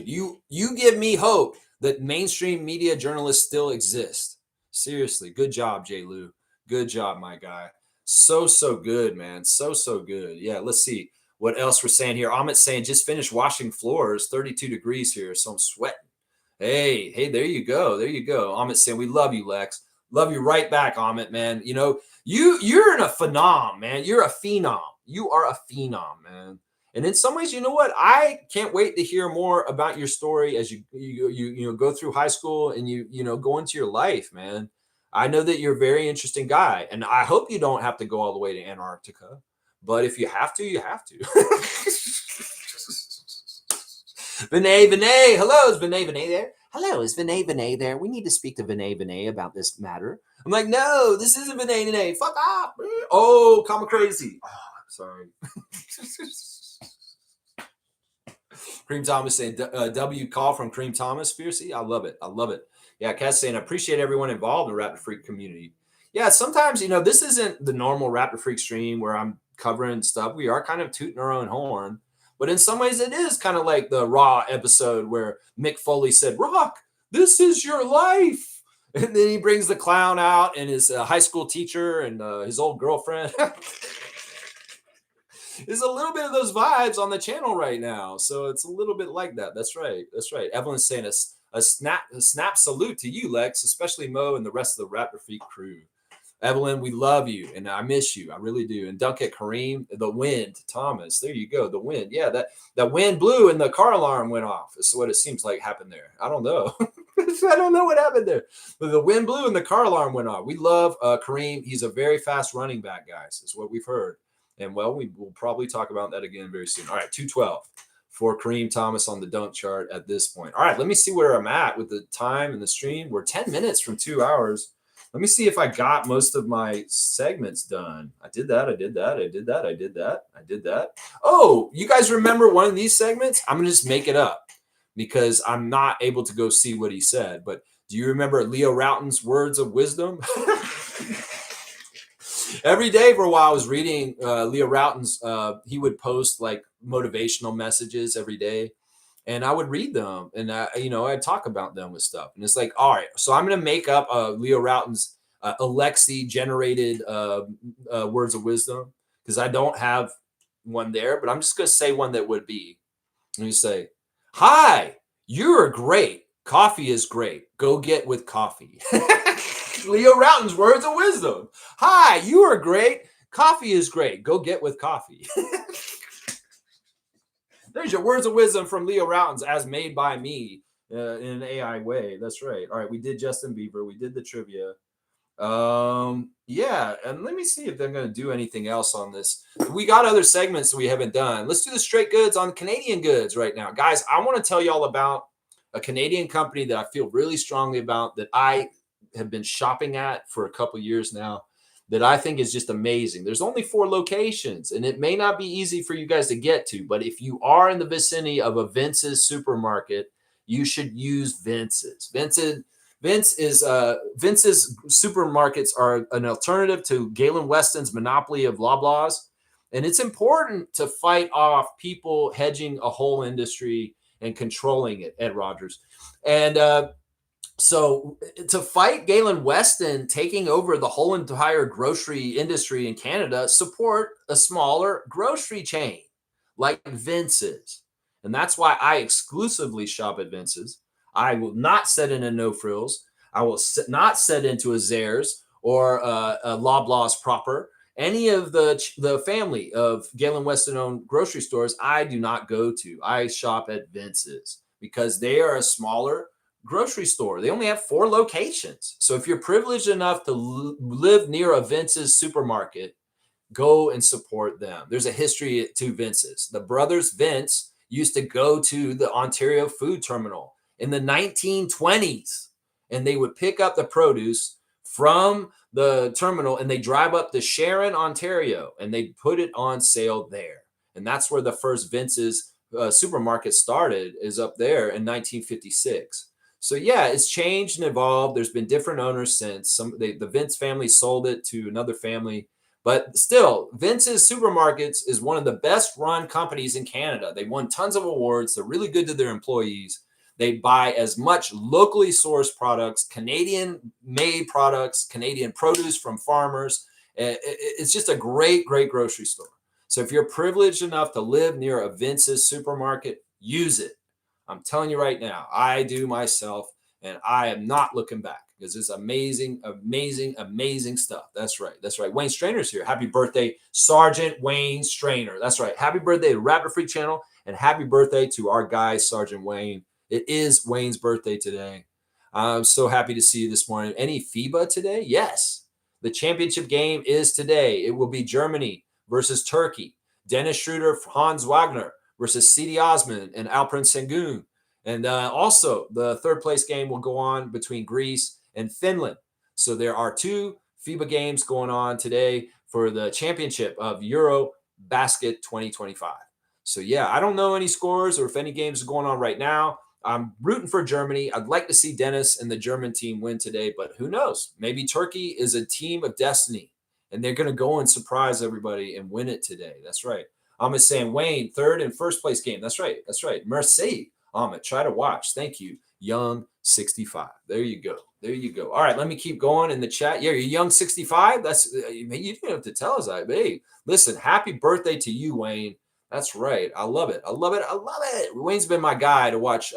[SPEAKER 1] you give me hope that mainstream media journalists still exist. Seriously, good job, J. Lou. Good job, my guy. So good, man. So good. Yeah, let's see what else we're saying here. Amit's saying just finished washing floors, 32 degrees here, so I'm sweating. Hey, there you go. Amit's saying we love you, Lex. Love you right back, Amit, man. You know, you're in a phenom, man. You're a phenom. You are a phenom, man. And in some ways, you know what? I can't wait to hear more about your story as you go through high school and you go into your life, man. I know that you're a very interesting guy, and I hope you don't have to go all the way to Antarctica. But if you have to, you have to. Vinay. Hello, is Vinay there? Hello, is Vinay there? We need to speak to Vinay about this matter. I'm like, no, this isn't Vinay. Fuck off. Oh, come crazy. Oh, I'm sorry. Cream Thomas saying, W call from Cream Thomas, Fiercey. I love it. Yeah, Cass saying, I appreciate everyone involved in the Raptor Freak community. Yeah, sometimes, this isn't the normal Raptor Freak stream where I'm covering stuff. We are kind of tooting our own horn. But in some ways, it is kind of like the Raw episode where Mick Foley said, "Rock, this is your life." And then he brings the clown out and his high school teacher and his old girlfriend. There's a little bit of those vibes on the channel right now. So it's a little bit like that. That's right. That's right. Evelyn's saying a snap salute to you, Lex, especially Mo and the rest of the Raptorsfreak crew. Evelyn, we love you and I miss you. I really do. And Dunk at Kareem, the wind, Thomas. There you go. The wind. Yeah, that wind blew and the car alarm went off. That's what it seems like happened there. I don't know. I don't know what happened there. But the wind blew and the car alarm went off. We love Kareem. He's a very fast running back, guys, is what we've heard. And well, we will probably talk about that again very soon. All right, 212 for Kareem Thomas on the dunk chart at this point. All right, let me see where I'm at with the time and the stream. We're 10 minutes from 2 hours. Let me see if I got most of my segments done. I did that. I did that. I did that. I did that. I did that. Oh, you guys remember one of these segments? I'm going to just make it up because I'm not able to go see what he said. But do you remember Leo Routen's words of wisdom? Every day for a while, I was reading Leo Routen's. He would post like motivational messages every day, and I would read them, and I'd talk about them with stuff. And it's like, all right, so I'm going to make up Leo Routen's Alexi generated words of wisdom because I don't have one there, but I'm just going to say one that would be. And you say, "Hi, you're great. Coffee is great. Go get with coffee." Leo Routen's words of wisdom. "Hi, you are great. Coffee is great. Go get with coffee." There's your words of wisdom from Leo Routen's as made by me in an AI way. That's right. All right, we did Justin Bieber. We did the trivia. Yeah, and let me see if I'm going to do anything else on this. We got other segments that we haven't done. Let's do the straight goods on Canadian goods right now. Guys, I want to tell you all about a Canadian company that I feel really strongly about that I have been shopping at for a couple years now that I think is just amazing. There's only 4 locations, and it may not be easy for you guys to get to, but if you are in the vicinity of a Vince's supermarket, you should use Vince's. Vince's supermarkets are an alternative to Galen Weston's monopoly of Loblaws, and it's important to fight off people hedging a whole industry and controlling it, Ed Rogers. And so to fight Galen Weston taking over the whole entire grocery industry in Canada, support a smaller grocery chain like Vince's. And that's why I exclusively shop at Vince's. I will not set in a No Frills. I will not set into a Zehrs or a Loblaws proper. Any of the family of Galen Weston-owned grocery stores, I do not go to. I shop at Vince's because they are a smaller grocery store. They only have 4 locations. So if you're privileged enough to live near a Vince's supermarket, go and support them. There's a history to Vince's. The brothers Vince used to go to the Ontario Food Terminal in the 1920s, and they would pick up the produce from the terminal and they drive up to Sharon, Ontario, and they put it on sale there. And that's where the first Vince's supermarket started, is up there in 1956. So yeah, it's changed and evolved. There's been different owners since. The Vince family sold it to another family, but still, Vince's Supermarkets is one of the best run companies in Canada. They won tons of awards. They're really good to their employees. They buy as much locally sourced products, Canadian-made products, Canadian produce from farmers. It's just a great, great grocery store. So if you're privileged enough to live near a Vince's supermarket, use it. I'm telling you right now, I do myself, and I am not looking back because it's amazing, amazing, amazing stuff. That's right. That's right. Wayne Strainer's here. Happy birthday, Sergeant Wayne Strainer. That's right. Happy birthday to Raptorsfreak channel, and happy birthday to our guy, Sergeant Wayne. It is Wayne's birthday today. I'm so happy to see you this morning. Any FIBA today? Yes. The championship game is today. It will be Germany versus Turkey. Dennis Schroeder, Hans Wagner versus Sidi Osman and Alperen Sengun. And also, the third place game will go on between Greece and Finland. So there are 2 FIBA games going on today for the championship of Euro Basket 2025. So yeah, I don't know any scores or if any games are going on right now. I'm rooting for Germany. I'd like to see Dennis and the German team win today, but who knows? Maybe Turkey is a team of destiny, and they're going to go and surprise everybody and win it today. That's right. Ahmed saying, Wayne, third and first place game. That's right. That's right. Merci, Ahmed. Try to watch. Thank you. Young 65. There you go. There you go. All right, let me keep going in the chat. Yeah, you're young 65. That's you didn't have to tell us that. Hey, listen, happy birthday to you, Wayne. That's right. I love it. I love it. I love it. Wayne's been my guy to watch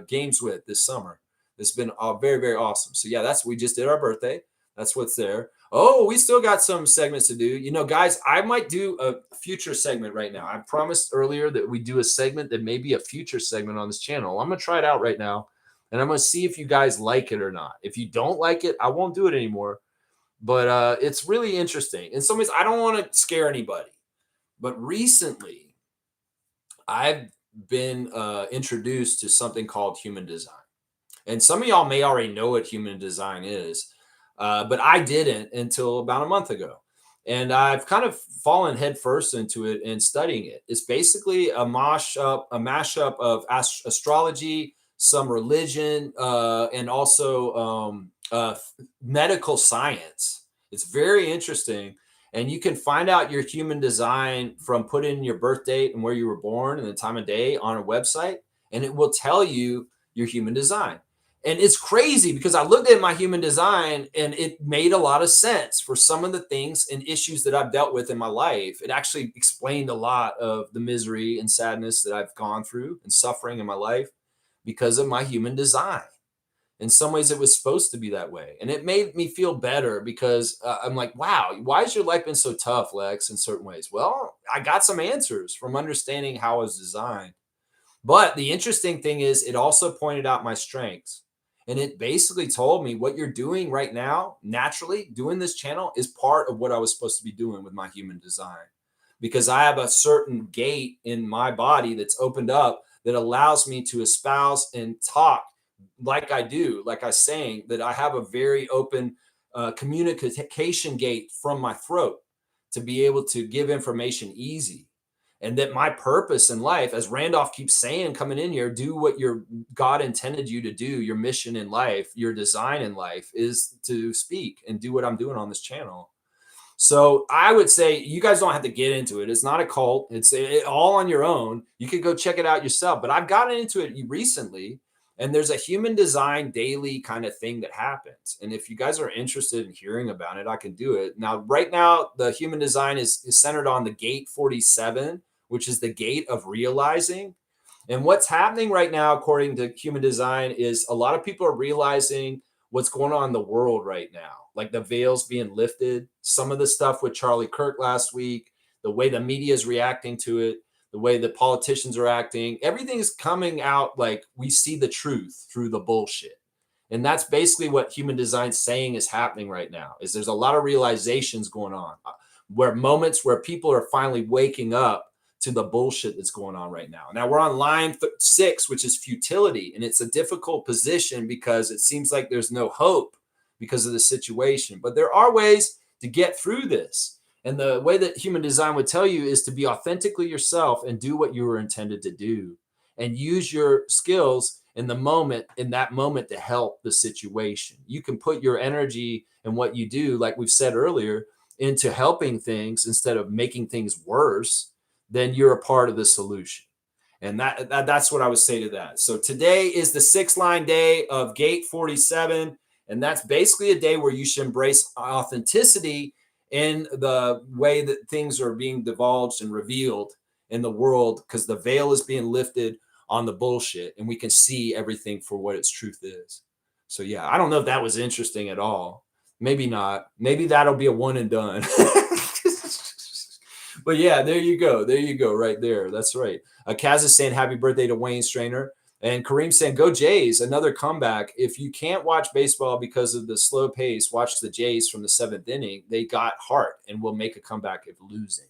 [SPEAKER 1] games with this summer. It's been very, very awesome. So yeah, we just did our birthday. That's what's there. Oh, we still got some segments to do. You know, guys, I might do a future segment right now. I promised earlier that we do a segment that may be a future segment on this channel. I'm going to try it out right now, and I'm going to see if you guys like it or not. If you don't like it, I won't do it anymore. But it's really interesting. In some ways, I don't want to scare anybody. But recently, I've been introduced to something called human design. And some of y'all may already know what human design is, but I didn't until about a month ago. And I've kind of fallen headfirst into it and studying it. It's basically a mashup of astrology, some religion, and also medical science. It's very interesting. And you can find out your human design from putting in your birth date and where you were born and the time of day on a website, and it will tell you your human design. And it's crazy because I looked at my human design and it made a lot of sense for some of the things and issues that I've dealt with in my life. It actually explained a lot of the misery and sadness that I've gone through and suffering in my life because of my human design. In some ways, it was supposed to be that way. And it made me feel better because I'm like, wow, why has your life been so tough, Lex, in certain ways? Well, I got some answers from understanding how I was designed. But the interesting thing is, it also pointed out my strengths. And it basically told me what you're doing right now, naturally, doing this channel is part of what I was supposed to be doing with my human design. Because I have a certain gate in my body that's opened up that allows me to espouse and talk like I do, like I was saying, that I have a very open communication gate from my throat to be able to give information easy. And that my purpose in life, as Randolph keeps saying, coming in here, do what your God intended you to do. Your mission in life, your design in life is to speak and do what I'm doing on this channel. So I would say you guys don't have to get into it. It's not a cult. It's all on your own. You could go check it out yourself. But I've gotten into it recently, and there's a human design daily kind of thing that happens. And if you guys are interested in hearing about it, I can do it. Now, right now, the human design is centered on the gate 47, which is the gate of realizing. And what's happening right now, according to human design, is a lot of people are realizing what's going on in the world right now, like the veils being lifted, some of the stuff with Charlie Kirk last week, the way the media is reacting to it, the way the politicians are acting, everything's coming out like we see the truth through the bullshit. And that's basically what human design's saying is happening right now, is there's a lot of realizations going on where moments where people are finally waking up to the bullshit that's going on right now. Now we're on line 6, which is futility. And it's a difficult position because it seems like there's no hope because of the situation. But there are ways to get through this. And the way that human design would tell you is to be authentically yourself and do what you were intended to do. And use your skills in that moment to help the situation. You can put your energy and what you do, like we've said earlier, into helping things instead of making things worse. Then you're a part of the solution. And that's what I would say to that. So today is the 6-line day of gate 47. And that's basically a day where you should embrace authenticity in the way that things are being divulged and revealed in the world, because the veil is being lifted on the bullshit and we can see everything for what its truth is. So yeah, I don't know if that was interesting at all. Maybe not. Maybe that'll be a one and done. But yeah, there you go. There you go right there. That's right. Kaz is saying happy birthday to Wayne Strainer. And Kareem saying, go Jays, another comeback. If you can't watch baseball because of the slow pace, watch the Jays from the 7th inning. They got heart and will make a comeback if losing.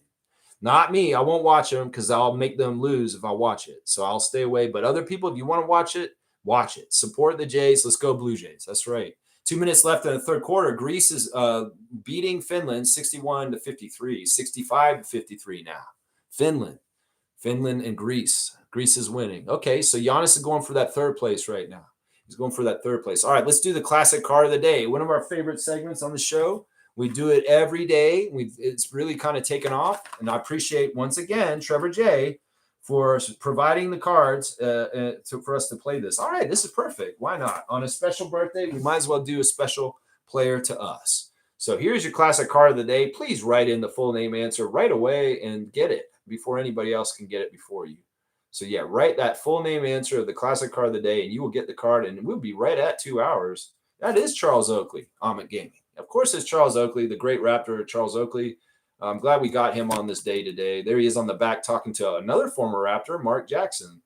[SPEAKER 1] Not me. I won't watch them because I'll make them lose if I watch it. So I'll stay away. But other people, if you want to watch it, watch it. Support the Jays. Let's go Blue Jays. That's right. 2 minutes left in the third quarter. Greece is beating Finland 61-53, 65-53 now. Finland and Greece. Greece is winning. Okay, so Giannis is going for that third place right now. He's going for that third place. All right, let's do the classic card of the day. One of our favorite segments on the show. We do it every day. It's really kind of taken off. And I appreciate, once again, Trevor J for providing the cards for us to play this. All right, this is perfect. Why not? On a special birthday, we might as well do a special player to us. So here's your classic card of the day. Please write in the full name answer right away and get it before anybody else can get it before you. So yeah, write that full name answer of the classic card of the day, and you will get the card, and we'll be right at 2 hours. That is Charles Oakley, Amit Gaming. Of course, it's Charles Oakley, the great Raptor, Charles Oakley. I'm glad we got him on this day today. There he is on the back talking to another former Raptor, Mark Jackson.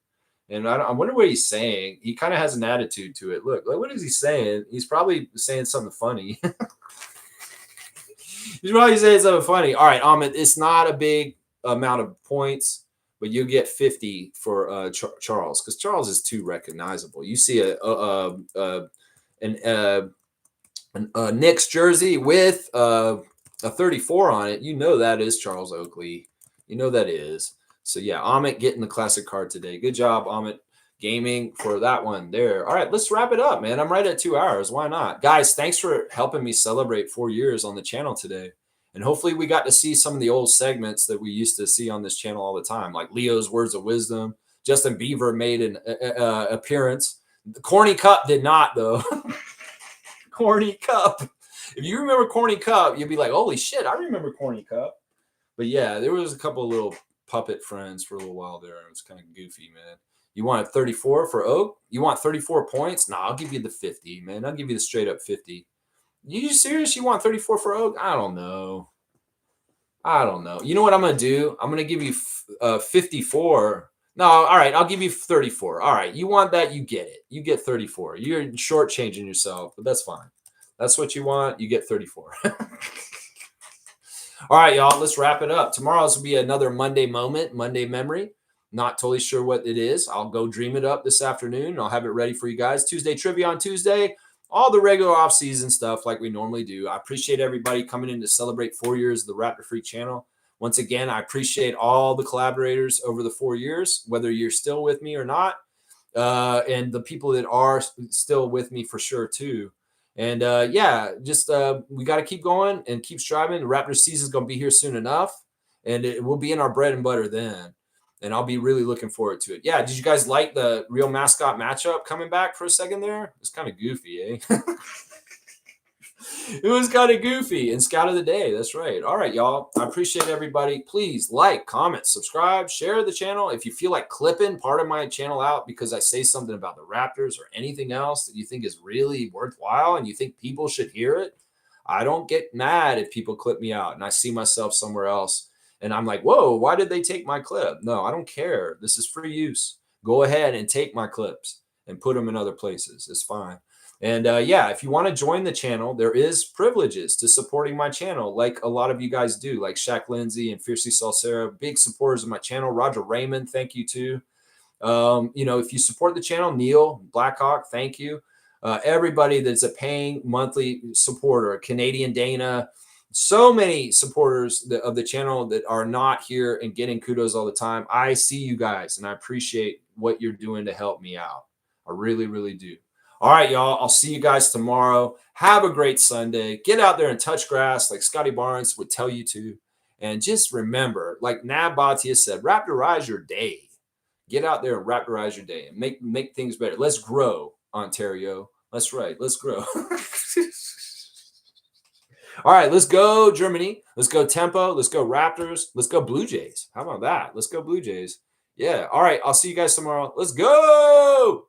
[SPEAKER 1] And I wonder what he's saying. He kind of has an attitude to it. Look, what is he saying? He's probably saying something funny. He's probably saying something funny. All right, Amit, it's not a big amount of points, but you get 50 for Charles, because Charles is too recognizable. You see a Knicks jersey with a 34 on it. You know that is Charles Oakley. You know that is. So yeah, Amit getting the classic card today. Good job, Amit Gaming, for that one there. All right, let's wrap it up, man. I'm right at 2 hours. Why not? Guys, thanks for helping me celebrate 4 years on the channel today. And hopefully we got to see some of the old segments that we used to see on this channel all the time, like Leo's Words of Wisdom. Justin Bieber made an appearance. The Corny Cup did not, though. Corny Cup. If you remember Corny Cup, you'll be like, holy shit, I remember Corny Cup. But yeah, there was a couple of little puppet friends for a little while there. It was kind of goofy, man. You want 34 for Oak? You want 34 points? Nah, I'll give you the 50, man. I'll give you the straight up 50. You serious? You want 34 for Oak? I don't know. You know what I'm going to do? I'm going to give you 54. No, all right. I'll give you 34. All right. You want that? You get it. You get 34. You're shortchanging yourself, but that's fine. That's what you want. You get 34. All right, y'all. Let's wrap it up. Tomorrow's will be another Monday moment, Monday memory. Not totally sure what it is. I'll go dream it up this afternoon. I'll have it ready for you guys. Tuesday trivia on Tuesday. All the regular off-season stuff like we normally do. I appreciate everybody coming in to celebrate 4 years of the Raptorfreak channel. Once again, I appreciate all the collaborators over the 4 years, whether you're still with me or not, and the people that are still with me for sure too. And yeah, just we got to keep going and keep striving. The Raptors season is going to be here soon enough, and it will be in our bread and butter then. And I'll be really looking forward to it. Yeah, did you guys like the real mascot matchup coming back for a second there? It's kind of goofy, eh? It was kind of goofy. And Scout of the Day, that's right. All right, y'all. I appreciate everybody. Please like, comment, subscribe, share the channel. If you feel like clipping part of my channel out because I say something about the Raptors or anything else that you think is really worthwhile and you think people should hear it, I don't get mad if people clip me out and I see myself somewhere else. And I'm like, whoa, why did they take my clip? No, I don't care. This is free use. Go ahead and take my clips and put them in other places. It's fine. And yeah, if you want to join the channel, there is privileges to supporting my channel, like a lot of you guys do, like Shaq Lindsay and Fiercely Salsera, big supporters of my channel. Roger Raymond, thank you too. You know, if you support the channel, Neil Blackhawk, thank you. Everybody that's a paying monthly supporter, Canadian Dana, so many supporters of the channel that are not here and getting kudos all the time. I see you guys and I appreciate what you're doing to help me out. I really, really do. All right, y'all. I'll see you guys tomorrow. Have a great Sunday. Get out there and touch grass like Scotty Barnes would tell you to. And just remember, like Nab Bhatia said, Raptorize your day. Get out there and Raptorize your day and make things better. Let's grow, Ontario. That's right. Let's grow. All right, let's go, Germany. Let's go Tempo. Let's go Raptors. Let's go Blue Jays. How about that? Let's go Blue Jays. Yeah. All right. I'll see you guys tomorrow. Let's go.